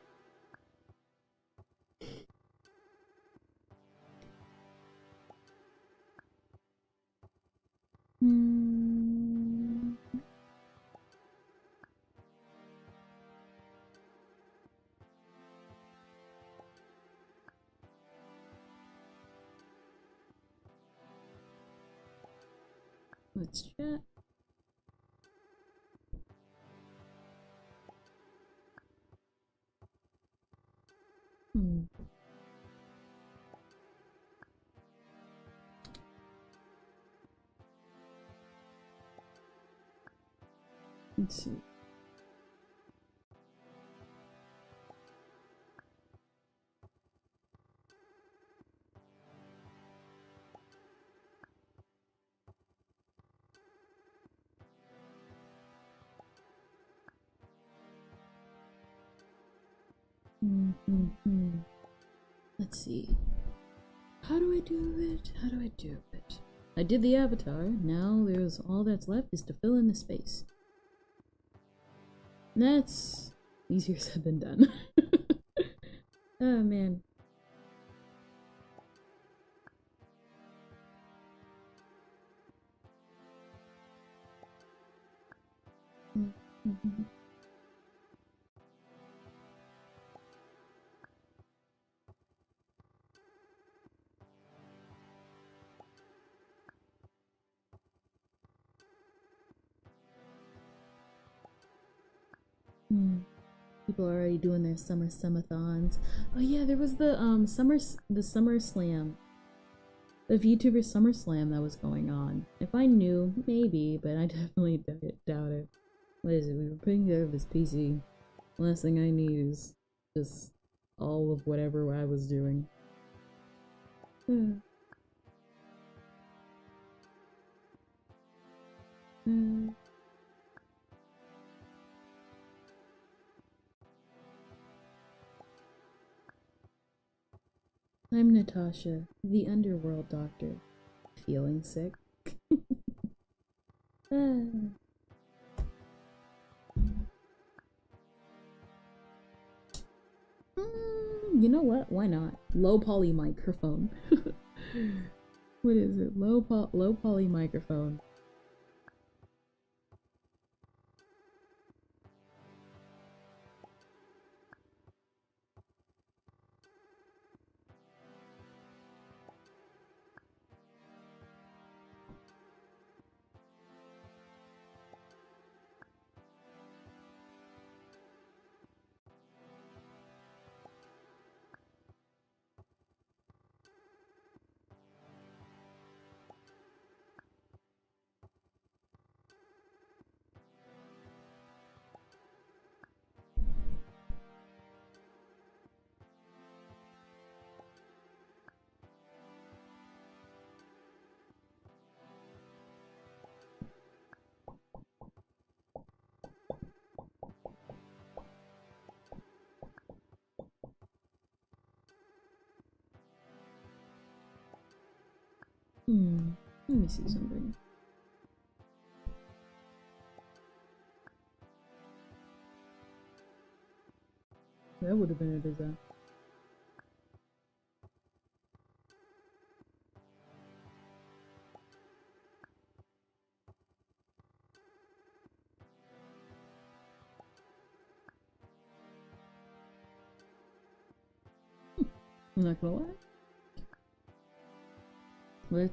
Speaker 1: Let's chat. Let's see. Let's see. How do I do it? How do I do it? I did the avatar. Now there's all that's left is to fill in the space. That's easier said than done. Oh man. People are already doing their summer-thons. Oh yeah, there was the summer slam. The VTuber Summer Slam that was going on. If I knew, maybe, but I definitely doubt it. What is it? We were putting together this PC. Last thing I need is just all of whatever I was doing. I'm Natasha, the underworld doctor. Feeling sick? You know what? Why not? Low poly microphone. What is it? Low poly microphone. Let me see something. That would have been a disaster. I'm not gonna lie. What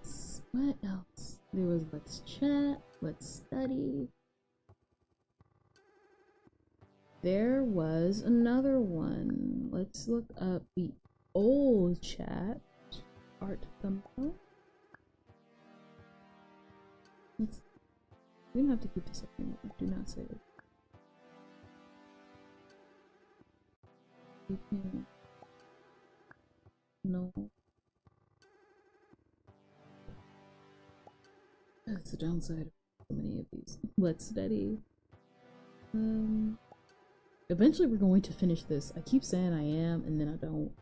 Speaker 1: else? There was let's chat, let's study. There was another one. Let's look up the old chat. Art thumbnail. We don't have to keep this up anymore. Do not save it. You can. No. That's the downside of so many of these. Let's study. Eventually we're going to finish this. I keep saying I am, and then I don't.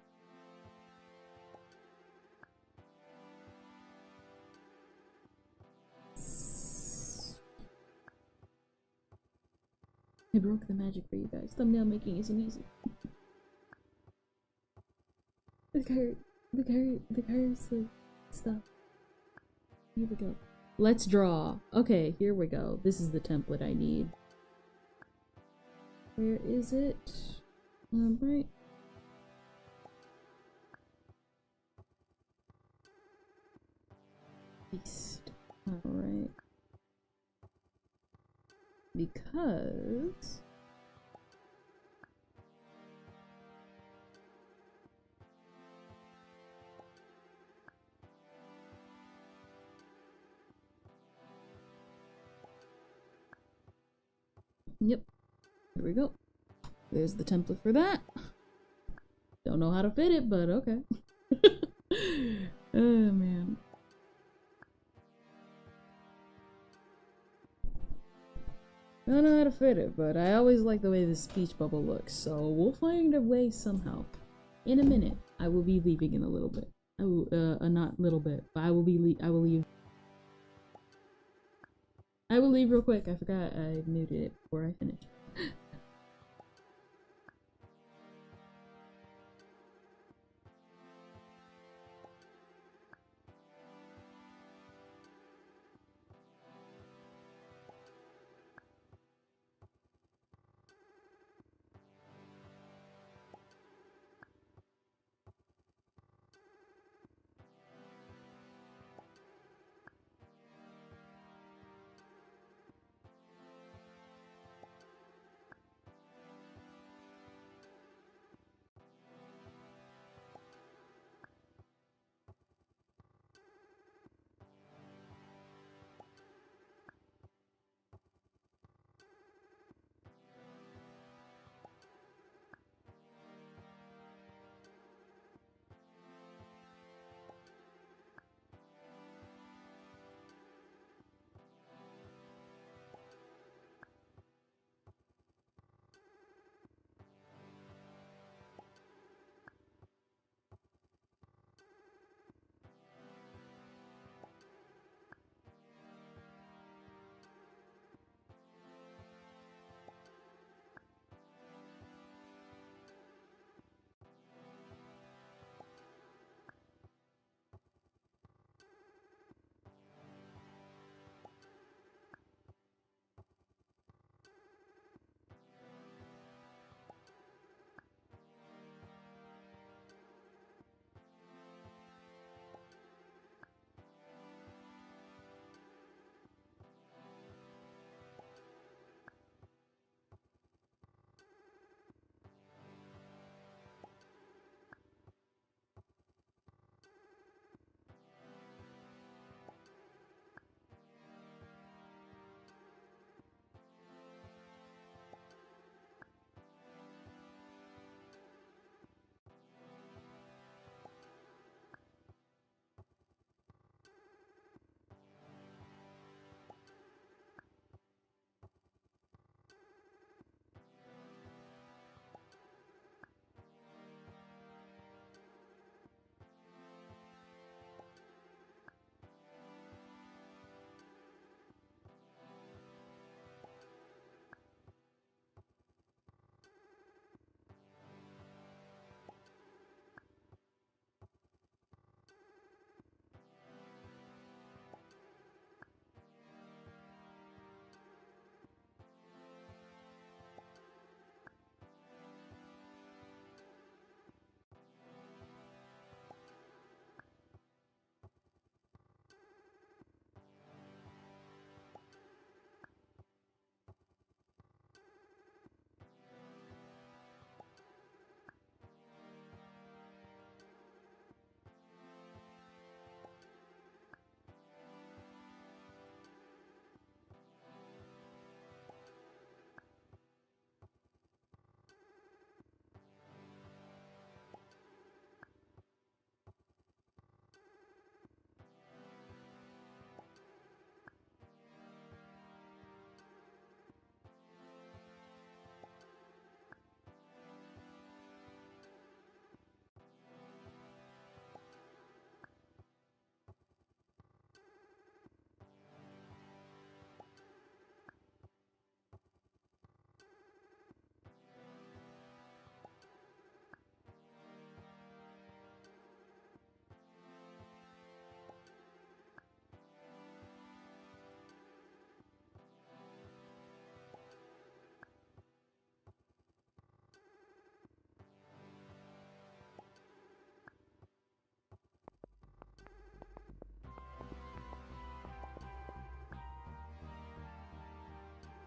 Speaker 1: I broke the magic for you guys. Thumbnail making isn't easy. The curse, stuff. Here we go. Let's draw. Okay, here we go. This is the template I need. Where is it? Right. Paste. Alright. Because yep. Here we go. There's the template for that. Don't know how to fit it, but okay. Oh man. I don't know how to fit it, but I always like the way this speech bubble looks, so we'll find a way somehow. In a minute, I will be leaving in a little bit. I will, not little bit, but I will leave. I will leave real quick. I forgot I muted it before I finished.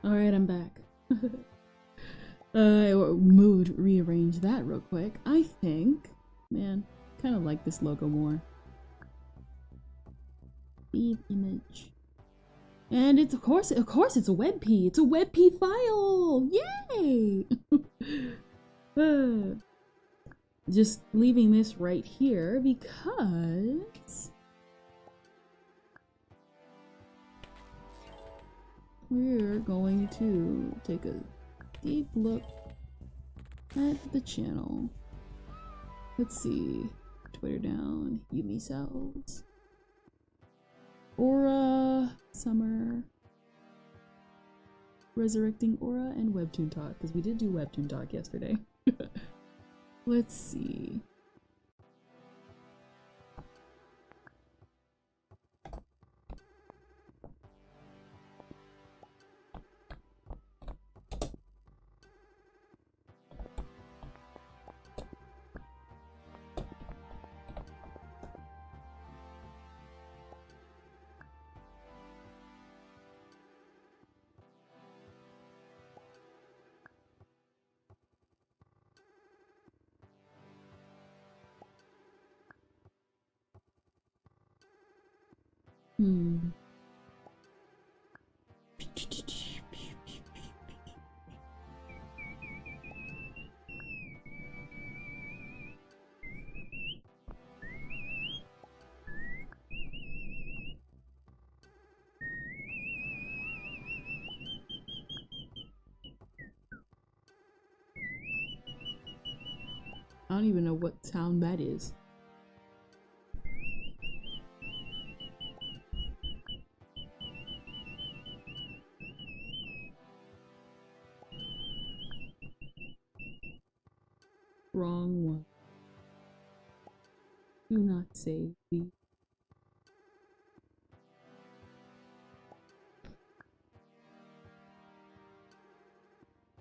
Speaker 1: Alright, I'm back. Mood rearrange that real quick. I think, man, kind of like this logo more. Feed image. And it's of course it's a WebP. It's a WebP file. Yay! Just leaving this right here because we're going to take a deep look at the channel. Let's see. Twitter down. Yumi cells. Aura. Summer. Resurrecting Aura and Webtoon Talk. Because we did do Webtoon Talk yesterday. Let's see. I don't even know what sound that is. Wrong one. Do not save the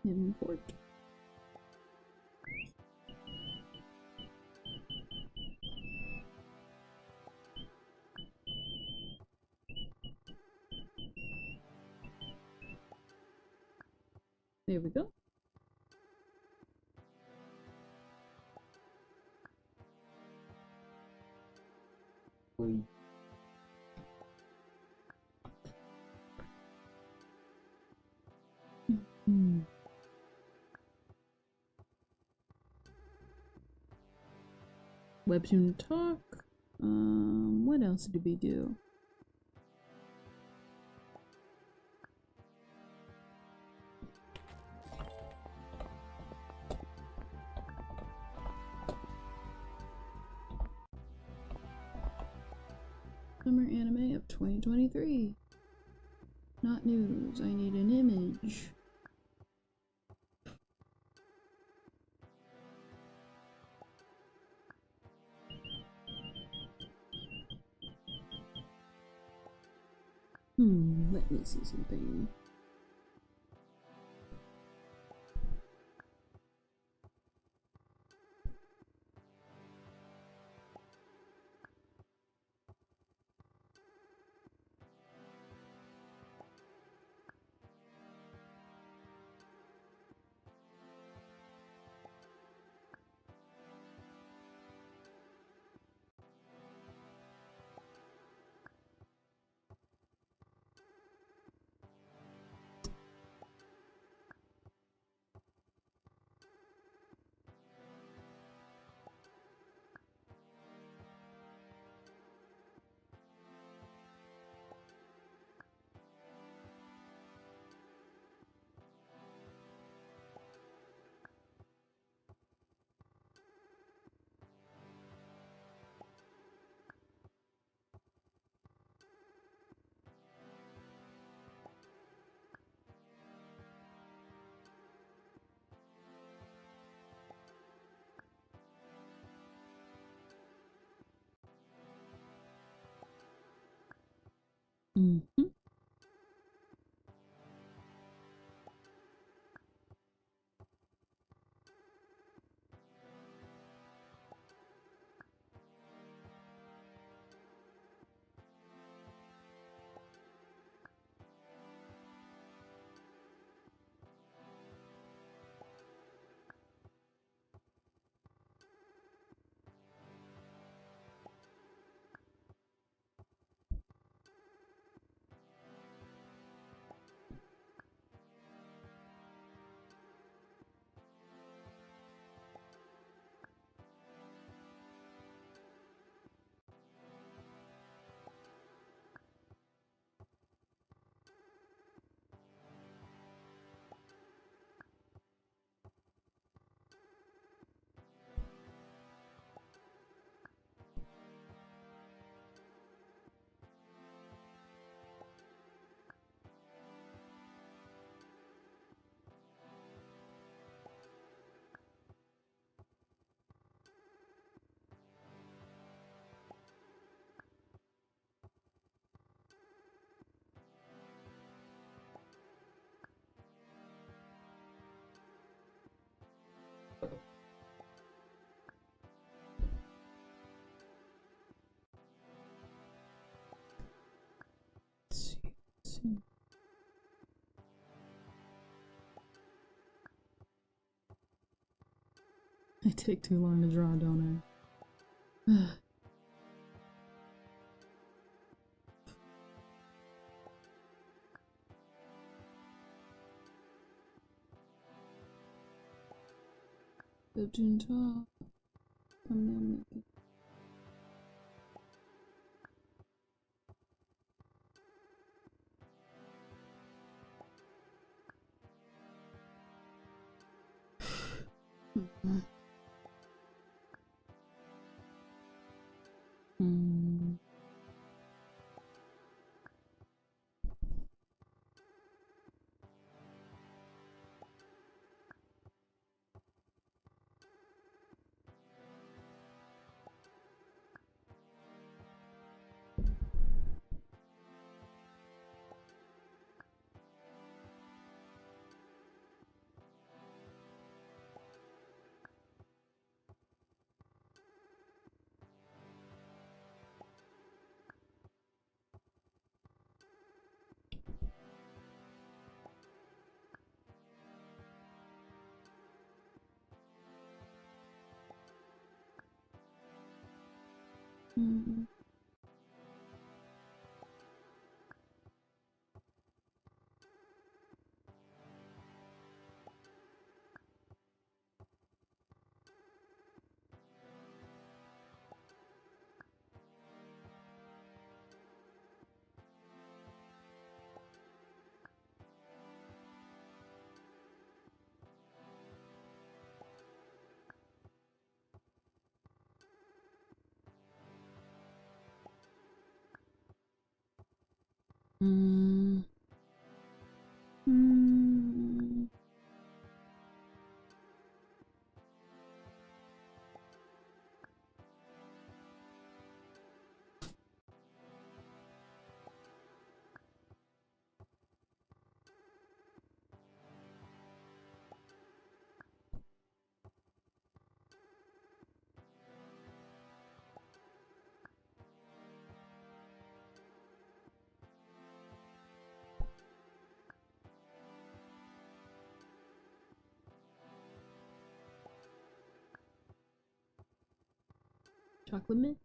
Speaker 1: import. There we go. Webtoon Talk. What else did we do? Summer anime of 2023. Not news. I need an image. Let me see something. too. I take too long to draw, don't I? 15 top. Thumbnail maker. Chocolate mint?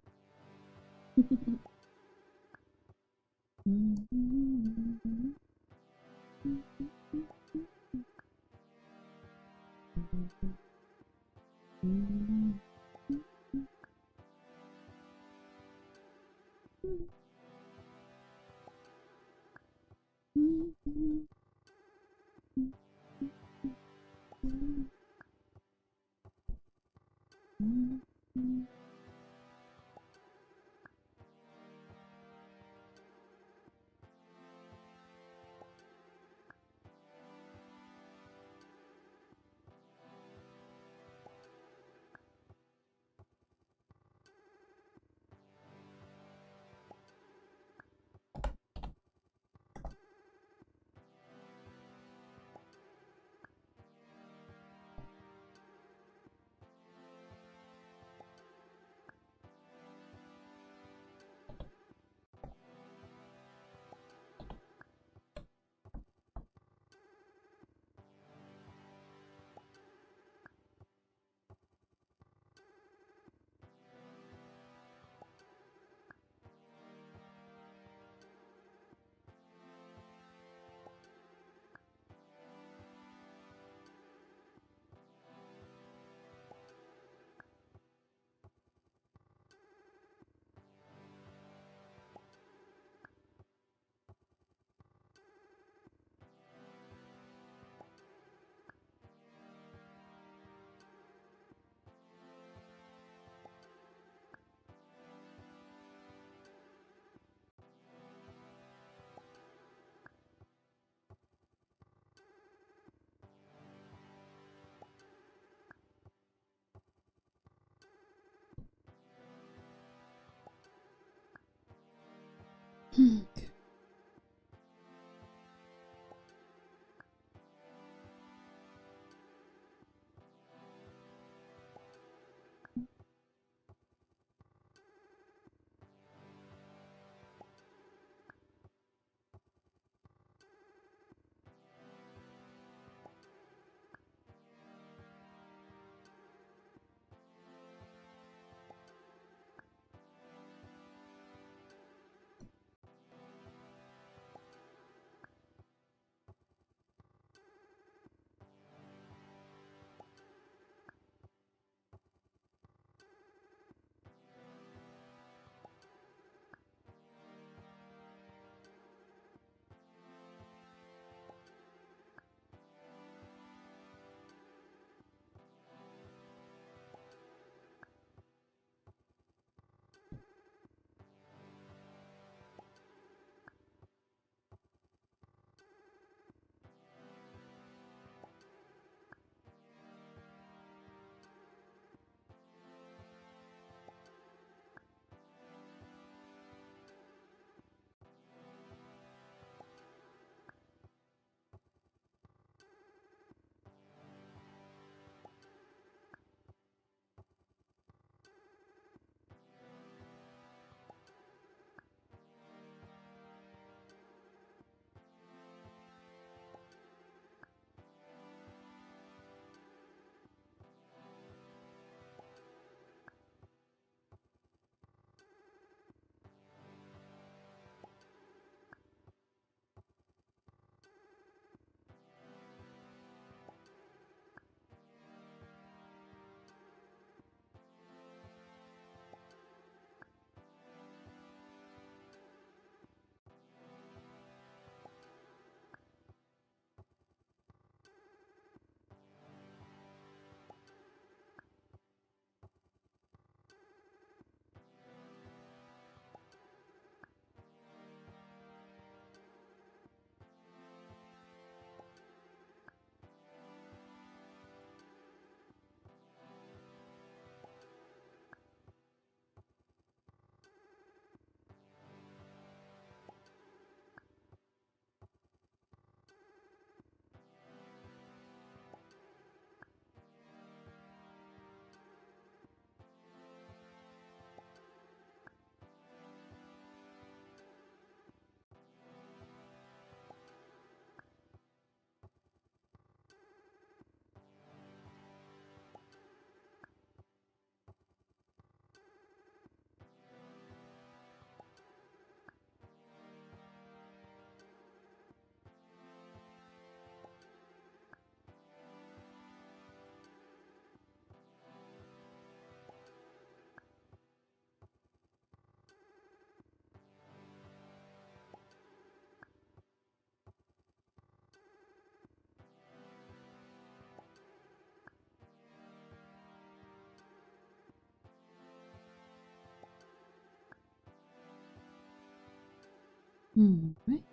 Speaker 1: Right.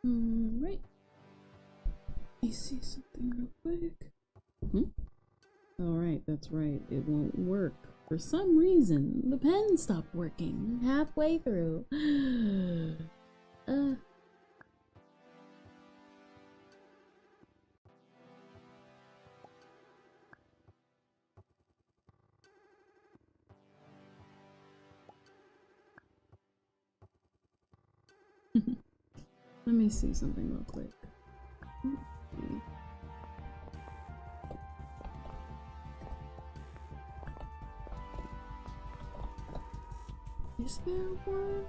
Speaker 1: Right. Let me see something real quick. Alright, that's right. It won't work. For some reason, the pen stopped working halfway through. Let me see something real quick. Is there one?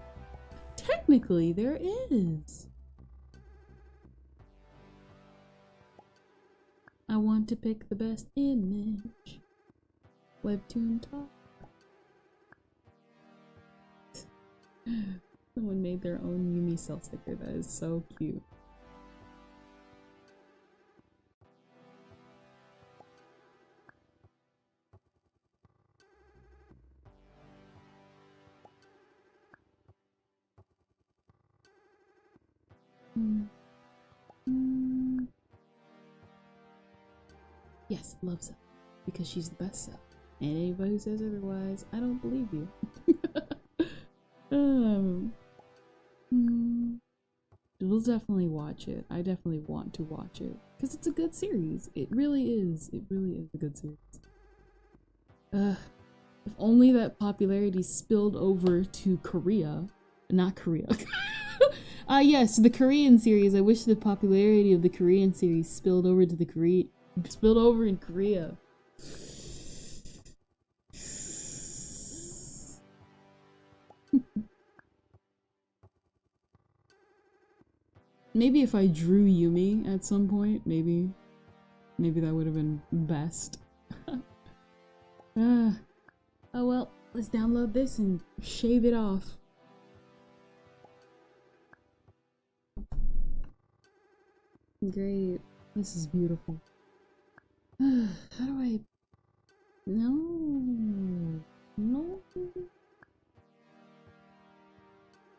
Speaker 1: Technically, there is. I want to pick the best image. Webtoon talk. Someone made their own Yumi cell sticker. That is so cute. Yes, love Cell. Because she's the best Cell. And anybody who says otherwise, I don't believe you. We'll definitely watch it. I definitely want to watch it. Because it's a good series. It really is. It really is a good series. If only that popularity spilled over to Korea. Not Korea. Yes, the Korean series. I wish the popularity of the Korean series spilled over to the spilled over in Korea. Maybe if I drew Yumi at some point, maybe that would have been best. Oh well, let's download this and shave it off. Great. This is beautiful. How do I... No.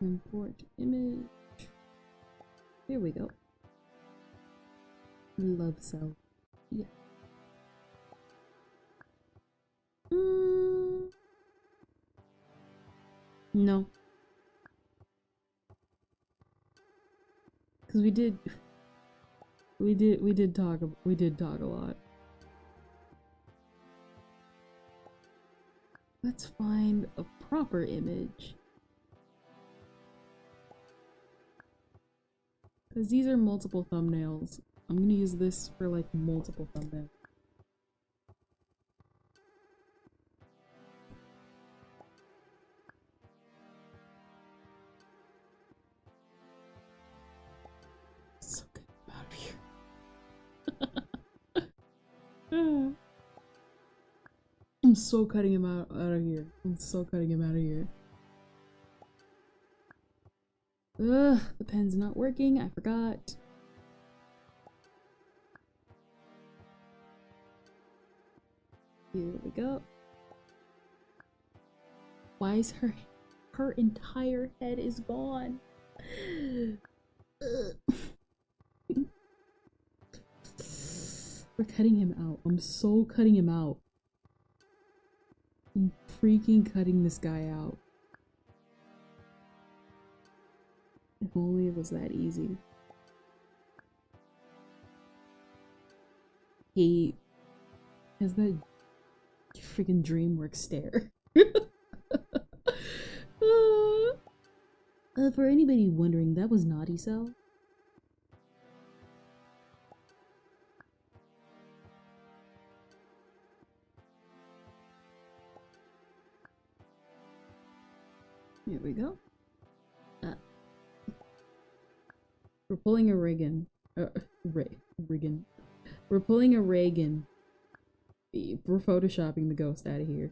Speaker 1: Import image. Here we go. Love Cell. Yeah. No. Because we did talk a lot. Let's find a proper image. Because these are multiple thumbnails. I'm gonna use this for like multiple thumbnails. So good. I'm out of here. I'm so cutting him out of here. I'm so cutting him out of here. Ugh, the pen's not working. I forgot. Here we go. Why is her entire head is gone? We're cutting him out. I'm so cutting him out. I'm freaking cutting this guy out. If only it was that easy. He has that freaking DreamWorks stare. For anybody wondering, that was Naughty Cell. Here we go. We're pulling a Reagan. Reagan. We're pulling a Reagan. We're photoshopping the ghost out of here.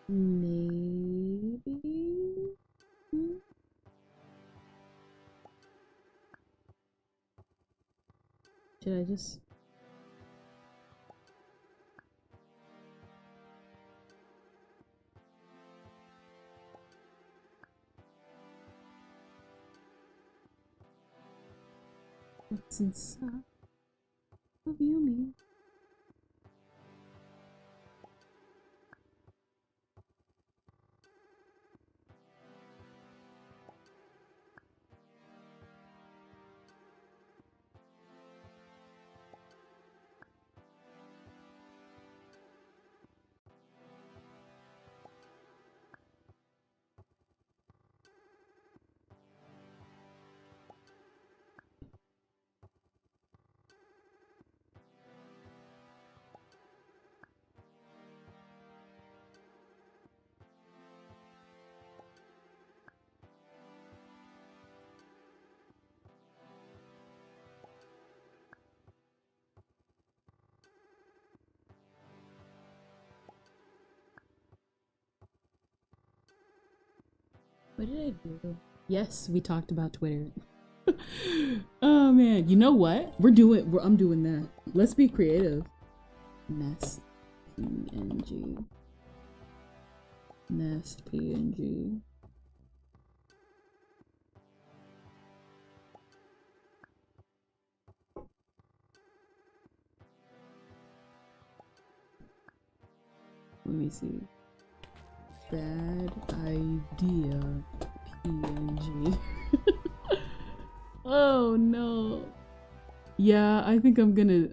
Speaker 1: Maybe? Should I just... What's inside of Yumi? What did I do? Yes, we talked about Twitter. Oh man, you know what? I'm doing that. Let's be creative. Nest PNG. Nest PNG. Let me see. Bad idea PNG. Oh no. Yeah, I think I'm gonna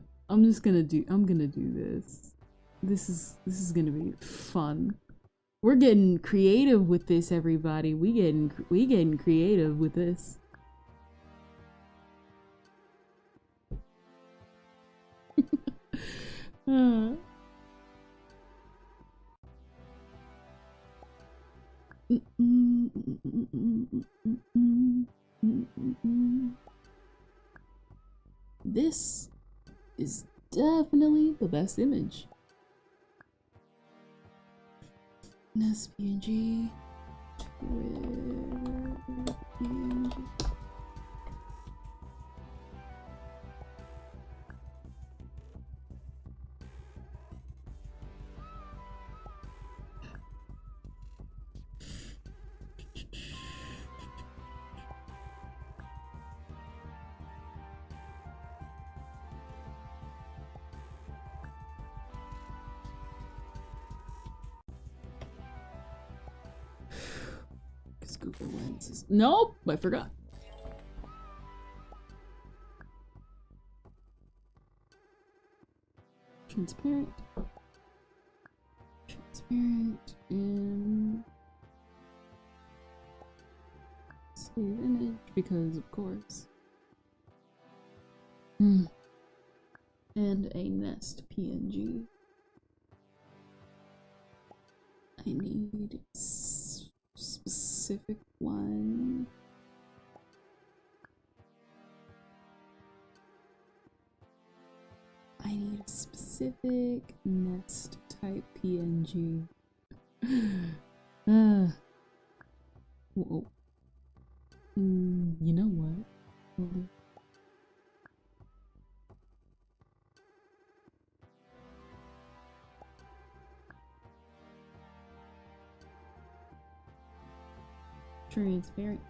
Speaker 1: do this. This is gonna be fun. We're getting creative with this, everybody. We getting creative with this. This is definitely the best image. Nest PNG. Twitter PNG. Google Lenses. Nope, I forgot. Transparent. Transparent and save image because of course. And a Nest PNG. I need specific one. I need a specific Nest type PNG. Whoa. You know what? Transparent.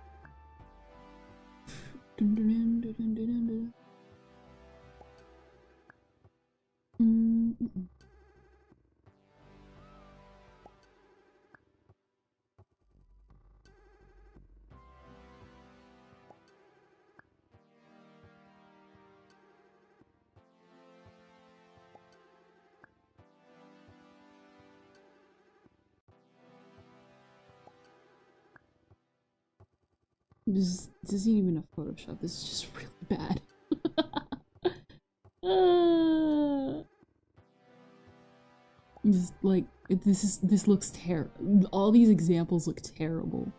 Speaker 1: This isn't even a Photoshop. This is just really bad. Just like this looks terrible. All these examples look terrible.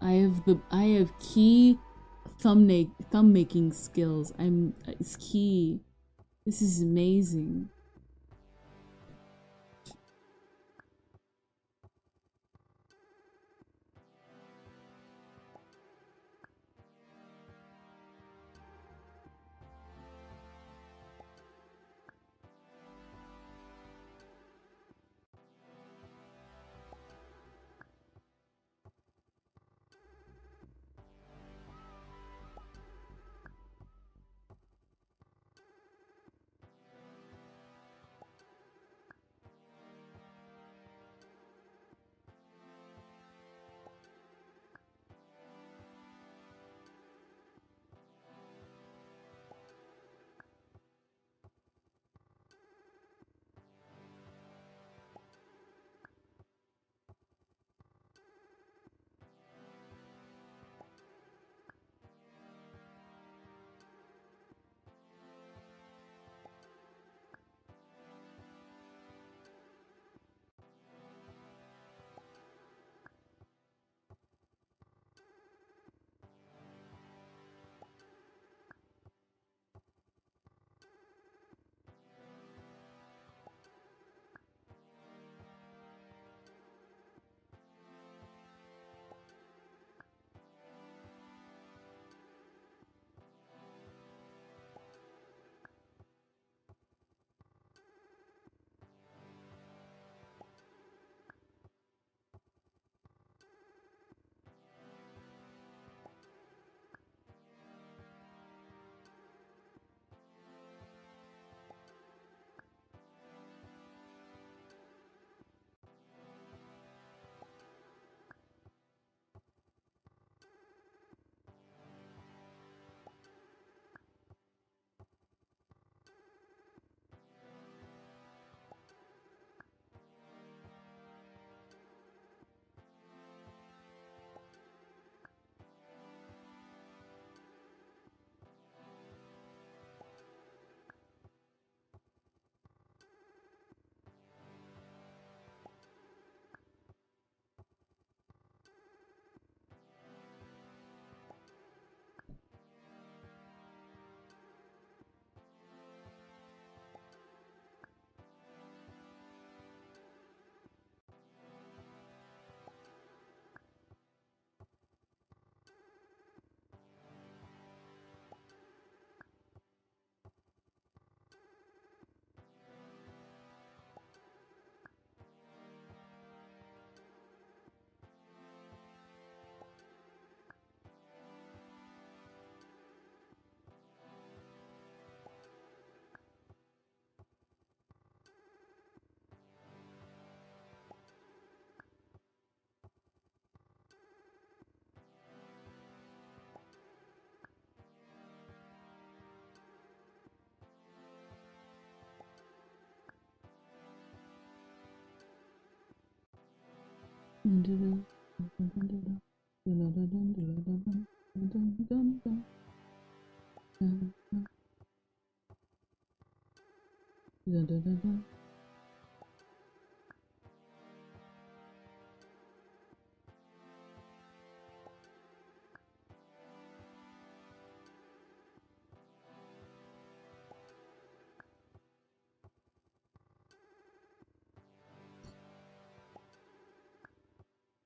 Speaker 1: I have key thumb making skills. It's key. This is amazing.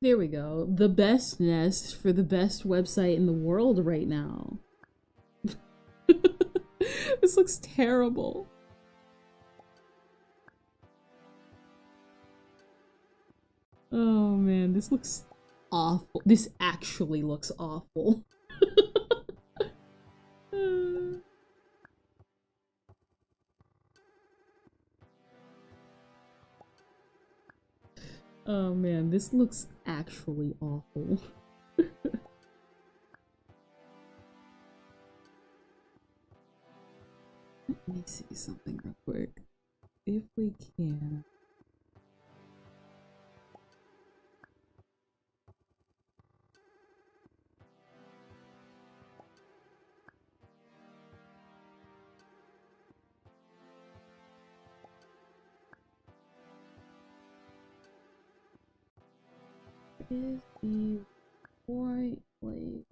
Speaker 1: There we go. The best nest for the best website in the world right now. This looks terrible. Oh man, this looks awful. This actually looks awful. Oh man, this looks actually awful. Let me see something real quick. If we can. is the white layer?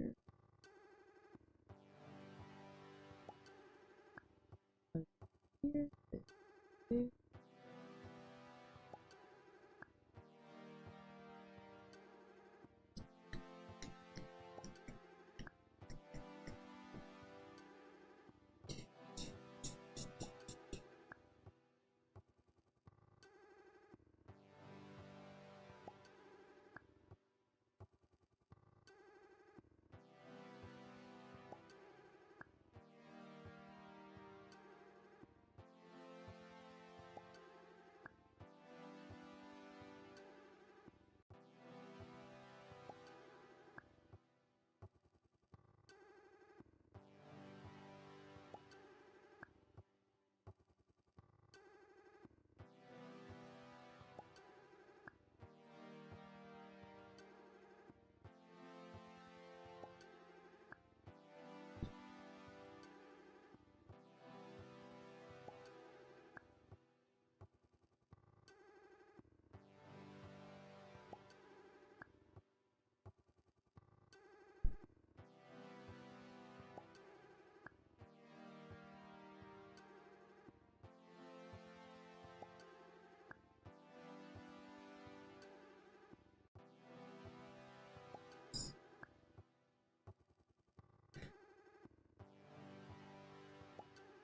Speaker 1: Here, here.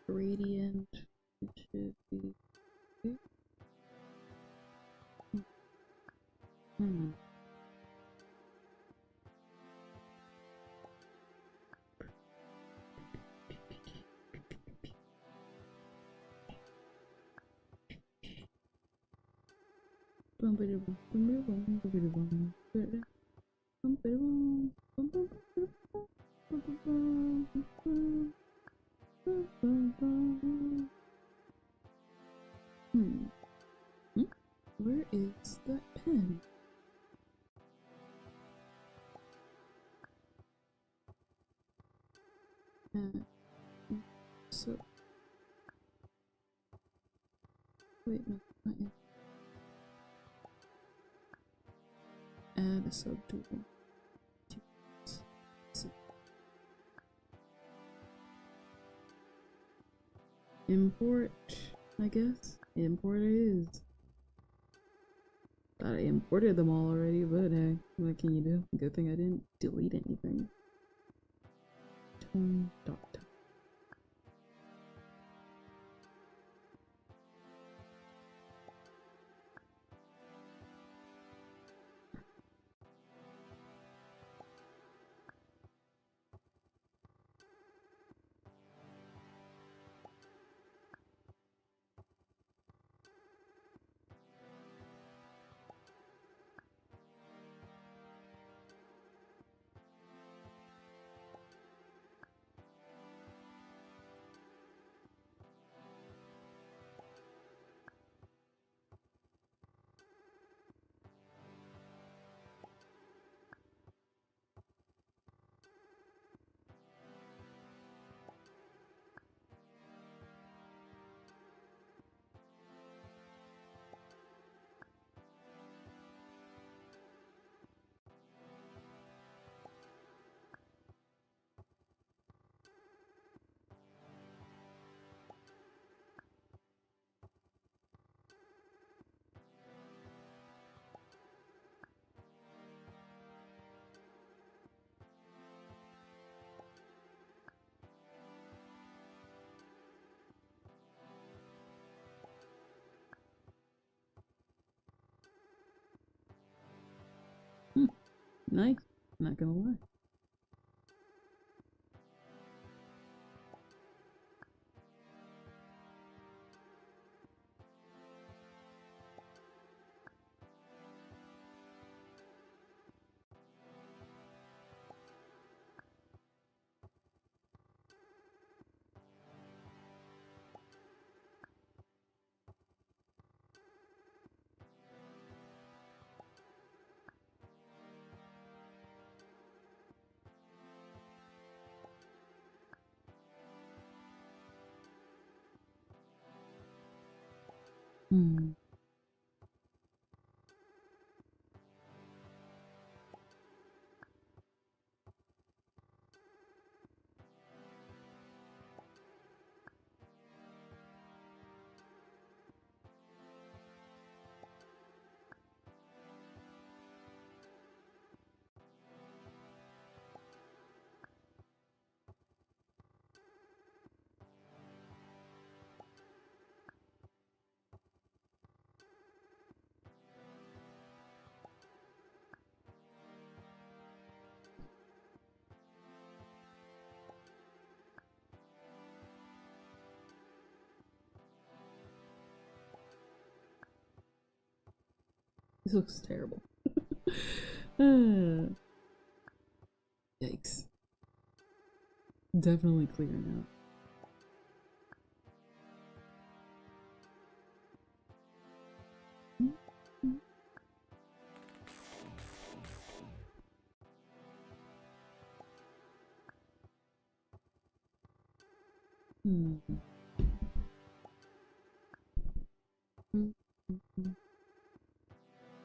Speaker 1: Gradient, it should be here. Where is that pen? So wait, no, not yet. Add a subtool. Import, I guess. Import it is. Thought I imported them all already, but hey, what can you do? Good thing I didn't delete anything. Tone dot. Nice, not gonna lie. This looks terrible. Yikes. Definitely clear now. Hmm. Hmm. Hmm.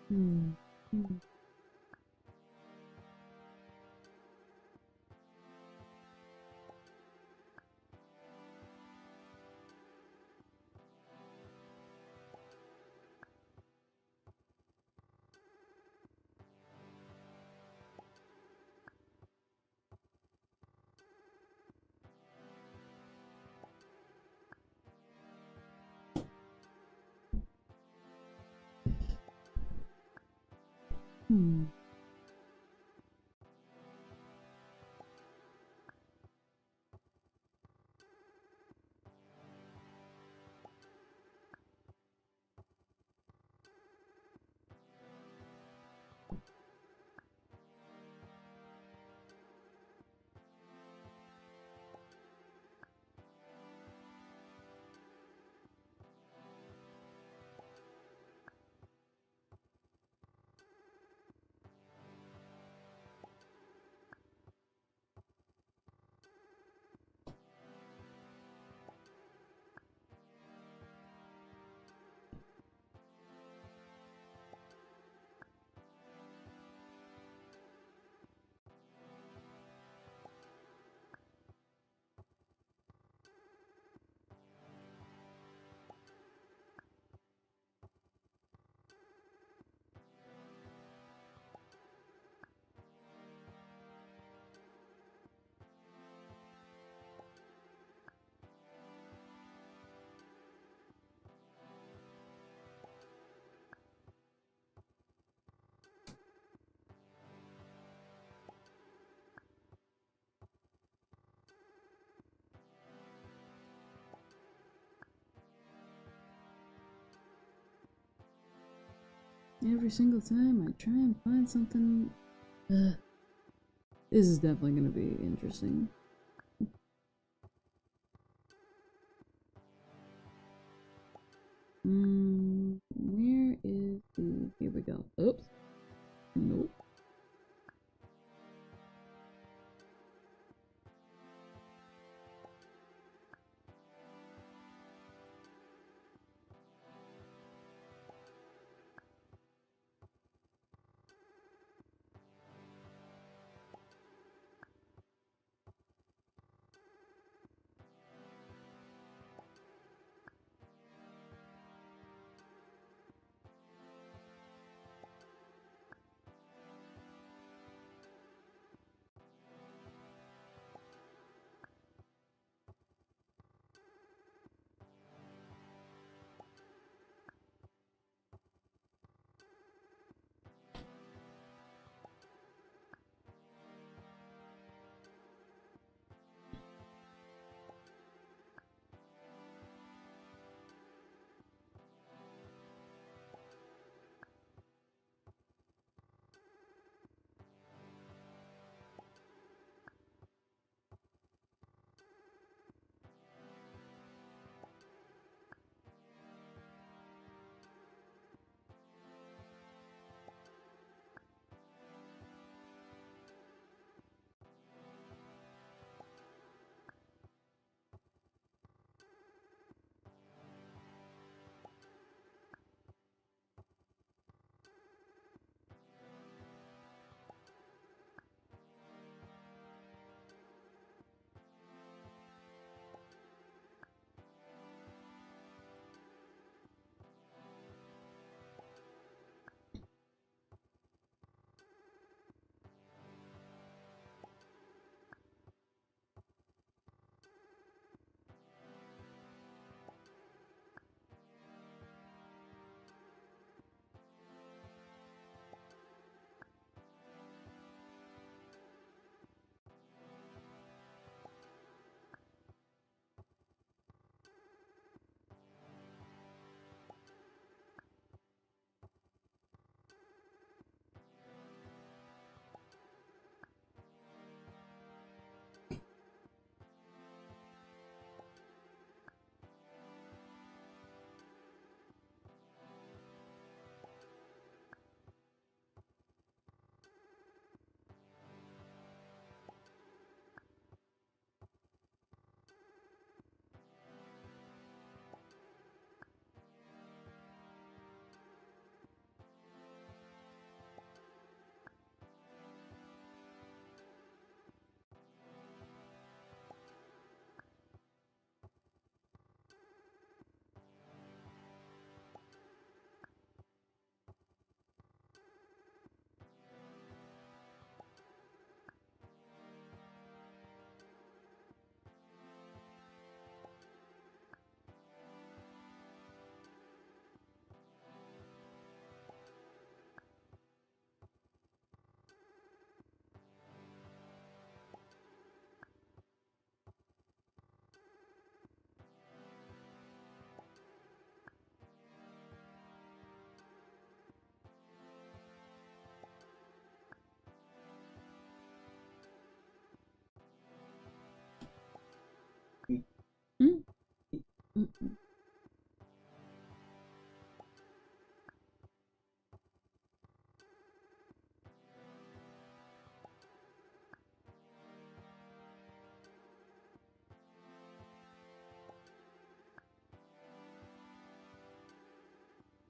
Speaker 1: Hmm. Hmm. Every single time I try and find something. This is definitely gonna be interesting. Where is the. Here we go. Oops. Nope.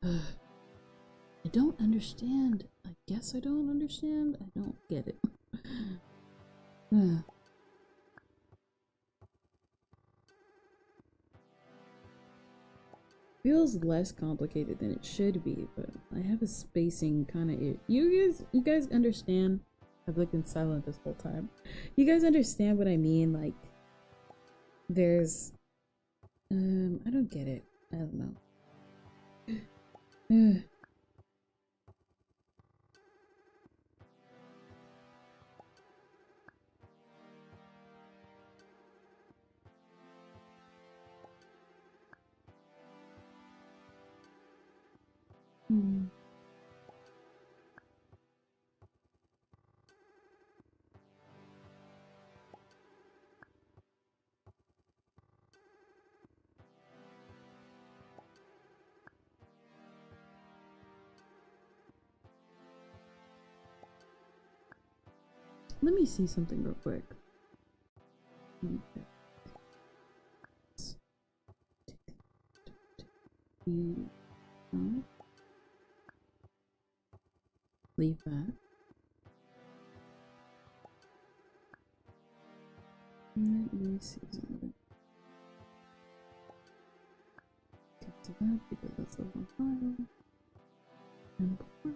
Speaker 1: I don't understand. I guess I don't understand. I don't get it. Feels less complicated than it should be, but I have a spacing kind of. You guys understand? I've like been silent this whole time. You guys understand what I mean? Like, there's, I don't get it. I don't know. Let me see something real quick. Leave that. Let me see something. Get to that because that's the wrong file. Import.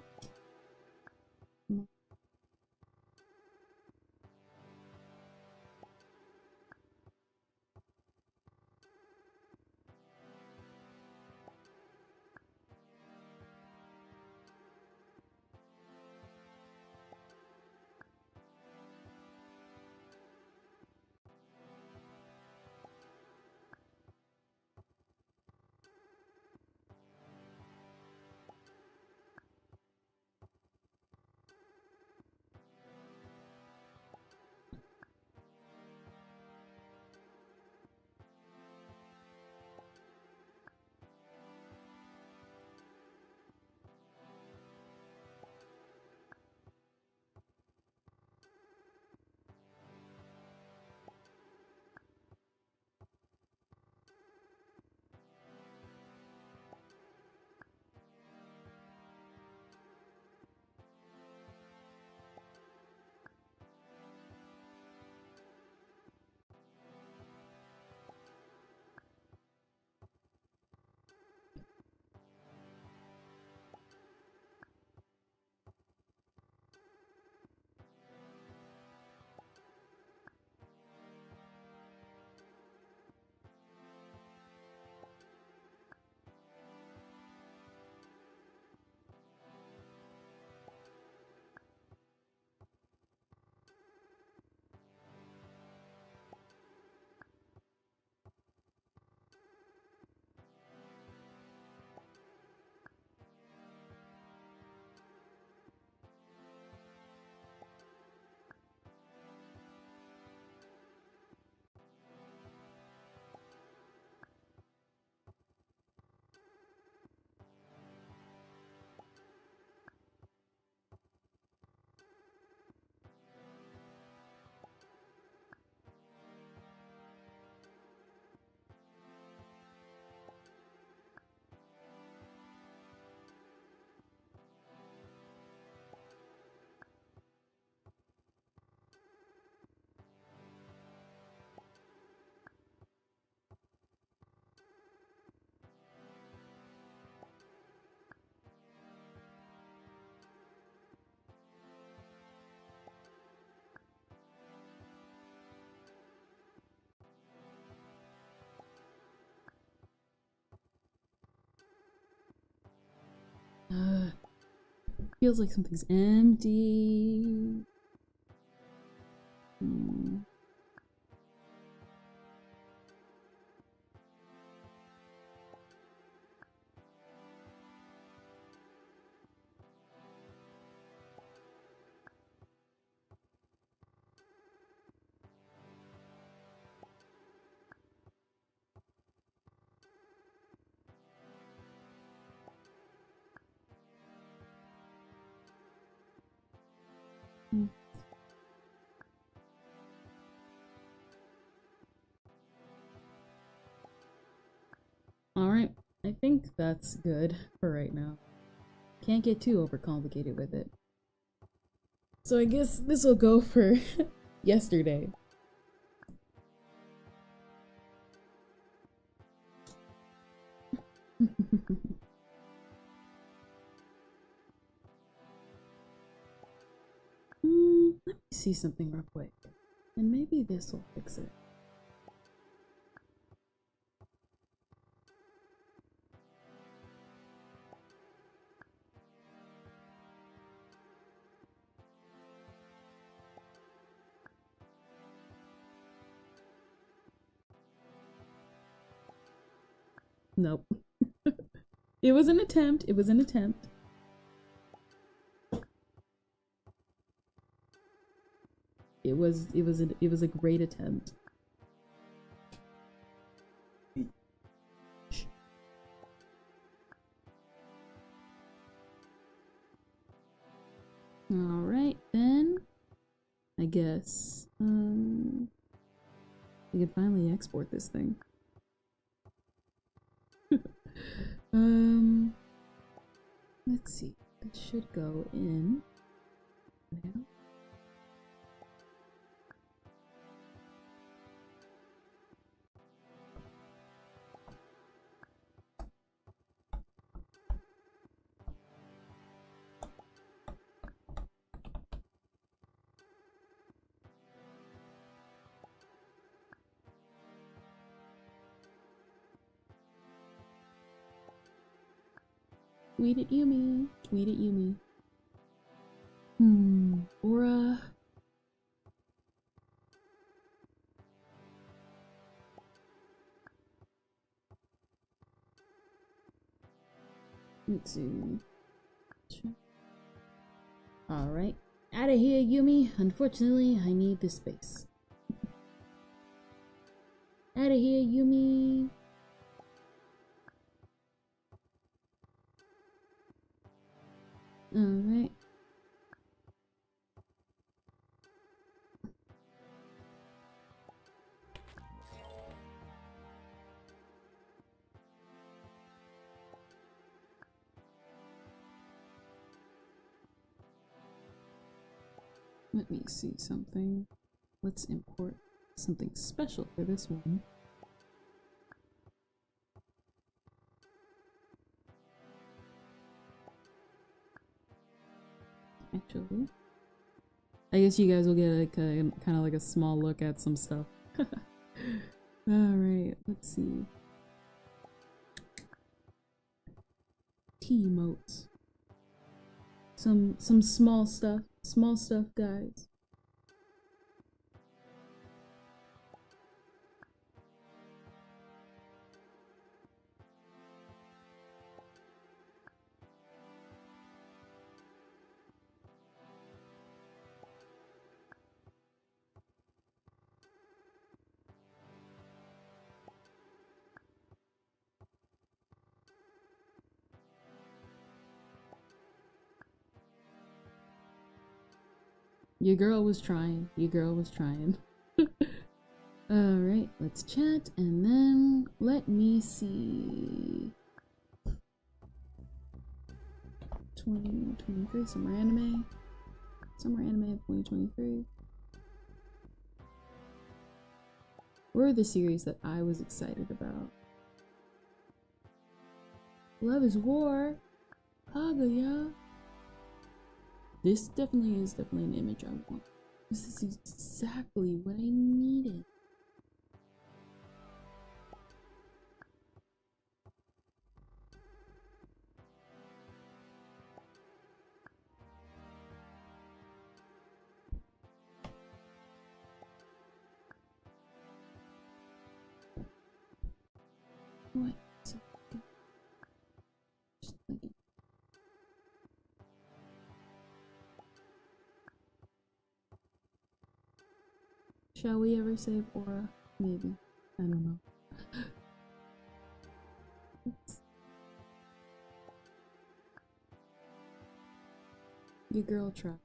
Speaker 1: Feels like something's empty. All right, I think that's good for right now. Can't get too overcomplicated with it. So I guess this will go for yesterday. Let me see something real quick. And maybe this will fix it. Nope. It was an attempt. It was an attempt. It was a great attempt. All right, then I guess we can finally export this thing. Let's see. It should go in. Yeah. Tweet at Yumi. Tweet at Yumi. Aura. Let's see. Alright. Out of here, Yumi. Unfortunately, I need this space. Out of here, Yumi. Alright. Let me see something. Let's import something special for this one. Actually, I guess you guys will get like a kind of like a small look at some stuff. Alright, let's see. T-emotes. Some small stuff. Small stuff, guys. Your girl was trying. Your girl was trying. Alright, let's chat and then let me see. 2023, summer anime. Summer anime of 2023. What are the series that I was excited about? Love is War. Kaguya. This definitely is an image I want. This is exactly what I needed. What? Just thinking. Shall we ever save Aura? Maybe. I don't know. Your girl tried.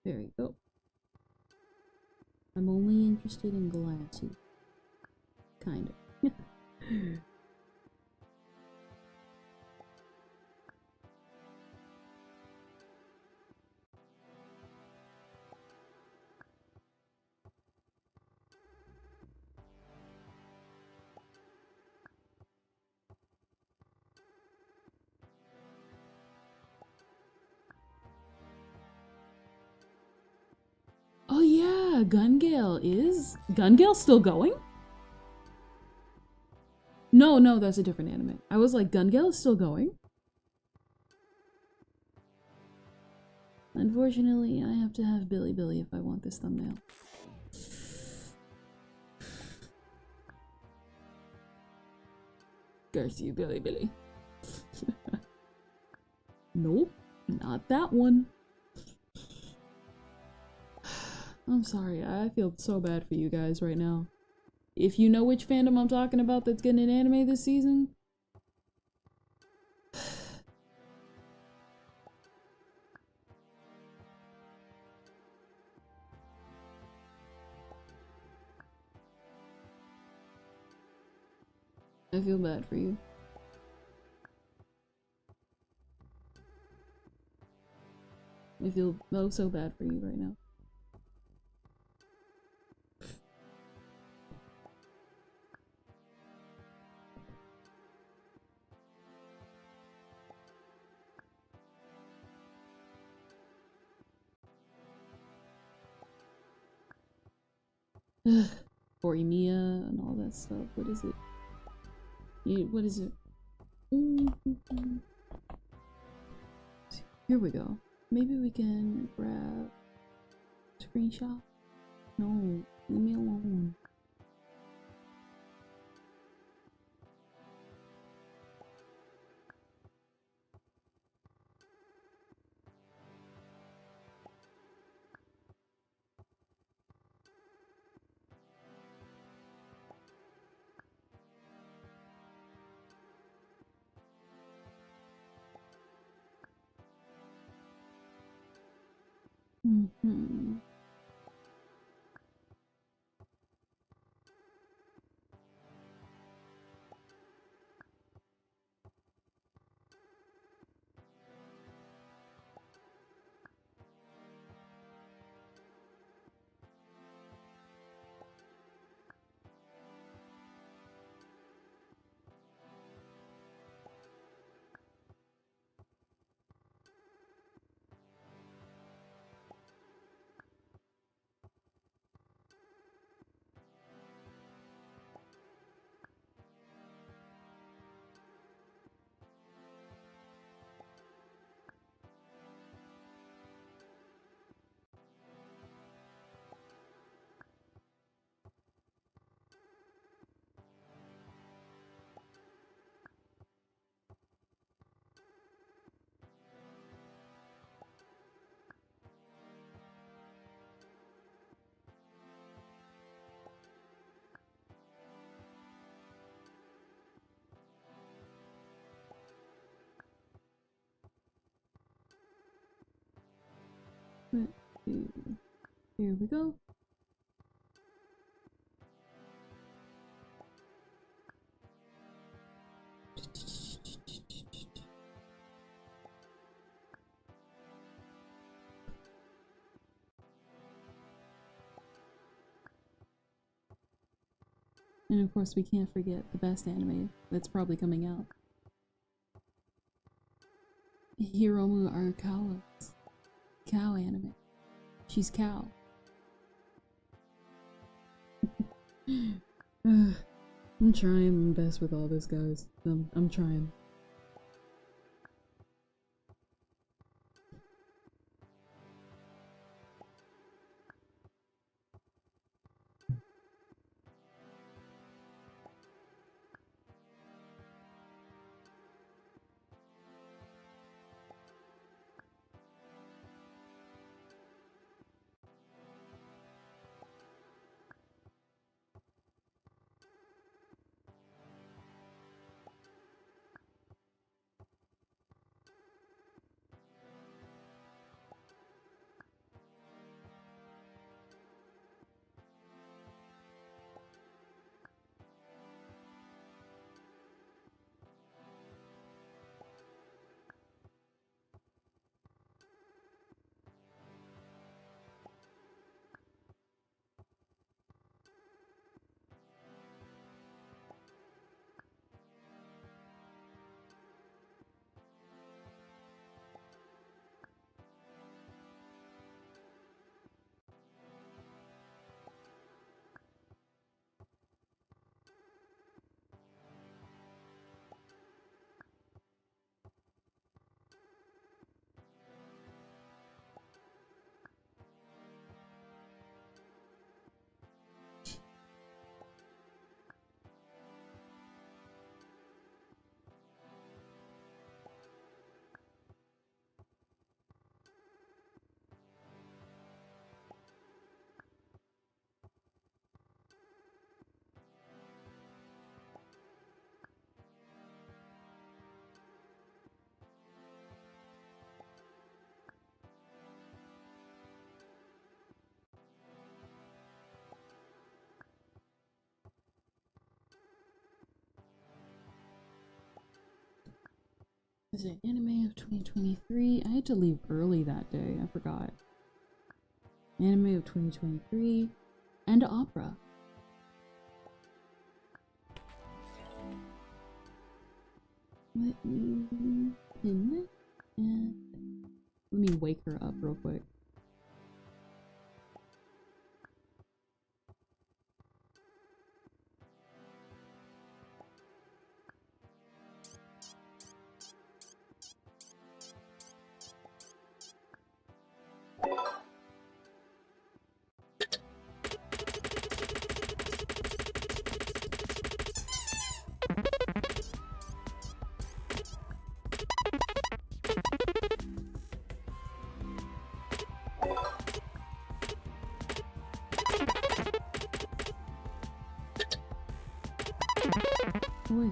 Speaker 1: There we go. I'm only interested in glassy. Kind of. Oh yeah, Gun Gale is... Gun Gale still going? No, that's a different anime. I was like, Gun Gale is still going? Unfortunately, I have to have Billy Billy if I want this thumbnail. Curse you, Billy Billy. Nope, not that one. I'm sorry, I feel so bad for you guys right now. If you know which fandom I'm talking about that's getting an anime this season, I feel bad for you. I feel so bad for you right now. Horimiya and all that stuff. What is it? What is it? Here we go. Maybe we can grab screenshot. No, leave me alone. Here we go. And of course we can't forget the best anime that's probably coming out. Hiromu Arakawa's cow anime. She's cow. I'm trying my best with all this, guys. I'm trying. Is it anime of 2023? I had to leave early that day. I forgot. Anime of 2023 and opera. Let me pin it and let me wake her up real quick. Oi.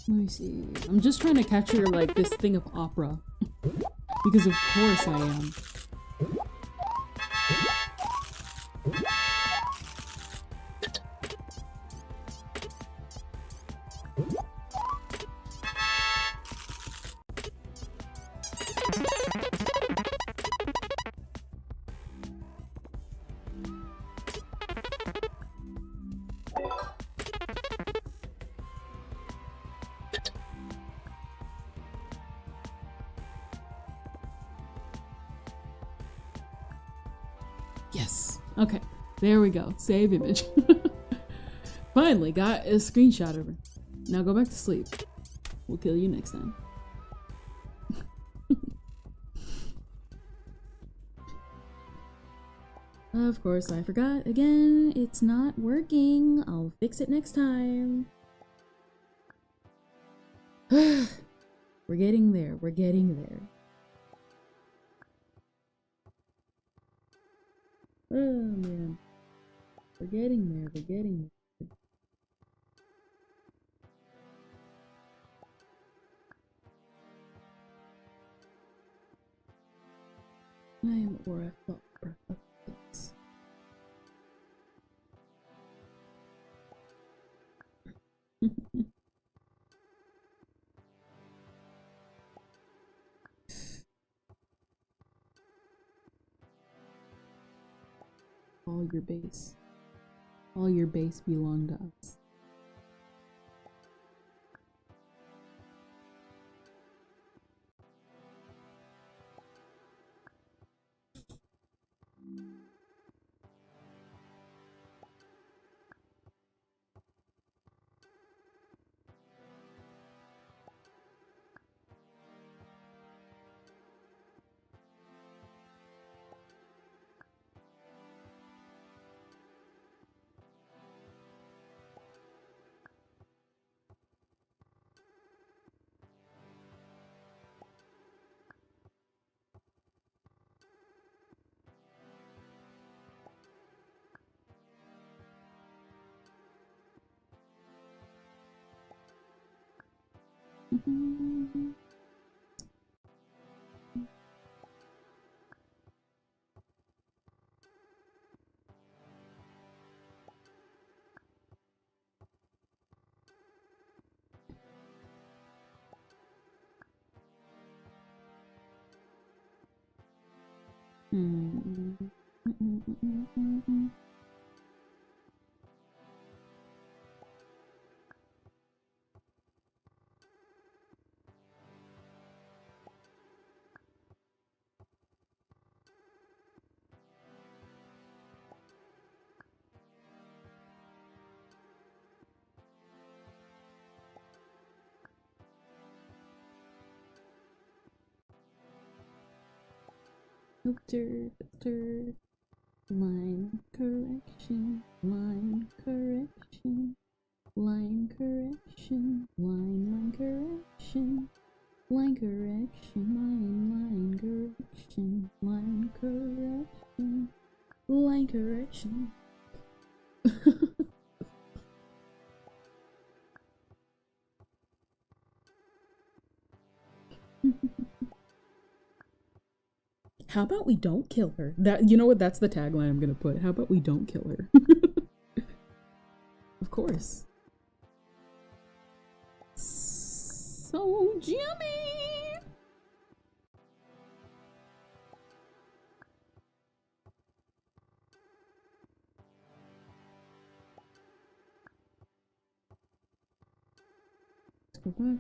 Speaker 1: Let me see. I'm just trying to capture like this thing of opera. Because of course I am. Yes. Okay. There we go. Save image. Finally got a screenshot of her. Now go back to sleep. We'll kill you next time. Of course, I forgot again. It's not working. I'll fix it next time. We're getting there. We're getting there. Oh man. We're getting there. We're getting there. I am Aura of Thoughts. All your base. All your base belong to us. Filter, filter, line correction, line correction, line correction, line correction, line correction, line correction, line correction, line correction. How about we don't kill her? That, you know what? That's the tagline I'm gonna put. How about we don't kill her? Of course. So Jimmy. Let's go back.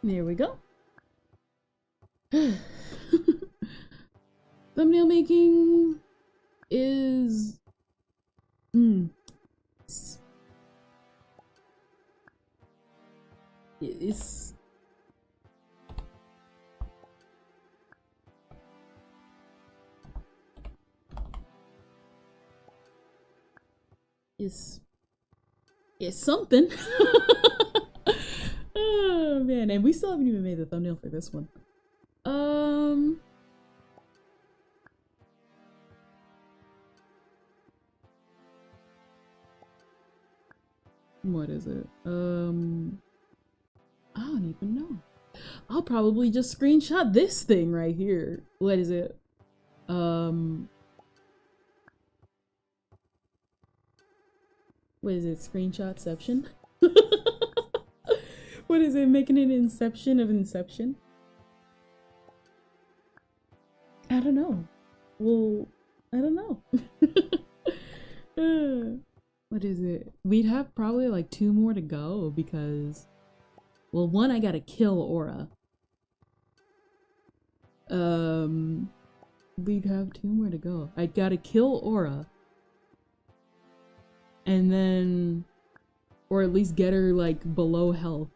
Speaker 1: There we go. Thumbnail making is it's it's something. Oh man, and we still haven't even made the thumbnail for this one. What is it? I don't even know. I'll probably just screenshot this thing right here. What is it? What is it? Screenshotception? What is it? Making an inception of Inception? I don't know. Well, I don't know. What is it? We'd have probably like 2 more to go because, well, one, I gotta kill Aura. We'd have 2 more to go. I gotta kill Aura. And then, or at least get her like below health.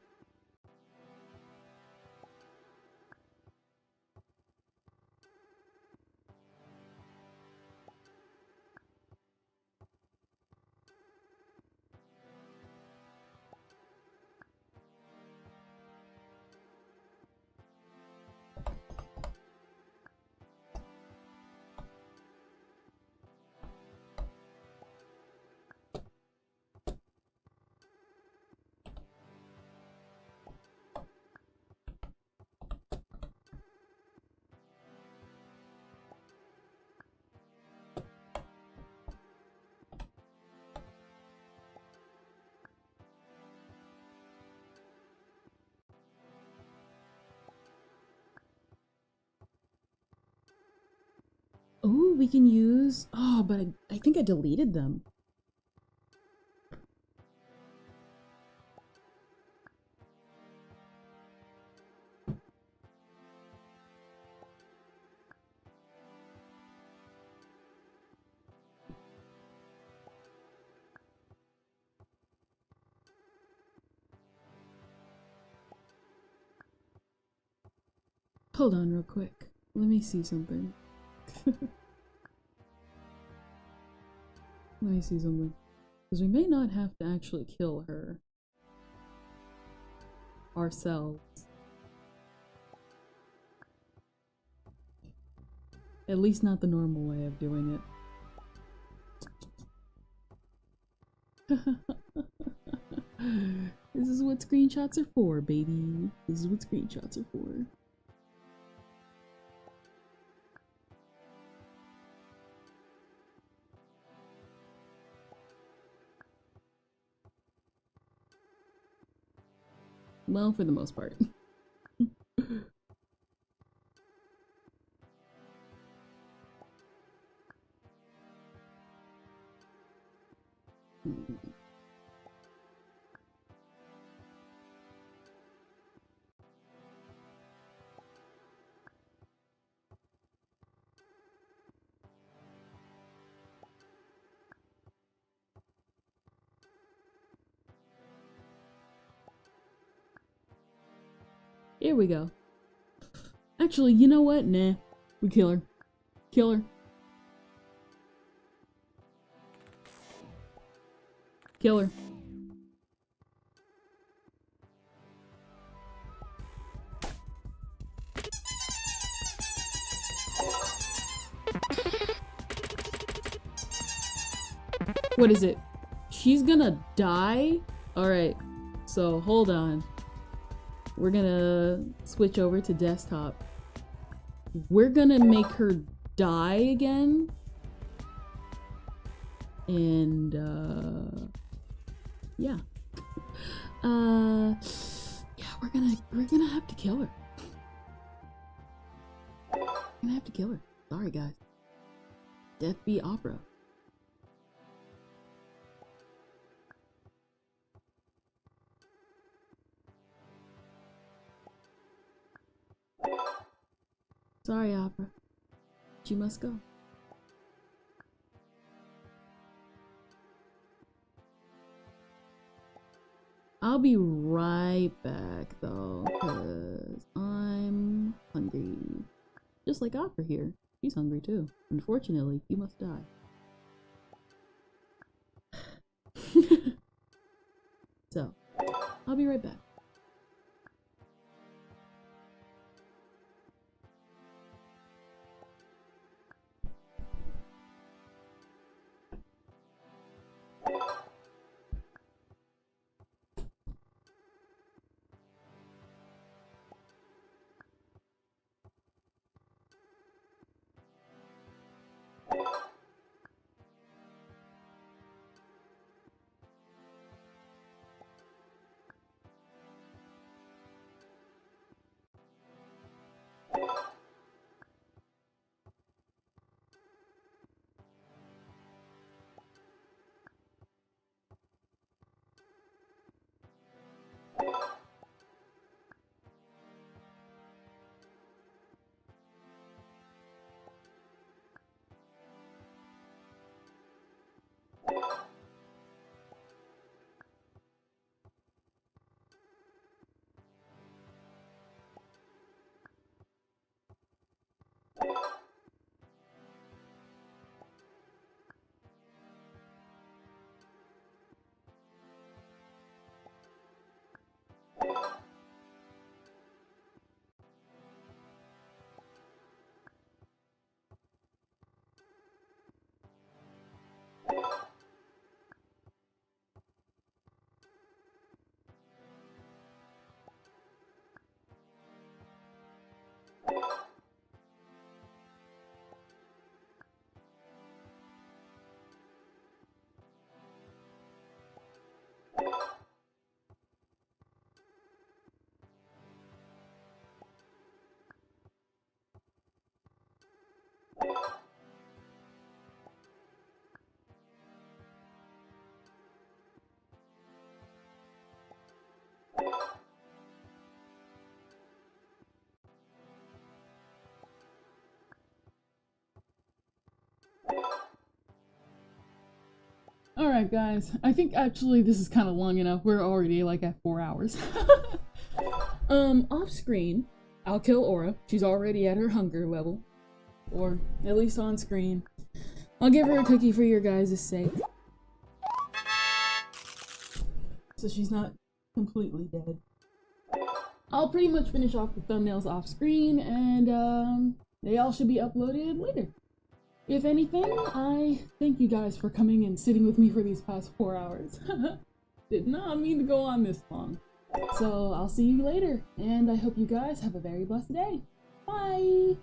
Speaker 1: Oh, we can use... Oh, but I think I deleted them. Hold on real quick. Let me see something. Let me see something. Because we may not have to actually kill her ourselves. At least not the normal way of doing it. This is what screenshots are for, baby. This is what screenshots are for. Well, for the most part. Here we go. Actually, you know what? Nah. We kill her. Kill her. Kill her. What is it? She's gonna die? Alright. So, hold on. We're gonna switch over to desktop. We're gonna make her die again. And, yeah. Yeah, we're gonna have to kill her. We're gonna have to kill her. Sorry, guys. Death be opera. Sorry, Opera. But you must go. I'll be right back though, because I'm hungry. Just like Opera here. She's hungry too. Unfortunately, you must die. So, I'll be right back. Alright guys, I think actually this is kind of long enough. We're already like at 4 hours. Off screen, I'll kill Aura. She's already at her hunger level. Or at least on screen. I'll give her a cookie for your guys' sake. So she's not completely dead. I'll pretty much finish off the thumbnails off screen and they all should be uploaded later. If anything, I thank you guys for coming and sitting with me for these past 4 hours. Did not mean to go on this long. So I'll see you later, and I hope you guys have a very blessed day. Bye!